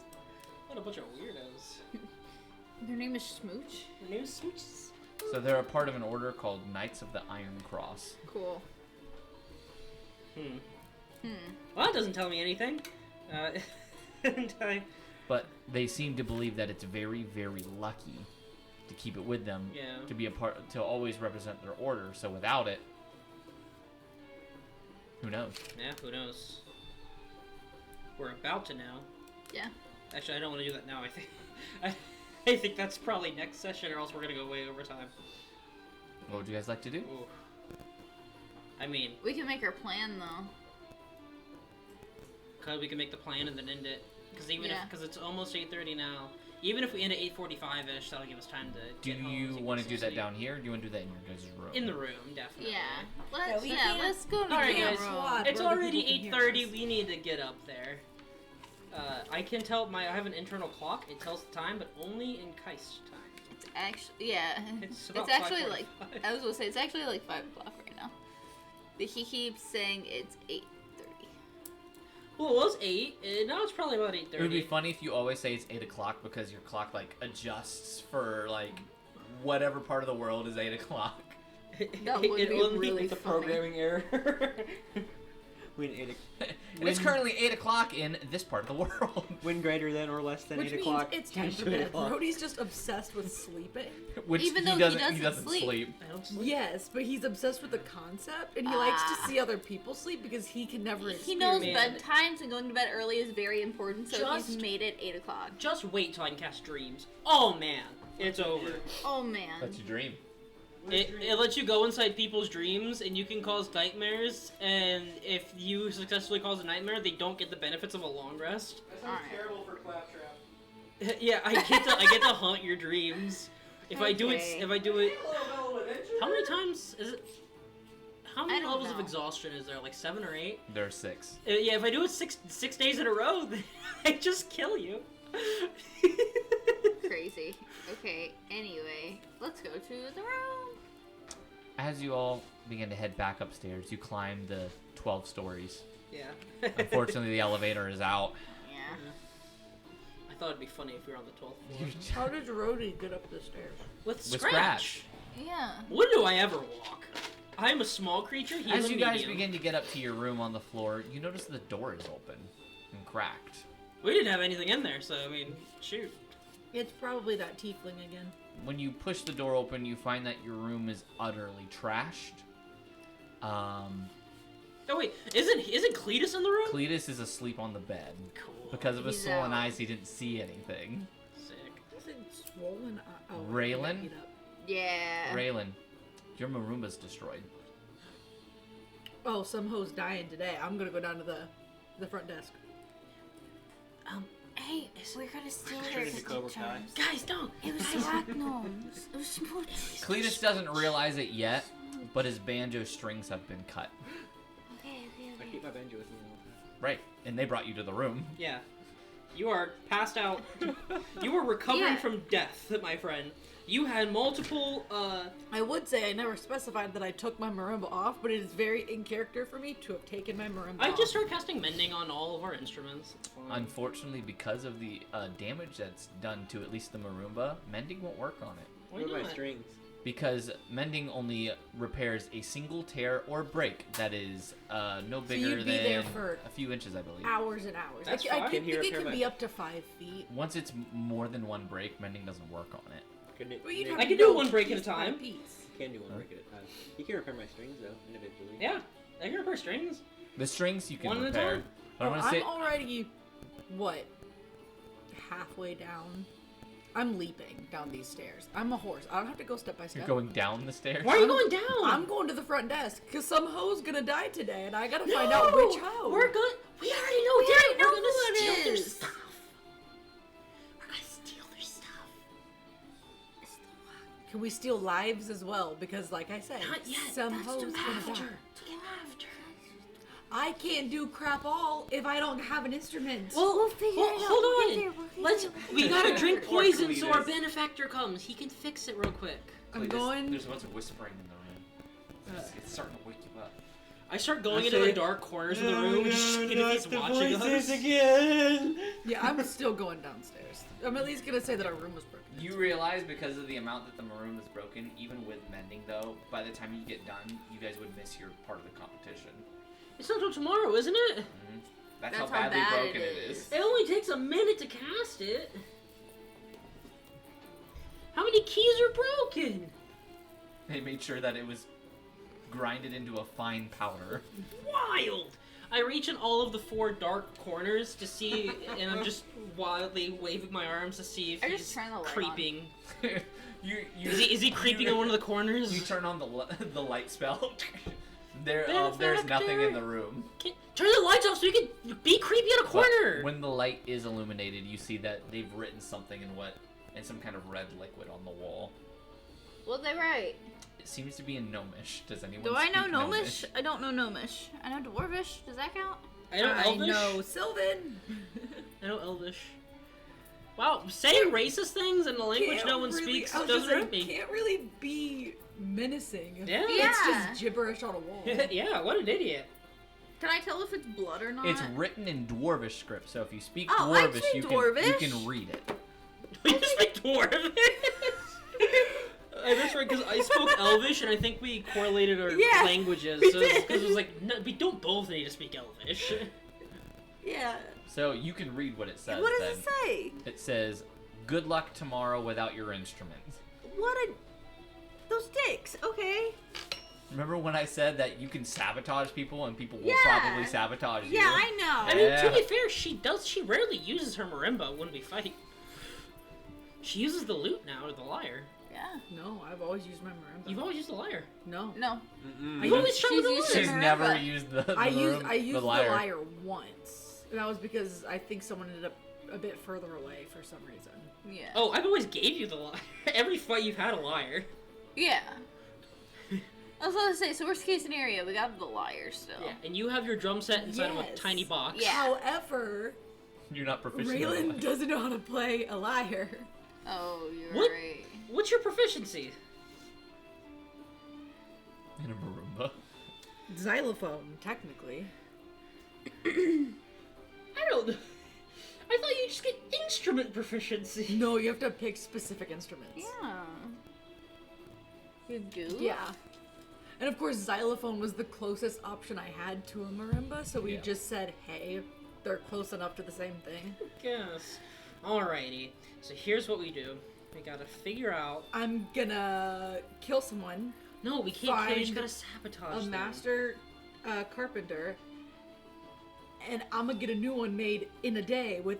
B: What a bunch of weirdos.
D: Their name is Smooch.
B: New smooches.
A: So they're a part of an order called Knights of the Iron Cross.
D: Cool.
B: Well, that doesn't tell me anything. And
A: But they seem to believe that it's very, very lucky to keep it with them,
B: Yeah.
A: to be a part, to always represent their order. So without it, who knows?
B: yeah, who knows? We're about to know.
D: Yeah.
B: Actually, I don't want to do that now. I think, I think that's probably next session, or else we're gonna go way over time.
A: What would you guys like to do?
B: Ooh. I mean,
D: We can make our plan though.
B: cause we can make the plan and then end it. Cause even
D: Yeah.
B: because it's almost 8:30 now. Even if we end at 8:45ish, that'll give us time to.
A: Do
B: get home,
A: you
B: so we
A: want to
B: can
A: do that
B: sleep.
A: down here, or do you want to do that in your guys' room?
B: In the room, definitely.
D: Yeah.
C: we can't-
D: Let's go to
B: All
D: the
B: right, guys.
D: room.
B: It's
C: Where the
B: already
C: people can hear
B: 8:30.
C: us.
B: We need to get up there. I can tell I have an internal clock. It tells the time, but only in Keist time.
D: It's actually, yeah.
B: It's
D: It's,
B: about
D: actually like
B: 5:45.
D: I was gonna say it's actually like 5 o'clock right now. But he keeps saying it's 8:30.
B: Well, it was 8. Now it's probably about 8:30.
A: It would be funny if you always say it's 8 o'clock because your clock like adjusts for like whatever part of the world is 8 o'clock.
C: That would be really
F: It's a
C: funny.
F: programming error. When 8
A: And it's currently 8 o'clock in this part of the world.
F: when greater than or less than
C: Which
F: 8
C: means
F: o'clock.
C: it's time
F: turns
C: for
F: to 8
C: bed.
F: o'clock.
C: Brody's just obsessed with sleeping.
A: Which
D: Even
A: he
D: though he
A: doesn't
D: doesn't sleep.
A: sleep.
B: I don't sleep.
C: Yes, but he's obsessed with the concept, and he likes to
D: Ah.
C: see other people sleep because he can never experience.
D: He knows
B: Man.
D: bedtimes and going to bed early is very important, so
B: Just-
D: he's made it 8 o'clock.
B: Just wait till I can cast dreams. Oh man, it's over.
D: Oh man.
A: That's your dream.
B: It lets you go inside people's dreams, and you can cause nightmares. And if you successfully cause a nightmare, they don't get the benefits of a long rest.
E: That
D: sounds Alright.
E: terrible for Claptrap.
B: Yeah, I get to hunt your dreams. If I do it,
D: Okay.
B: if I do it,
E: A little adventure.
B: How many times is it? How many
D: I don't
B: levels of
D: know.
B: exhaustion is there? Like 7 or 8?
A: There are 6.
B: Yeah, if I do it six days in a row, then I just kill you.
D: Crazy. Okay, anyway, let's go to the room.
A: As you all begin to head back upstairs, you climb the 12 stories.
B: Yeah.
A: Unfortunately, the elevator is out.
D: Yeah.
B: I thought it'd be funny if we were on the 12th floor.
H: How did Rhodey get up the stairs?
B: With
A: With
B: Scratch.
D: Yeah.
B: When do I ever walk? I'm a small creature. He's
A: As
B: a
A: you guys
B: medium.
A: begin to get up to your room on the floor, you notice the door is open and cracked.
B: We didn't have anything in there, so I mean, shoot.
H: It's probably that tiefling again.
A: When you push the door open, you find that your room is utterly trashed.
B: Oh wait, isn't Cletus in the room?
A: Cletus is asleep on the bed.
B: Cool.
A: Because of his
D: He's
A: swollen
D: out.
A: eyes, he didn't see anything.
B: Sick.
H: Is it swollen? Oh,
A: Raylan?
H: beat up.
D: Yeah.
A: Raylan, your Marumba's destroyed.
H: Oh, some hoe's dying today. I'm gonna go down to the front desk.
D: Hey, we're gonna steal
F: Turn
D: their
F: into Cobra Kai.
D: charms.
B: Guys, don't.
D: It was the rock gnomes. It was smooth.
A: Cletus doesn't realize it yet, but his banjo strings have been cut.
D: Okay.
F: I keep my banjo with me all the time.
A: Right, and they brought you to the room.
B: Yeah. You are passed out. You were recovering
D: Yeah.
B: from death, my friend. You had multiple,
H: I would say I never specified that I took my marimba off, but it is very in character for me to have taken my marimba
B: I
H: off.
B: just started casting mending on all of our instruments. It's fine.
A: Unfortunately, because of the damage that's done to at least the Marumba, mending won't work on it.
B: Why
F: What about my
B: not?
F: strings?
A: Because mending only repairs a single tear or break that is no bigger
H: you'd be there
A: than
H: for
A: a few inches, I believe.
H: hours and hours.
B: That's
H: I
B: fine.
H: think
F: Can he
H: it
F: repair
H: can
F: my-
H: be up to 5 feet.
A: Once it's more than one break, mending doesn't work on it.
F: Couldn't it?
H: Well, you'd
F: Nick,
H: have
B: I
H: to
B: can do
H: go
B: one break at a
H: piece by
B: time.
H: piece.
F: can do one break at a time. You can repair my strings though, individually.
B: Yeah, I can repair strings.
A: The strings you can
B: One at a
A: repair.
B: time.
A: But I'm
H: Oh,
A: gonna say
H: already, what, halfway down? I'm leaping down these stairs. I'm a horse. I don't have to go step by
A: you're
H: step.
A: going down the stairs.
B: Why are you going down?
H: I'm going to the front desk because some hoe's gonna die today, and I gotta find out which hoe.
B: We're good. We already know.
D: We already
B: We're
D: know
B: gonna
D: who it
B: steal their
D: is.
B: stuff. We're gonna steal their stuff.
D: It's the rock.
H: Can we steal lives as well? Because, like I said,
B: Not yet.
H: some
D: That's
H: hoes
D: just
H: gonna
D: after.
H: die.
B: After.
H: I can't do crap all if I don't have an instrument.
B: Well,
D: We'll figure it out.
B: hold
D: We'll
B: on.
D: get there. We'll get
B: Let's.
D: there.
B: We gotta drink
F: Or
B: poison so our
F: Cletus.
B: benefactor comes. He can fix it real quick.
H: I'm going.
A: There's a bunch of whispering in the room. It's starting to wake you up.
B: I start going
F: I
B: into
F: say,
B: the dark corners of the room, just checking if he's watching us.
F: again.
H: Yeah, I'm still going downstairs. I'm at least gonna say that our room was broken.
A: You realize because of the amount that the maroon is broken, even with mending though, by the time you get done, you guys would miss your part of the competition.
B: It's not until tomorrow, isn't it?
A: That's
D: That's
A: how
D: how
A: badly
D: bad
A: broken
D: it
A: it
D: is.
A: is.
B: It only takes a minute to cast it. How many keys are broken?
A: They made sure that it was grinded into a fine powder.
B: Wild! I reach in all of the 4 dark corners to see, and I'm just wildly waving my arms to see if
D: I just
B: he's
D: turn the light on.
B: creeping.
A: you
B: Is he creeping in one of the corners?
A: You turn on the light spell. There's
B: Benefactor.
A: nothing in the room.
B: Turn the lights off so you can be creepy in a
A: But
B: corner!
A: when the light is illuminated, you see that they've written something in some kind of red liquid on the wall.
D: What they write?
A: It seems to be in Gnomish. Does anyone
D: Do I know
A: speak
D: Gnomish? I don't know Gnomish. I know Dwarvish. Does that count?
B: I know Elvish.
H: know Sylvan.
B: I know Elvish. Wow, saying racist things in a language
H: Can't
B: no one
H: really-
B: speaks
H: I was
B: doesn't
H: just
B: hurt
H: saying,
B: me.
H: Can't really be menacing.
B: Yeah.
H: It's just gibberish on a wall.
B: Yeah, what an idiot.
D: Can I tell if it's blood or not?
A: It's written in Dwarvish script, so if you speak
D: Oh, I
A: Dwarvish,
D: speak
A: you
D: Dwarvish.
A: can read it.
B: We just speak Dwarvish. That's right, because I spoke Elvish, and I think we correlated our
H: Yeah,
B: languages.
H: we
B: So
H: did.
B: because it was like, no, we don't both need to speak Elvish.
H: Yeah.
A: So you can read what it says.
D: What
A: then.
D: does it say?
A: It says, "Good luck tomorrow without your instruments."
D: What a... Those dicks. Okay.
A: Remember when I said that you can sabotage people and people will
D: Yeah.
A: probably sabotage you?
D: Yeah, I know.
B: I mean,
A: Yeah.
B: to be fair, she rarely uses her marimba when we fight. She uses the lute now, or the lyre.
D: Yeah.
H: No, I've always used my marimba.
B: You've always used the lyre.
H: No.
D: No.
B: You've always tried
D: She's
B: with the
D: used
B: lyre.
A: She's
D: Marimba.
A: never used the
H: I used
A: the
H: the
A: lyre.
H: lyre once. And that was because I think someone ended up a bit further away for some reason.
D: Yeah.
B: Oh, I've always gave you the lyre. Every fight you've had a lyre.
D: Yeah. I was gonna say, so worst case scenario, we got the lyre still.
B: Yeah, and you have your drum set inside of a
C: Yes.
B: tiny box.
D: Yeah.
C: However,
A: You're not proficient.
C: Raylan doesn't know how to play a lyre.
D: Oh, you're
B: What?
D: right.
B: What's your proficiency?
A: in a marimba.
C: Xylophone, technically.
B: I don't know. I thought you just get instrument proficiency.
C: No, you have to pick specific instruments.
D: Yeah. You do?
C: Yeah. And of course, xylophone was the closest option I had to a marimba, so we
A: Yeah.
C: just said, hey, they're close enough to the same thing.
B: Yes. Alrighty. So here's what we do. We gotta figure out.
C: I'm gonna kill someone,
B: No, we can't kill. You just
C: Find
B: gotta sabotage
C: a
B: them.
C: master carpenter, and I'm gonna get a new one made in a day with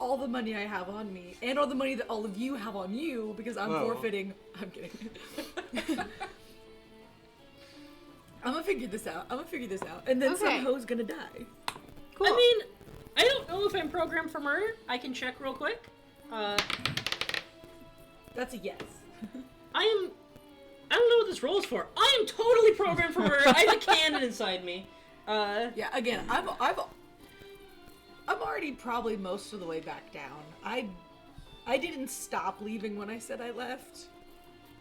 C: all the money I have on me, and all the money that all of you have on you, because I'm
E: Whoa.
C: forfeiting. I'm kidding. I'm gonna figure this out. And then
D: Okay.
C: some hoe's gonna die.
D: Cool.
B: I mean, I don't know if I'm programmed for murder. I can check real quick.
C: That's a yes.
B: I don't know what this roll is for. I am totally programmed for murder. I have a cannon inside me.
C: Yeah, again, I'm already probably most of the way back down. I didn't stop leaving when I said I left.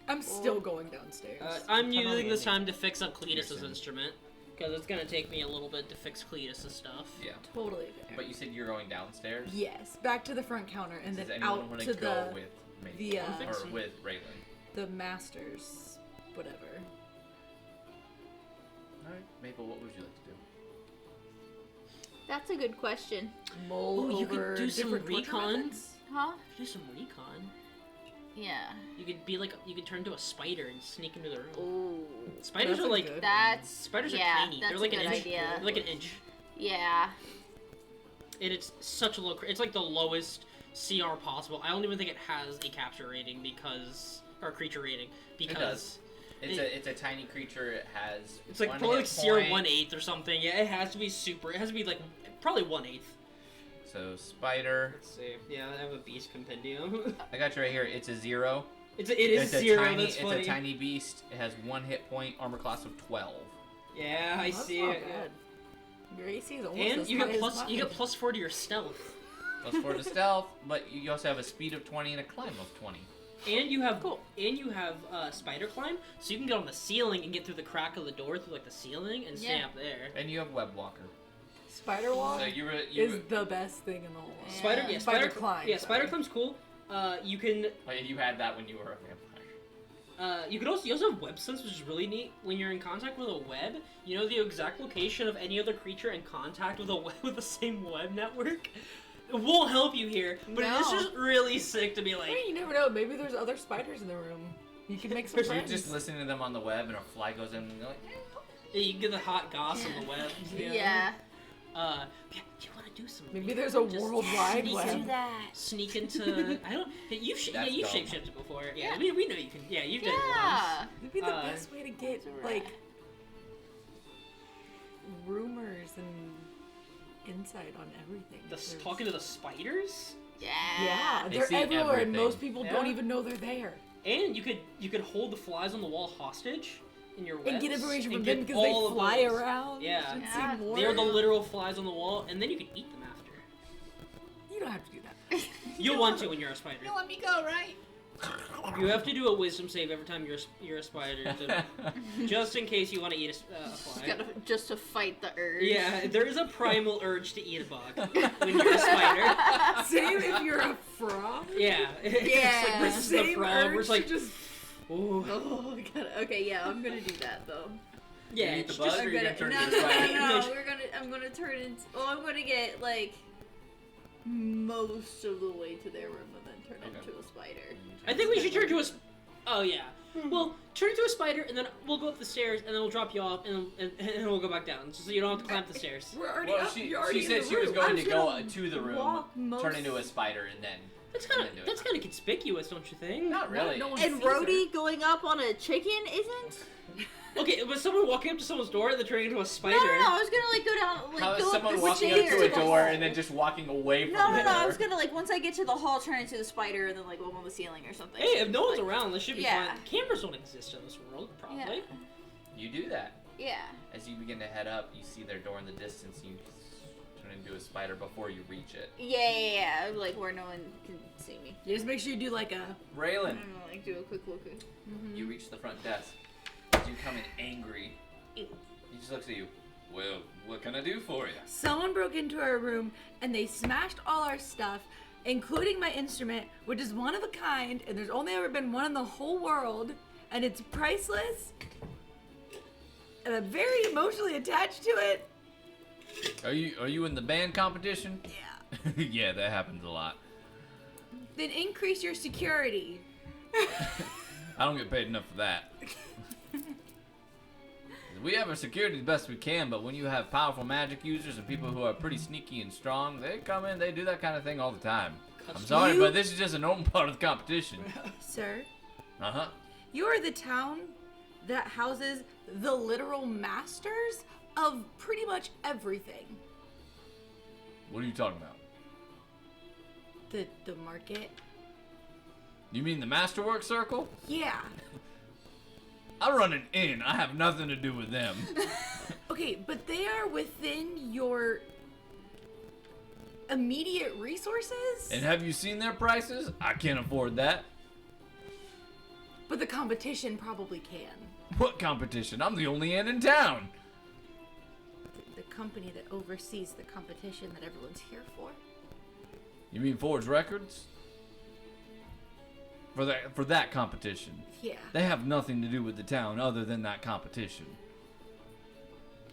C: I'm still going downstairs.
B: I'm
E: Come on,
B: using this
E: Andy.
B: time to fix up Cletus's
A: Anderson.
B: instrument. Because it's gonna take me a little bit to fix Cletus's stuff.
A: Yeah.
C: Totally fair.
A: But you said you're going downstairs?
C: Yes, back to the front counter and
A: Does
C: then
A: anyone
C: out
A: want
C: to
A: to go
C: the
A: with me?
C: the,
A: or with Raylan?
C: the masters, whatever.
A: Alright. Maple, what would you like to do?
D: That's a good question.
C: Mull
B: Ooh, you could
C: over
B: do some
C: different torture
B: recon.
C: methods.
D: Huh?
B: Do some recon.
D: Yeah.
B: You could be like, you could turn into a spider and sneak into the room.
D: Ooh.
B: Spiders
C: That's
B: are
C: a
B: like,
C: good
D: That's
B: spiders
D: yeah,
B: are tiny.
D: that's
B: They're like
D: a
B: an
D: good
B: inch.
D: idea.
B: They're like an inch.
D: Yeah.
B: And it's such a low. It's like the lowest CR possible. I don't even think it has a capture rating because, or creature rating because
A: does. It's a tiny creature. It has.
B: it's like
A: one
B: probably like
A: hit
B: CR
A: point.
B: 1/8 or something. Yeah, it has to be super. It has to be like probably 1/8.
A: So spider.
B: Let's see. Yeah, I have a beast compendium.
A: I got you right here. It's a 0.
B: it is
A: it's
B: 0.
A: A tiny,
B: That's funny.
A: It's a tiny beast. It has 1 hit point. Armor class of 12.
B: Yeah, I
C: That's
B: see
C: not
B: it.
C: bad. Your AC is almost
B: And
C: as
B: you
C: high
B: get
C: as
B: plus
C: mine.
B: you get +4 to your stealth.
A: +4 to stealth, but you also have a speed of 20 and a climb of 20.
B: And you have spider climb, so you can get on the ceiling and get through the crack of the door through like the ceiling and stay
D: Yeah.
B: up there.
A: And you have web walker.
C: Spider walk
A: So you
C: is the best thing in the whole world.
B: Spider, yeah, spider
C: climb.
B: Yeah, spider
C: sorry.
B: climb's cool. You can
A: and you had that when you were a vampire.
B: you also have web sense, which is really neat. When you're in contact with a web, you know the exact location of any other creature in contact with a web with the same web network. It won't help you here, but it is
D: No.
B: just really sick to be like.
C: Hey, you never know. Maybe there's other spiders in the room. You can make some
A: So you're
C: friends.
A: just listening to them on the web, and a fly goes in, and you're like,
B: Yeah, you can get the hot goss on the web.
D: Yeah.
B: Yeah, do you want to do some?
C: Maybe there's a
B: just
C: worldwide
B: sneak
C: web.
B: into that. Sneak into. I don't. Hey, you've
A: That's dumb.
B: shapeshifted before. Yeah,
D: Yeah.
B: I mean, we know you can. Yeah, you've done it
D: Yeah.
B: once.
C: Maybe the best way to get
D: that's
C: like
D: right.
C: rumors and insight on everything. There's-
B: Talking to the spiders,
D: Yeah.
C: Yeah,
A: They
C: they're
A: see
C: everywhere, and
A: everything.
C: most people don't
B: Yeah.
C: even know they're there.
B: and you could hold the flies on the wall hostage in your webs
C: And get information from
B: and
C: them
B: get
C: because they
B: all of
C: fly
B: those.
C: around.
B: Yeah.
C: and
D: Yeah.
C: see more.
B: They're the literal flies on the wall, and then you can eat them after.
C: You don't have to do that.
B: You'll want to when you're a spider.
G: You let me go, right?
B: You have to do a wisdom save every time you're a spider, to, just in case you want to eat a fly.
D: Just to fight the urge.
B: Yeah, there is a primal urge to eat a bug when you're a spider.
C: Same if you're a frog.
B: Yeah. It's
D: Yeah.
B: like Princess and the
C: Same
B: Frog, where
C: urge
B: it's like,
C: to just
B: ooh.
D: Oh god. Okay, yeah, I'm gonna do that though.
B: Yeah,
A: You eat
B: it's
A: the
B: just,
A: bug? Or you're gonna turn
D: no,
A: into a spider?
B: No,
D: I'm gonna turn into. Oh, I'm gonna get like most of the way to their room and then turn
A: Okay.
D: into a spider.
B: I think we should turn to a. Oh yeah. Well, turn into a spider, and then we'll go up the stairs, and then we'll drop you off, and we'll go back down, so you don't have to climb up the stairs.
C: we're already
A: Well,
C: up.
A: she
C: You're already
A: said
C: in the
A: she was
C: room.
A: going
D: I'm
A: to
D: just
A: go
D: gonna
A: to the room,
D: walk most-
A: turn into a spider, and then.
B: That's kind of
A: do it.
B: that's kind of conspicuous, don't you think?
A: Not really.
C: No one
D: And
C: sees her.
D: Rhodey going up on a chicken isn't?
B: Okay, was someone walking up to someone's door and then turning into a spider?
D: No, I was gonna like go down, like
A: How is
D: go up
A: someone
D: the
A: walking up
D: stairs.
A: to a door and then just walking away from
D: No,
A: the
D: no,
A: door?
D: no. I was gonna like once I get to the hall, turn into the spider, and then like go up on the ceiling or something.
B: Hey, if no one's around, this should be
D: Yeah.
B: fine. Cameras don't exist in this world, probably.
D: Yeah.
A: You do that.
D: Yeah.
A: As you begin to head up, you see their door in the distance. You turn into a spider before you reach it.
D: Yeah. Like where no one can see me.
C: You just make sure you do like a.
D: I
A: Raylan,
D: don't know, like do a quick look.
A: you reach the front desk. As you come in angry, he just looks at you. Well, what can I do for you?
C: Someone broke into our room and they smashed all our stuff, including my instrument, which is one of a kind, and there's only ever been one in the whole world, and it's priceless. And I'm very emotionally attached to it.
A: Are you in the band competition?
C: Yeah.
A: Yeah, that happens a lot.
C: Then increase your security.
A: I don't get paid enough for that. We have our security the best we can, but when you have powerful magic users and people who are pretty sneaky and strong, they come in, they do that kind of thing all the time. I'm sorry, but this is just a normal part of the competition.
C: Sir,
A: Uh-huh.
C: you are the town that houses the literal masters of pretty much everything.
A: What are you talking about?
C: The market.
A: You mean the Masterwork Circle?
C: Yeah.
A: I run an inn. I have nothing to do with them.
C: Okay, but they are within your immediate resources.
A: And have you seen their prices? I can't afford that.
C: But the competition probably can.
A: What competition? I'm the only inn in town.
C: The company that oversees the competition that everyone's here for.
A: You mean Forge Records? For that competition.
C: Yeah.
A: They have nothing to do with the town other than that competition.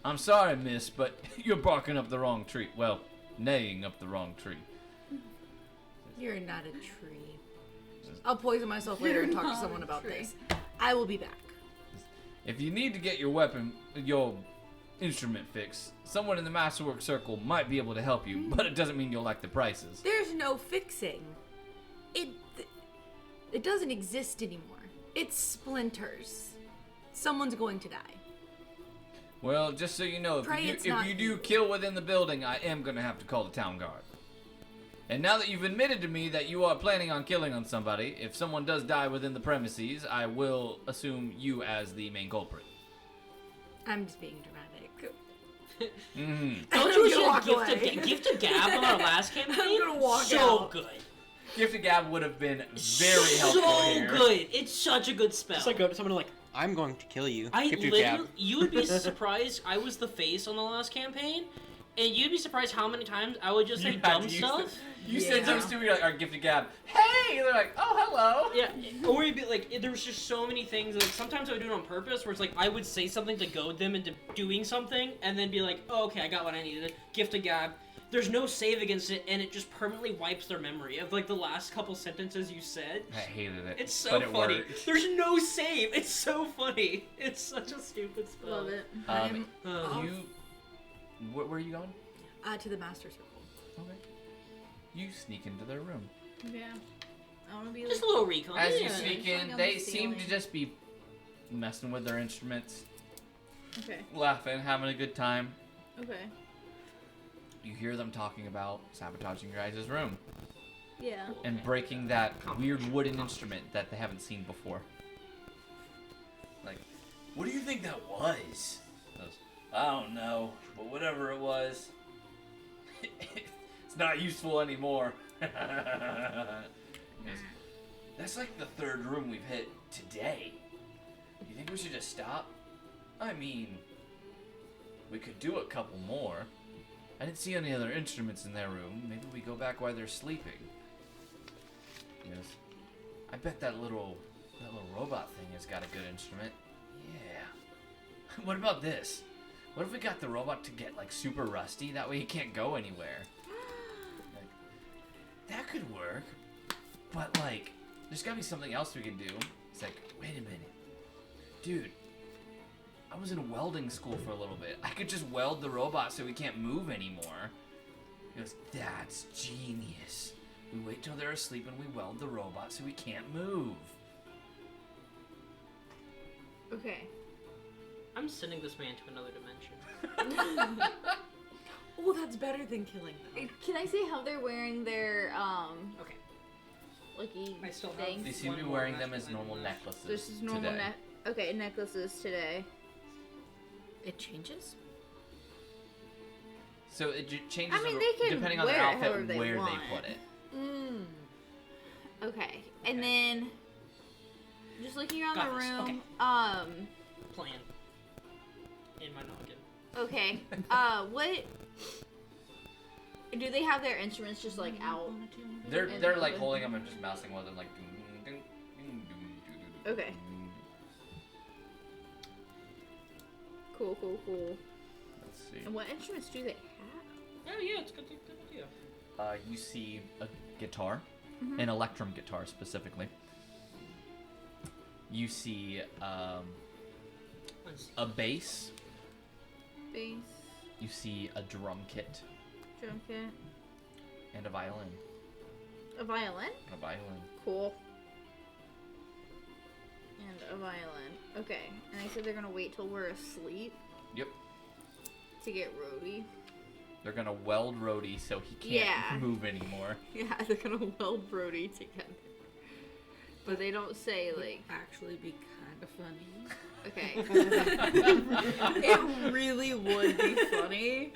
A: I'm sorry, miss, but you're barking up the wrong tree. Well, neighing up the wrong tree.
C: You're not a tree. I'll poison myself later and talk to someone about this. I will be back.
A: If you need to get your instrument fixed, someone in the Masterwork Circle might be able to help you, but it doesn't mean you'll like the prices.
C: There's no fixing. It doesn't exist anymore. It's splinters. Someone's going to die.
A: Well, just so you know,
C: Pray it's
A: if
C: not
A: you do
C: you.
A: kill within the building, I am going to have to call the town guard. And now that you've admitted to me that you are planning on killing on somebody, if someone does die within the premises, I will assume you as the main culprit.
C: I'm just being dramatic.
A: Mm-hmm.
B: Don't
C: I'm
B: you
C: gonna walk
B: should
C: away.
B: gift a gab on our last campaign?
C: I'm gonna walk
B: so
C: out.
B: good.
A: Gift of Gab would have been very helpful
B: so
A: here.
B: good. It's such a good spell.
F: Just like go to someone like, I'm going to kill you.
B: I
F: Gift your
B: literally,
F: gab.
B: you would be surprised. I was the face on the last campaign, and you'd be surprised how many times I would just say
A: You had
B: dumb
A: to use
B: stuff.
A: You said something stupid, you're like, our Gift of Gab. Hey! They're like, oh, hello.
B: Yeah, or you'd be like, there was just so many things. Like sometimes I would do it on purpose, where it's like I would say something to goad them into doing something, and then be like, oh, okay, I got what I needed. Gift of gab. There's no save against it, and it just permanently wipes their memory of like the last couple sentences you said.
A: I hated it.
B: It's so
A: but it
B: funny.
A: worked.
B: There's no save. It's so funny. It's such a stupid spell.
D: Love it.
A: Where are you going?
C: To the master circle.
A: Okay. You sneak into their room.
D: Yeah. I want to be
B: Just
D: like,
B: a little recon.
A: As you
B: Yeah.
A: sneak
D: Like
A: in,
D: on
A: they
D: the
A: seem to
D: ceiling.
A: just be messing with their instruments,
D: okay.
A: laughing, having a good time.
D: Okay.
A: You hear them talking about sabotaging your guys' room
D: Yeah.
A: and breaking that weird wooden instrument that they haven't seen before. Like, what do you think that was? Goes, I don't know, but whatever it was, it's not useful anymore. Goes, that's like the third room we've hit today. You think we should just stop? I mean, we could do a couple more. I didn't see any other instruments in their room. Maybe we go back while they're sleeping. Yes. I bet that little robot thing has got a good instrument. Yeah. What about this? What if we got the robot to get like super rusty? That way he can't go anywhere. Like, that could work. But like, there's gotta be something else we can do. It's like, wait a minute. Dude, I was in welding school for a little bit. I could just weld the robot so we can't move anymore. He goes, that's genius. We wait till they're asleep and we weld the robot so we can't move.
D: Okay.
B: I'm sending this man to another dimension.
C: Oh, that's better than killing them.
D: Can I see how they're wearing their
B: Okay.
D: lucky
B: I still have
A: They
D: things?
A: seem to be
B: One more
A: wearing them as
B: magic
A: normal
B: item left.
A: necklaces
D: This is normal
A: today.
D: Okay, necklaces today.
C: It changes?
A: So it changes
D: I mean, they can
A: depending on their
D: wear it
A: outfit
D: however they
A: where
D: want.
A: they put it.
C: Mm.
D: Okay. And then just looking around
B: Got
D: the
B: this.
D: room.
B: Plan. In my noggin.
D: Okay. What do they have their instruments just like out?
A: They're like holding them and just mousing with them like.
D: Okay. Cool.
A: Let's see.
D: And what instruments do they have?
B: Oh yeah, it's good idea.
A: You see a guitar,
D: Mhm.
A: an electrum guitar specifically. You see
B: Let's see.
A: a bass.
D: Bass,
A: You see a drum kit
D: drum kit,
A: and a violin.
D: a violin.
A: A violin.
D: Cool. And a violin. Okay. And they said they're gonna wait till we're asleep
A: Yep.
D: to get Rhodey.
A: They're gonna weld Rhodey so he can't
D: Yeah.
A: move anymore.
D: Yeah, they're gonna weld Rhodey together. But they don't say like.
C: Actually be kind of funny.
D: Okay. It really would be funny.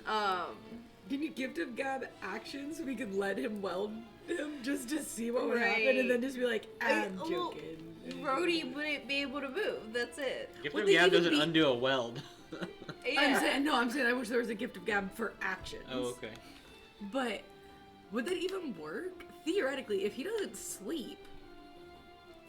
C: Can you gift him Gab action so we could let him weld him just to see what would happen
D: Right.
C: and then just be like, I'm
D: Well,
C: joking.
D: Rhodey wouldn't be able to move. That's it.
F: Gift
C: Would
F: of
C: they
F: Gab
C: even
F: doesn't
C: be-
F: undo a weld.
D: Yeah.
C: I'm saying I wish there was a gift of Gab for actions.
F: Oh, okay.
C: But would that even work? Theoretically, if he doesn't sleep.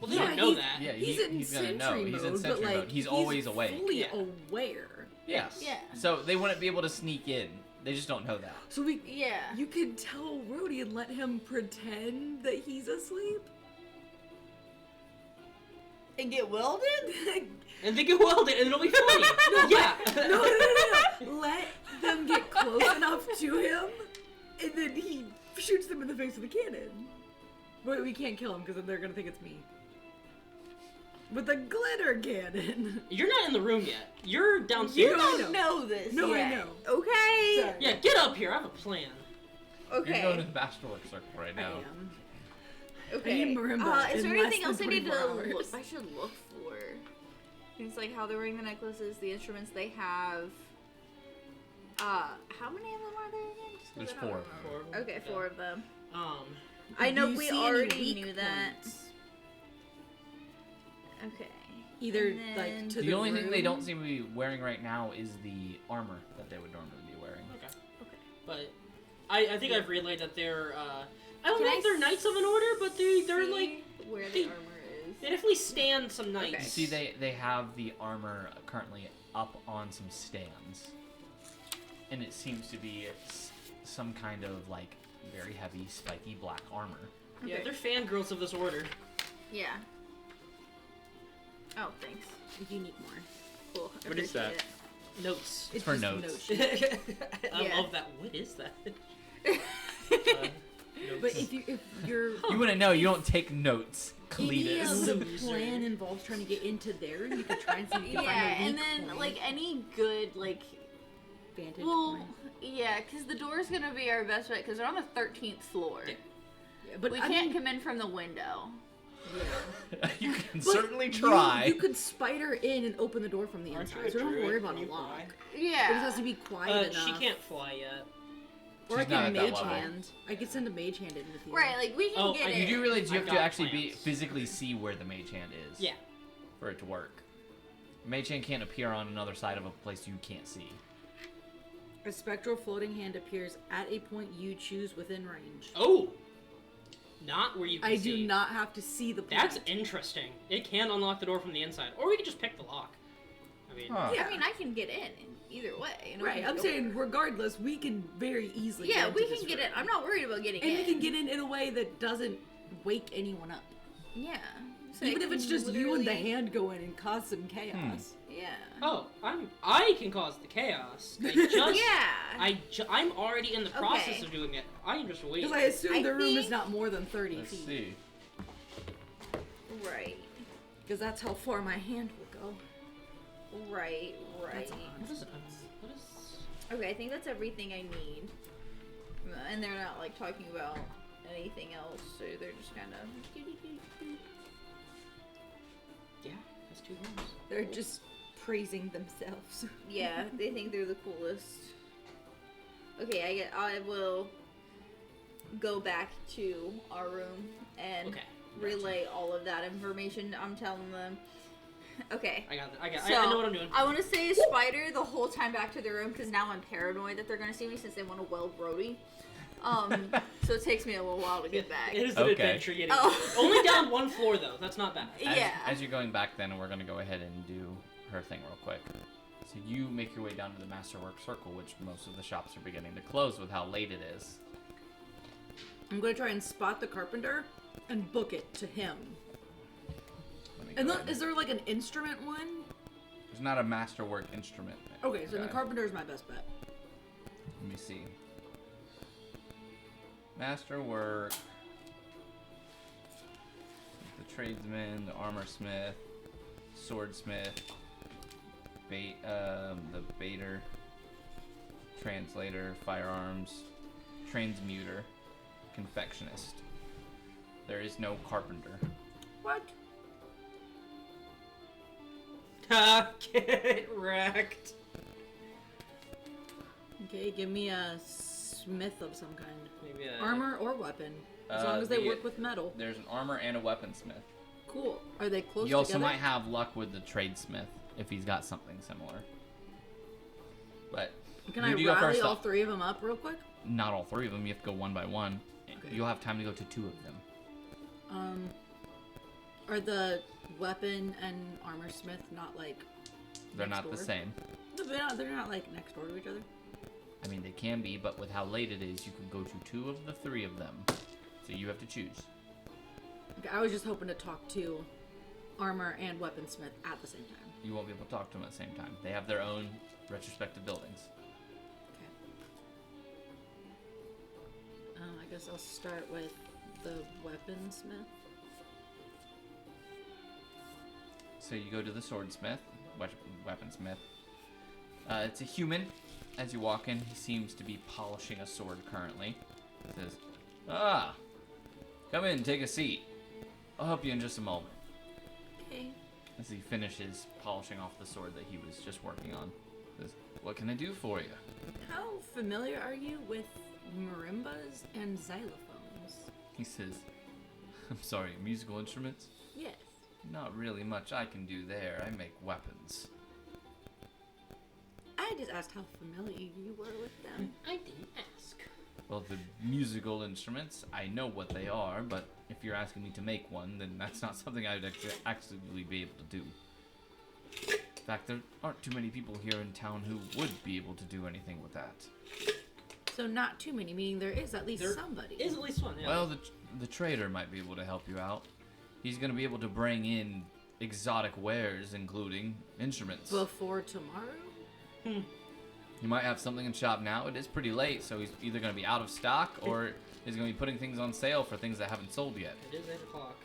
B: Well, they
C: Yeah,
B: don't know
C: he's-
B: that.
A: Yeah,
C: He's
A: gonna
C: in
A: know.
C: sentry
A: He's
C: mode,
A: in
C: but
A: sentry
C: like
A: mode. He's always awake.
C: Fully
B: Yeah.
C: aware.
A: Yes.
D: Yeah.
A: So they wouldn't be able to sneak in. They just don't know that.
C: So we
D: Yeah.
C: you could tell Rhodey and let him pretend that he's asleep.
D: And get welded?
B: And they get welded, and it'll be funny. Yeah.
C: No. Let them get close enough to him, and then he shoots them in the face with a cannon. But we can't kill him because then they're gonna think it's me. With a glitter cannon.
B: You're not in the room yet. You're
D: You
B: downstairs.
D: don't know this
C: No, I
D: yet.
C: know.
D: Okay.
C: Sorry.
B: Yeah, get up here. I have a plan.
D: Okay.
A: You're going to the Masterwork Circle right
C: I
A: now.
C: am.
D: Okay.
C: I need marimba
D: Is
C: in
D: there
C: less
D: anything
C: than
D: else I need
C: 24
D: to
C: hours.
D: look? I should look for things like how they're wearing the necklaces, the instruments they have. How many of them are there again? Just 'cause
A: There's
D: I don't
A: four.
D: remember. Okay, 4 of them. I
C: Do
D: know
C: you
D: we
C: see any
D: already
C: weak
D: knew that.
C: points?
D: Okay.
C: Either
D: And
C: like
D: then-
C: to
A: The only thing they
C: room.
A: don't seem to be wearing right now is the armor that they would normally be wearing.
B: Okay. But I think I've relayed that they're I don't
D: Can
B: know
D: I
B: if they're knights of an order, but they're
D: See
B: like
D: where
B: they-
D: the armor is.
B: they definitely stand some knights.
D: Okay.
A: You see, they have the armor currently up on some stands, and it seems to be some kind of like very heavy, spiky black armor.
B: Yeah,
D: Okay.
B: they're fangirls of this order.
D: Yeah. Oh, thanks.
C: You need more.
D: Cool. I
F: What is that?
D: appreciate
B: Notes.
A: It's for
C: just
A: notes.
B: I
D: Yeah.
B: love that. What is that?
D: it.
C: But if you're
A: You wouldn't know. You don't take notes,
C: any of
A: Cletus.
C: the
B: Loser.
C: plan involves trying to get into there, you could try and see if you can
D: Yeah,
C: find a
D: and
C: weak
D: then
C: point.
D: like any good like
C: vantage
D: well,
C: point.
D: yeah, because the door's gonna be our best bet because they're on the 13th floor.
B: Yeah.
C: Yeah, but
D: We
C: I
D: can't
C: mean,
D: come in from the window.
A: You can
C: but
A: certainly try.
C: You could spider in and open the door from the
F: Aren't you
C: inside,
F: a
C: so don't
F: druid?
C: worry about
F: Can
C: a
F: you
C: lock.
F: fly?
C: It just
D: Yeah.
C: has to be quiet enough.
B: She can't fly yet.
C: Or I
A: She's not
C: can
A: at that
C: mage
A: level.
C: hand. I could send a mage hand in with you.
D: Right, like we can
B: Oh,
D: get
A: You
D: it.
A: do realize you
B: I've
A: have to
B: got
A: actually be
B: plans.
A: physically see where the mage hand is.
B: Yeah.
A: For it to work. Mage hand can't appear on another side of a place you can't see.
C: A spectral floating hand appears at a point you choose within range.
B: Oh. Not where you can
C: I
B: see.
C: do not have to see the point.
B: That's interesting. It can unlock the door from the inside, or we could just pick the lock. I mean,
A: Huh.
C: Yeah.
D: I mean, I can get in either way. You know, we
C: Right,
D: can
C: I'm
D: go
C: saying
D: for it.
C: regardless, we can very easily
D: Yeah,
C: get
D: we
C: into
D: can
C: this
D: get in.
C: room.
D: I'm not worried about getting
C: And
D: in.
C: we can get in a way that doesn't wake anyone up.
D: Yeah. So
C: Even
D: I
C: if it's
D: can
C: just you and the
D: literally-
C: hand go in and cause some chaos.
D: Yeah.
B: oh, I can cause the chaos. I just,
D: Yeah.
B: I'm already in the process
D: Okay.
B: of doing it. I am just waiting.
C: Because I assume
D: I
C: the room is
D: think-
C: not more than 30
A: Let's
C: feet.
A: see.
D: Right.
C: Because that's how far my hand will go.
D: Right. Right.
C: That's odd.
B: What is it? What is?
D: Okay, I think that's everything I need. And they're not like talking about anything else, so they're just kind of.
B: Yeah, that's 2 rooms.
C: They're just praising themselves.
D: Yeah, they think they're the coolest. Okay, I will go back to our room and
B: Okay.
D: relay all of that information I'm telling them. Okay.
B: I got it.
D: So,
B: I know what I'm doing.
D: I want to say spider the whole time back to the room because now I'm paranoid that they're going to see me since they want to weld Brody. So it takes me a little while to get back.
B: It is an
A: Okay.
B: adventure getting.
D: Oh.
B: Only down one floor though. That's not bad.
D: Yeah.
A: As you're going back, then we're gonna go ahead and do her thing real quick. So you make your way down to the Masterwork Circle, which most of the shops are beginning to close with how late it is.
C: I'm gonna try and spot the carpenter and book it to him.
A: Let me
C: And
A: go
C: then,
A: ahead.
C: is there like an instrument one?
A: There's not a Masterwork instrument.
C: Okay, so the
A: Okay.
C: carpenter is my best bet.
A: Let me see. Masterwork. The tradesman, the armor smith, swordsmith, the baiter, translator, firearms, transmuter, confectionist. There is no carpenter.
C: What?
B: Get wrecked.
C: Okay, give me a smith of some kind.
B: Maybe
C: Armor or weapon. As long as they work with metal.
A: There's an armor and a weaponsmith.
C: Cool. Are they close
A: You also
C: together?
A: might have luck with the tradesmith if he's got something similar. But
C: Can
A: who
C: I
A: do you go
C: rally
A: first
C: all
A: up?
C: three of them up real quick?
A: Not all three of them. You have to go one by one.
C: Okay.
A: You'll have time to go to two of them.
C: Are the weapon and armor smith not like
A: They're
C: next
A: not the
C: door?
A: same.
C: No, they're not like next door to each other.
A: I mean, they can be, but with how late it is, you can go to two of the three of them. So you have to choose.
C: Okay, I was just hoping to talk to armor and weaponsmith at the same time.
A: You won't be able to talk to them at the same time. They have their own retrospective buildings.
C: Okay. I guess I'll start with the weaponsmith.
A: So you go to the swordsmith, weaponsmith. It's a human. As you walk in, he seems to be polishing a sword currently. He says, "Ah, come in, take a seat. I'll help you in just a moment."
C: Okay.
A: As he finishes polishing off the sword that he was just working on. He says, "What can I do for you?"
C: How familiar are you with marimbas and xylophones?
A: He says, "I'm sorry, musical instruments?
C: Yes.
A: Not really much I can do there. I make weapons."
C: I just asked how familiar you were with them.
B: I didn't ask.
A: Well, the musical instruments, I know what they are, but if you're asking me to make one, then that's not something I would actually be able to do. In fact, there aren't too many people here in town who would be able to do anything with that.
C: So not too many, meaning there is at least
B: There
C: somebody.
B: Is at least one. Yeah.
A: Well, the trader might be able to help you out. He's going to be able to bring in exotic wares, including instruments.
C: Before tomorrow?
A: You might have something in shop now. It is pretty late, so he's either going to be out of stock or he's going to be putting things on sale for things that haven't sold yet.
B: It is 8 o'clock.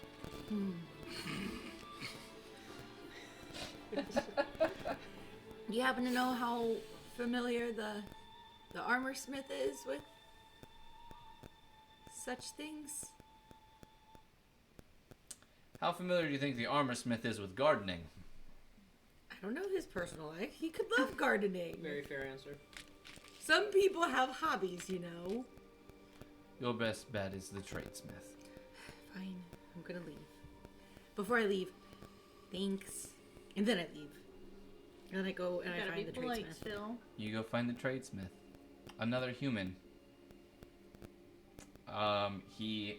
C: Do you happen to know how familiar the armor smith is with such things?
A: How familiar do you think the armor smith is with gardening?
C: I don't know his personal life. He could love gardening.
B: Very fair answer.
C: Some people have hobbies, you know.
A: Your best bet is the tradesmith.
C: Fine, I'm gonna leave. Before I leave, thanks. And then I leave. And then I go and I
D: Gotta
C: find
D: be
C: the
D: polite
C: tradesmith.
D: still.
A: You go find the tradesmith. Another human. He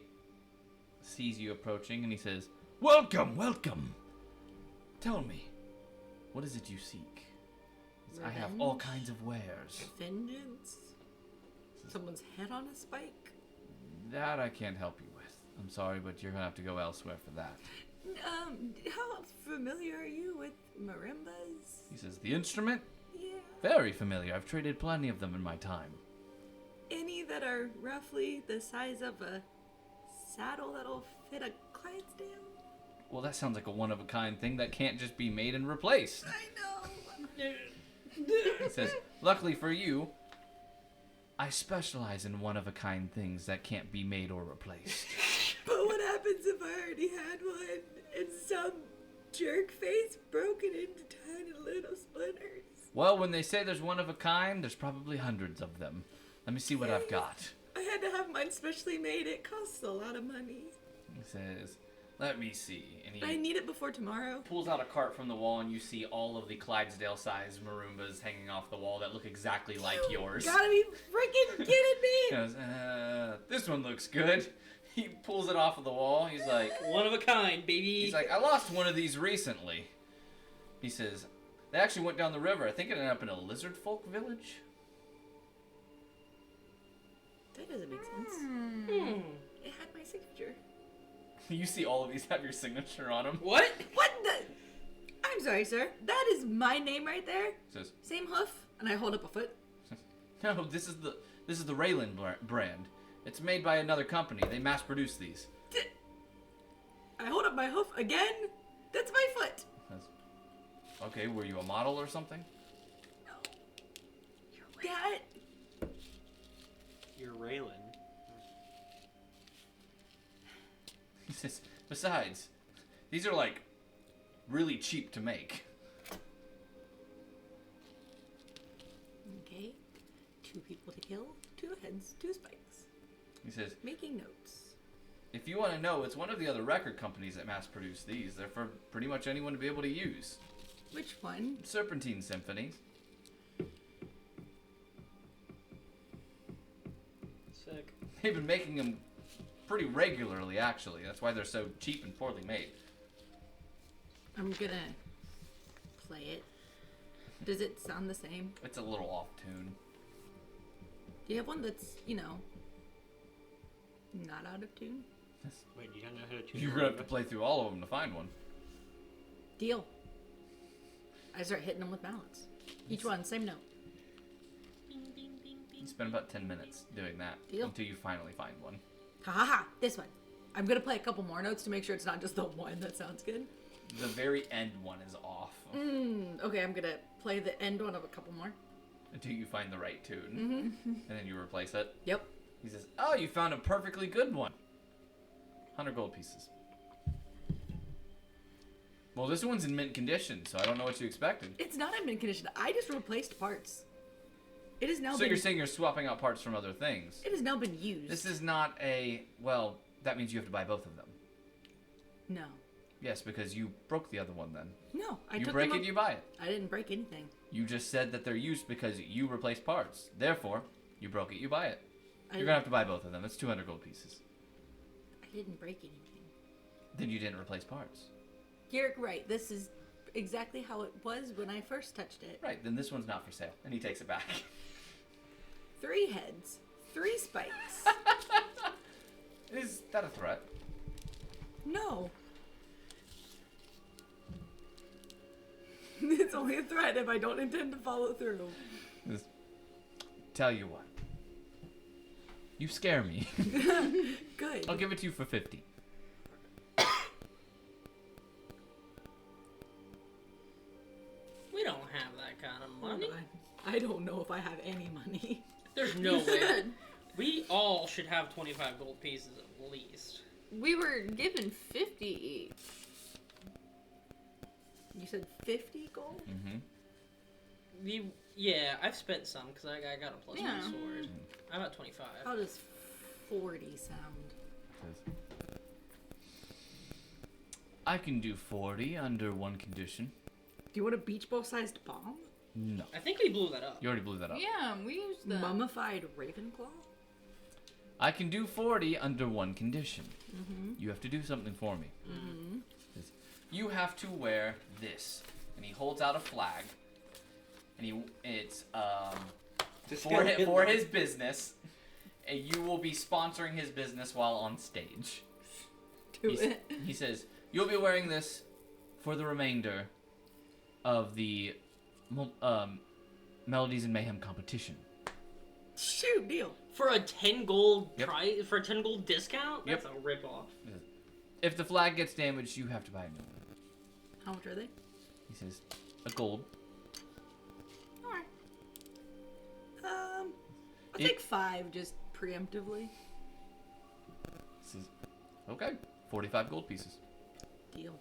A: sees you approaching and he says, "Welcome, welcome. Tell me, what is it you seek? I have all
C: Revenge?
A: kinds of wares."
C: Vengeance? Someone's head on a spike?
A: That I can't help you with. I'm sorry, but you're gonna have to go elsewhere for that.
C: How familiar are you with marimbas?
A: He says, "The instrument?
C: Yeah.
A: Very familiar. I've traded plenty of them in my time."
C: Any that are roughly the size of a saddle that'll fit a Clydesdale?
A: Well, that sounds like a one-of-a-kind thing that can't just be made and replaced.
C: I know.
A: He says, "Luckily for you, I specialize in one-of-a-kind things that can't be made or replaced."
C: But what happens if I already had one and some jerk face broken into tiny little splinters.
A: Well, when they say there's one of a kind, there's probably hundreds of them. Let me see what I've got.
C: I had to have mine specially made. It costs a lot of money.
A: He says, let me see. And
C: I
A: he
C: need it before tomorrow.
A: pulls out a cart from the wall, and you see all of the Clydesdale-sized Marumbas hanging off the wall that look exactly like yours.
C: Gotta be freaking kidding
A: He
C: me!
A: goes, this one looks good. He pulls it off of the wall. He's like,
B: One of a kind, baby.
A: I lost one of these recently. He says, they actually went down the river. I think it ended up in a lizard folk village.
C: That doesn't make sense.
B: Hmm.
C: It had my signature.
A: You see all of these have your signature on them.
B: What?
C: What the? I'm sorry, sir. That is my name right there.
A: Says,
C: Same hoof, and I hold up a foot.
A: no, this is the Raylan brand. It's made by another company. They mass produce these.
C: I hold up my hoof again. That's my foot.
A: Says, okay, were you a model or something?
C: That.
F: You're Raylan.
A: He says, besides, these are like really cheap to make.
C: Okay. 2 people to kill, 2 heads, 2 spikes.
A: He says,
C: Making notes.
A: if you want to know, it's one of the other record companies that mass produce these. They're for pretty much anyone to be able to use.
C: Which one?
A: Serpentine symphonies.
B: Sick.
A: They've been making them pretty regularly, actually. That's why they're so cheap and poorly made.
C: I'm gonna play it. Does it sound the same?
A: It's a little off tune.
C: Do you have one that's, not out of tune?
F: Wait, you don't know how to tune
A: You're
F: a
A: gonna have to
F: marimba?
A: play through all of them to find one.
C: Deal. I start hitting them with mallets. Each one, same note.
A: You spend about 10 minutes doing that
C: Deal.
A: until you finally find one.
C: Ha ha ha! This one. I'm gonna play a couple more notes to make sure it's not just the one that sounds good.
A: The very end one is off
C: Okay, I'm gonna play the end one of a couple more.
A: until you find the right tune. And then you replace it.
C: Yep.
A: He says, oh, you found a perfectly good one. 100 gold pieces. Well, this one's in mint condition, so I don't know what you expected.
C: It's not in mint condition. I just replaced parts. It has now
A: So
C: been.
A: you're saying you're swapping out parts from other things.
C: It has now been used.
A: This is not well, that means you have to buy both of them.
C: No.
A: Yes, because you broke the other one then.
C: No. I
A: You
C: took
A: break
C: them
A: it,
C: up-
A: you buy it.
C: I didn't break anything.
A: You just said that they're used because you replaced parts. Therefore, you broke it, you buy it.
C: I,
A: You're gonna have to buy both of them. It's 200 gold pieces.
C: I didn't break anything.
A: Then you didn't replace parts.
C: You're right. This is exactly how it was when I first touched it.
A: Right, then this one's not for sale. And he takes it back.
C: 3 heads, 3 spikes.
A: Is that a threat?
C: No. It's only a threat if I don't intend to follow through.
A: Tell you what. You scare me.
C: Good.
A: I'll give it to you for 50.
B: We don't have that kind of money.
C: I don't know if I have any money.
B: There's no way. We all should have 25 gold pieces at least.
D: We were given 50 each.
C: You said 50 gold?
A: Mm-hmm.
B: Yeah, I've spent some because I got a plus
D: Yeah.
B: one sword. I'm at 25.
C: How does 40 sound?
A: I can do 40 under one condition.
C: Do you want a beach ball sized bomb?
A: No.
B: I think we blew that up.
A: You already blew that up.
D: Yeah, we used the.
C: Mummified Ravenclaw?
A: I can do 40 under one condition.
C: Mm-hmm.
A: You have to do something for me.
C: Mm-hmm.
A: You have to wear this. And he holds out a flag. And it's for his business. And you will be sponsoring his business while on stage.
C: Do it.
A: He says, you'll be wearing this for the remainder of the Melodies and Mayhem competition.
C: Shoot, deal.
B: For a 10 gold
A: Yep.
B: for a 10 gold discount?
A: Yep.
B: That's a rip off.
A: If the flag gets damaged, you have to buy a new one.
C: How much are they?
A: He says, a gold.
C: Alright. I'll
A: It-
C: take 5 just preemptively.
A: He says, okay, 45 gold pieces.
C: Deal.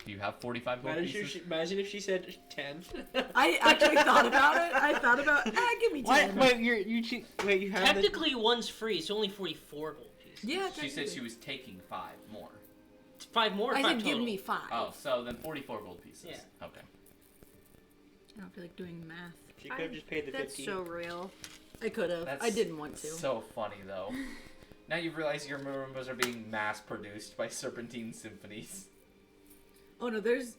A: Do you have 45 gold pieces?
E: Imagine if she said 10.
C: I actually thought about it. I thought about, give me 10.
E: Wait, you have
B: Technically, one's free, so only 44 gold pieces.
C: Yeah,
A: She said she
C: technically.
A: was taking 5 more.
B: 5 more. Or
C: I
B: 5
C: said
B: total?
C: give me 5.
A: Oh, so then 44 gold pieces.
B: Yeah.
A: Okay.
C: I don't feel like doing math.
E: She could have just paid the 50.
D: That's so real.
C: I could have.
A: That's
C: I didn't want to.
A: So funny though. Now you've realized your marimbas are being mass produced by Serpentine symphonies.
C: Oh no, there's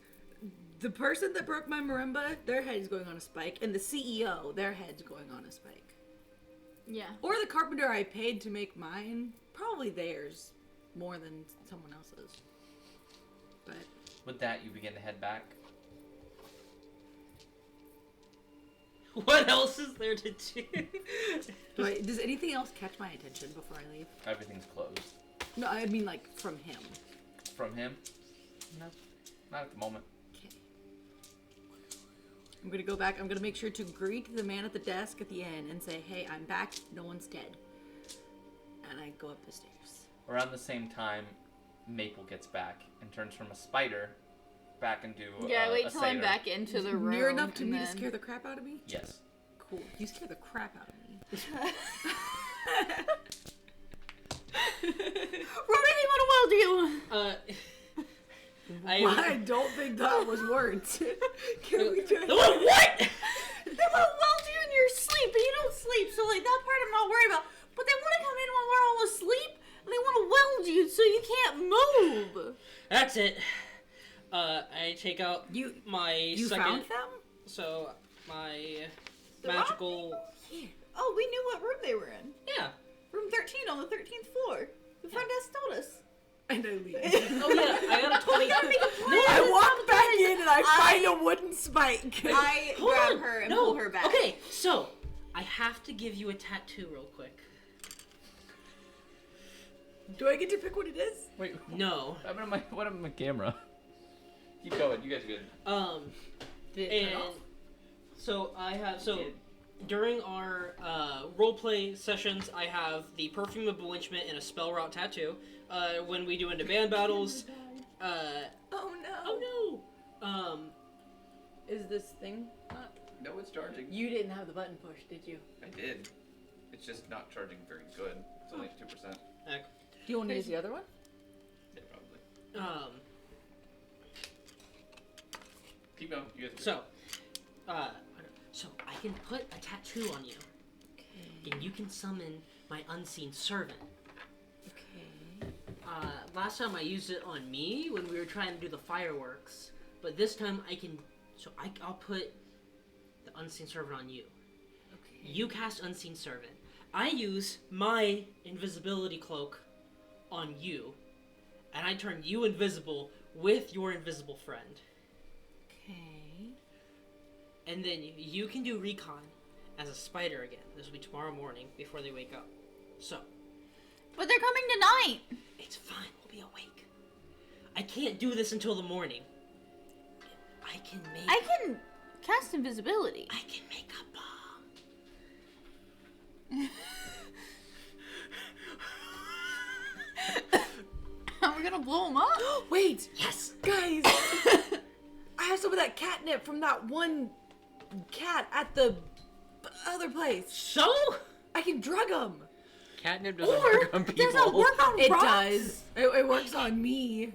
C: the person that broke my marimba, their head's going on a spike, and the CEO, their head's going on a spike.
D: Yeah.
C: Or the carpenter I paid to make mine, probably theirs more than someone else's. But
A: With that, you begin to head back.
B: What else is there to do?
C: does anything else catch my attention before I leave?
A: Everything's closed.
C: No, I mean like from him.
A: From him? No. Not at the moment.
C: Okay. I'm gonna go back. I'm gonna make sure to greet the man at the desk at the inn and say, "Hey, I'm back. No one's dead." And I go up the stairs.
A: Around the same time, Maple gets back and turns from a spider back into
D: Yeah,
A: a
D: wait till I'm
A: satyr.
D: back into the room.
C: Near enough to
D: and
C: me to
D: then-
C: scare the crap out of me?
A: Yes.
C: Cool. You scare the crap out of me.
D: Ruby, they want to weld you!
C: I don't think that was words. Can we do it?
B: What?
D: They want to weld you in your sleep, but you don't sleep, so like that part I'm not worried about. But they want to come in when we're all asleep, and they want to weld you so you can't move.
B: That's it. I take out my
C: You
B: second.
C: found them?
B: So my
D: The
B: magical.
D: Oh, we knew what room they were in.
B: Yeah.
D: Room 13 on the 13th floor. The front desk told us.
C: And I leave.
B: Oh yeah, I got a 20.
C: I walk back in and I find a wooden spike.
D: I
B: Hold
D: grab
B: on.
D: her and
B: No.
D: pull her back.
B: Okay, so I have to give you a tattoo real quick.
C: Do I get to pick what it is?
A: Wait.
B: No.
A: What happened to my camera? Keep going. You guys are good.
C: Did it turn
B: And
C: off?
B: so I have during our roleplay sessions, I have the perfume of bewitchment and a spell route tattoo. When we do into band battles,
C: Oh no.
B: oh no.
C: Is this thing?
A: No, it's charging.
C: You didn't have the button pushed, did you?
A: I did. It's just not charging very good. It's only 2%.
C: Do you want to use the other one?
A: Yeah, probably. Keep going. You guys are good.
B: So I can put a tattoo on you, and you can summon my unseen servant.
C: Okay.
B: Last time I used it on me when we were trying to do the fireworks, but this time I can. So I'll put the unseen servant on you.
C: Okay.
B: You cast unseen servant. I use my invisibility cloak on you, and I turn you invisible with your invisible friend.
C: Okay.
B: And then you can do recon as a spider again. This will be tomorrow morning before they wake up. So,
D: But they're coming tonight.
B: it's fine. We'll be awake. I can't do this until the morning. I can
D: cast invisibility.
B: I can make a bomb.
D: And we're gonna blow them up?
C: Wait,
B: Yes.
C: guys. I have some of that catnip from that one cat at the other place.
B: So?
C: I can drug them.
E: Catnip doesn't
D: Or
E: work on people.
D: does it work on
C: It
D: rocks?
C: does. It works on me.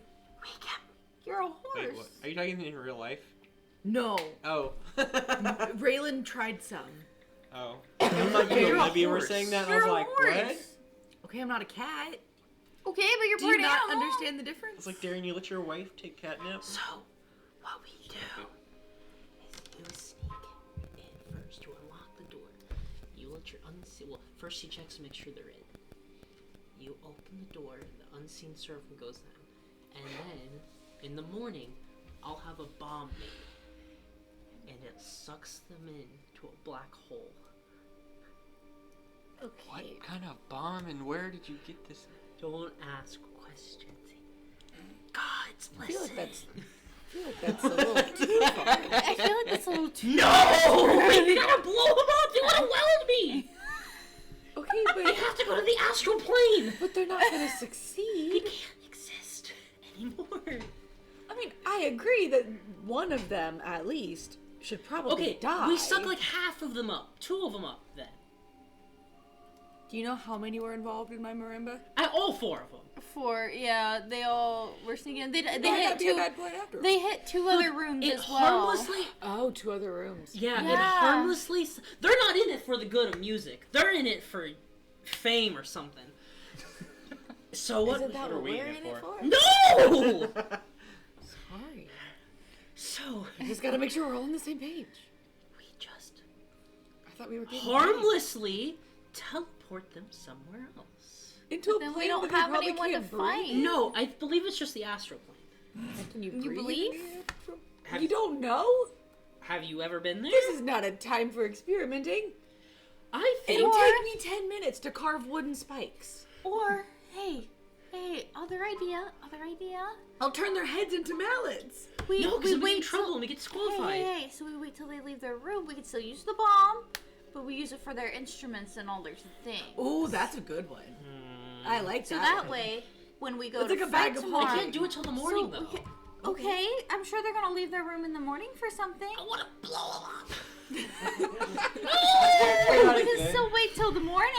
D: You're a
E: Wait,
D: horse.
E: what? Are you talking in real life?
C: No.
E: Oh.
C: Raylan tried some.
E: Oh. I thought you
C: You're
E: and
C: a
E: Libby were
C: horse.
E: saying that, and I
D: You're
E: was
D: a
E: like,
D: horse.
E: what?
C: Okay, I'm not a cat.
D: Okay, but you're
C: Do
D: part
C: you not
D: animal.
C: understand the difference?
E: It's like, Darren, you let your wife take catnip?
B: So, what we do is you sneak in first to unlock the door. You let your unseen. Well, first she checks to make sure they're in. You open the door, the unseen servant goes down, and then in the morning, I'll have a bomb made, and it sucks them into a black hole.
D: Okay.
E: What kind of bomb and where did you get this?
B: Don't ask questions. God's
C: I feel
B: blessing.
C: like that's a little too far.
D: I feel like that's a little too.
B: No! You gotta blow them up! They wanna weld me!
C: Okay,
B: They
C: but
B: have to go to the astral plane!
C: they're not gonna
B: They
C: succeed.
B: can't exist anymore.
C: I mean, I I agree that one of them, at least, should probably die.
B: we suck like half of them up. 2 of them up, then.
C: Do you know how many were involved in my marimba?
B: All 4 of them.
D: 4, yeah, they all were sneaking. They
C: Might
D: hit
C: not be a
D: 2.
C: bad point after.
D: They hit 2 other rooms
B: It
D: as well.
B: harmlessly...
C: Oh, 2 other rooms.
B: Yeah, it
D: Yeah.
B: harmlessly... They're not in it for the good of music. They're in it for fame or something. So what...
C: Isn't that
F: What are
C: what
F: we
C: we're
F: in
C: in
F: it
C: it for?
B: No!
C: Sorry.
B: So...
C: I just gotta make sure we're all on the same page.
B: We just
C: I thought we were getting
B: harmlessly teleport them somewhere else.
C: into a
D: Then
C: plane
D: we don't
C: where they
D: have
C: probably
D: anyone to
C: can't breathe.
D: fight.
B: No, I believe it's just the astral plane.
C: Can you
D: You
C: breathe?
D: believe?
B: Have-
C: You don't know?
B: Have you ever been there?
C: This is not a time for experimenting.
B: I think...
C: It'll take me 10 minutes to carve wooden spikes.
D: Or, hey, other idea.
C: I'll turn their heads into mallets.
D: We
B: No, because we
D: wait
B: get in trouble
D: till-
B: and we get disqualified.
D: Hey, so we wait till they leave their room. We can still use the bomb, but we use it for their instruments and all their things.
C: Ooh, that's a good one. I like
D: So
C: that.
D: that
C: one.
D: way, when we go
C: It's
D: to
C: like a
D: fight
C: bag of
D: tomorrow,
B: I can't do it till the morning,
D: so
B: though.
D: we can- okay, I'm sure they're gonna leave their room in the morning for something.
B: I want to blow them up.
D: No, we can still wait till the morning.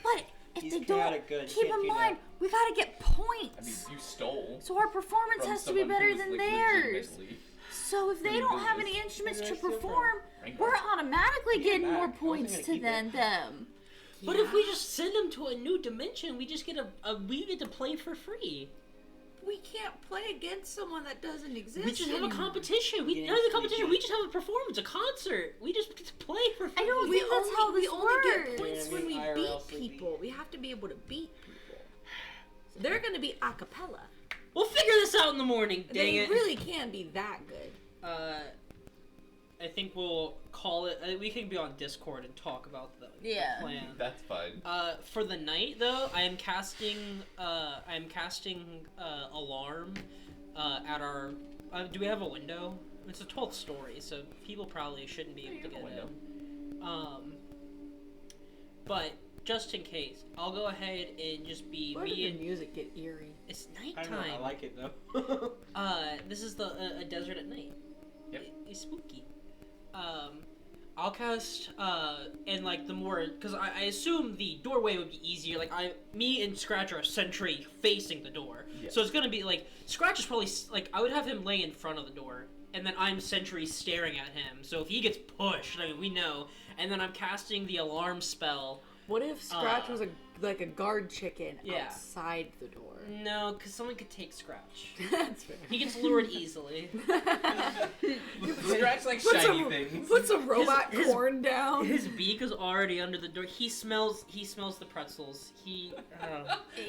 D: But if
F: He's
D: they don't,
F: chaotic good.
D: keep
F: Can't
D: in
F: do
D: mind, we gotta get
A: I mean,
D: points.
A: you stole.
D: So our performance
A: From
D: has to be
A: someone
D: better
A: who's,
D: than
A: like,
D: theirs.
A: legitimately
D: So if they
A: doing
D: don't have
A: business.
D: any instruments
F: Maybe
D: to
F: I steal from
D: perform,
A: Rango.
D: we're automatically
F: Give it
D: getting
F: back.
D: more
F: I wasn't
D: points
F: gonna
D: to
F: keep it.
D: them.
B: But if we just send them to a new dimension, we just get we get to play for free.
C: We can't play against someone that doesn't exist.
B: We just have a
C: anymore.
B: competition.
F: Yeah,
B: Not even a
F: we
B: competition.
F: do.
B: We just have a performance, a concert. We just get to play for free.
D: I don't
C: We
D: think that's
C: only,
D: how
C: we
D: this
C: only get
D: works.
C: points
F: Yeah,
C: when we
F: IRL
C: beat
F: sleepy.
C: people. We have to be able to beat people. So they're going to be a cappella.
B: We'll figure this out in the morning. Dang
C: They
B: it.
C: really can be that good.
B: I think we'll call it. We can be on Discord and talk about the
D: Yeah.
B: plan.
A: That's fine.
B: For the night though, I am casting alarm at our. Do we have a window? It's a 12th story, so people probably shouldn't be able to
A: you have a
B: get in. But just in case, I'll go ahead and just be
C: Where did
B: me
C: the
B: and.
C: music get eerie?
B: It's
F: I don't
B: nighttime.
F: know. I like it though.
B: This is the a desert at night.
A: Yep.
B: It's spooky. I'll cast and like the more because I assume the doorway would be easier. Like me and Scratch are a sentry facing the door,
A: Yes.
B: so it's gonna be like Scratch is probably like I would have him lay in front of the door, and then I'm sentry staring at him. So if he gets pushed, I mean we know. And then I'm casting the alarm spell.
C: What if Scratch was like a guard chicken
B: Yeah.
C: outside the door?
B: No, because someone could take Scratch.
C: That's fair.
B: He gets lured easily.
A: Scratch like
C: Put
A: shiny
C: some,
A: things.
C: put some robot
B: his-
C: corn down.
B: His beak is already under the door. He smells the pretzels. He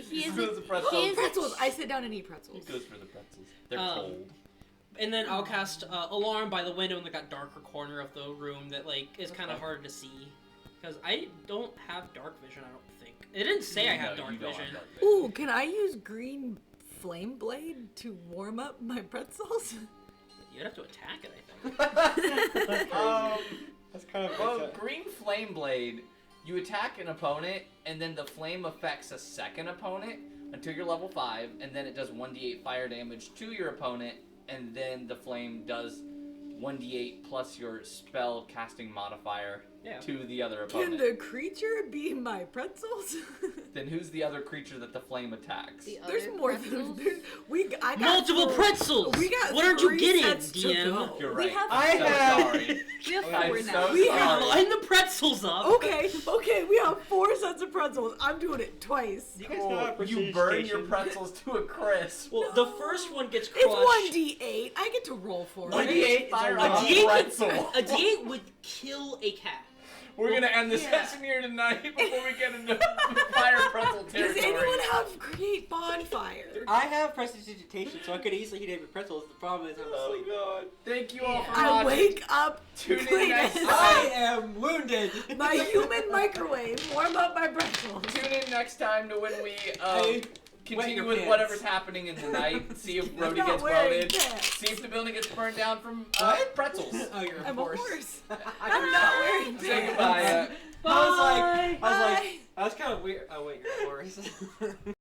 D: He is
A: Smells
D: a,
A: of pretzels.
D: he is a-
C: Pretzels. I sit down and eat
A: He
C: pretzels.
A: goes for the pretzels. They're
B: Um,
A: cold.
B: and then I'll cast alarm by the window in like that darker corner of the room that like is kind of
A: Okay.
B: hard to see because I don't have dark vision. I don't think it didn't say I have
A: No,
B: dark
A: you don't
B: vision.
A: have dark vision.
C: Ooh, can I use green flame blade to warm up my pretzels?
B: You'd have to attack it, I think.
F: That's kind of
A: Well, green flame blade, you attack an opponent, and then the flame affects a second opponent until you're level 5, and then it does 1d8 fire damage to your opponent, and then the flame does 1d8 plus your spell casting modifier
B: Yeah.
A: to the other
C: Can
A: opponent.
C: the creature be my pretzels?
A: Then who's the other creature that the flame attacks?
D: The
C: There's
D: other
C: more
D: pretzels?
C: than I got
B: Multiple
C: three-
B: pretzels.
C: We got
B: What aren't you
C: 3
B: getting,
C: sets to
B: DM?
C: go.
A: You're
D: We
A: right.
D: have-
A: I'm so
F: I have-
A: sorry.
D: We have
A: I'm
D: 4
A: so
D: now.
C: We
A: sorry.
C: have-
B: Line the pretzels up.
C: Okay, we have 4 sets of pretzels. I'm doing it twice.
F: You guys know how
A: Cool. You
F: precision
A: burn
F: station-
A: your pretzels to a crisp.
B: Well, the first one gets crushed.
C: It's 1d8. I get to roll for it.
A: 1d8 fire
B: A
A: on
B: D8
A: pretzel.
B: a D8 would kill a cat.
A: We're gonna end this
C: Yeah.
A: session here tonight before we get into fire pretzel
C: Does
A: territory.
C: anyone have create bonfire?
F: I have prestidigitation, so I could easily heat every pretzels. The problem is I'm
A: Oh
F: asleep.
A: god. Thank you all for
C: I
A: watching.
C: wake up.
A: Tune in
C: clean
A: next
C: as-
F: I am wounded.
C: My human microwave. Warm up my pretzels.
A: Tune in next time to when we
F: Wet
A: continue
F: your
A: with
F: pants.
A: whatever's happening in the night. See if
C: I'm
A: Brody
C: not
A: gets
C: wearing
A: voted.
C: pants.
A: See if the building gets burned down from
F: What?
A: pretzels.
F: Oh, you're a
C: I'm a
F: horse.
C: horse.
F: I
C: I'm not wearing
A: Say
C: pants.
A: goodbye.
F: I was like,
C: Bye.
F: I was kind of weird. Oh wait, you're a horse.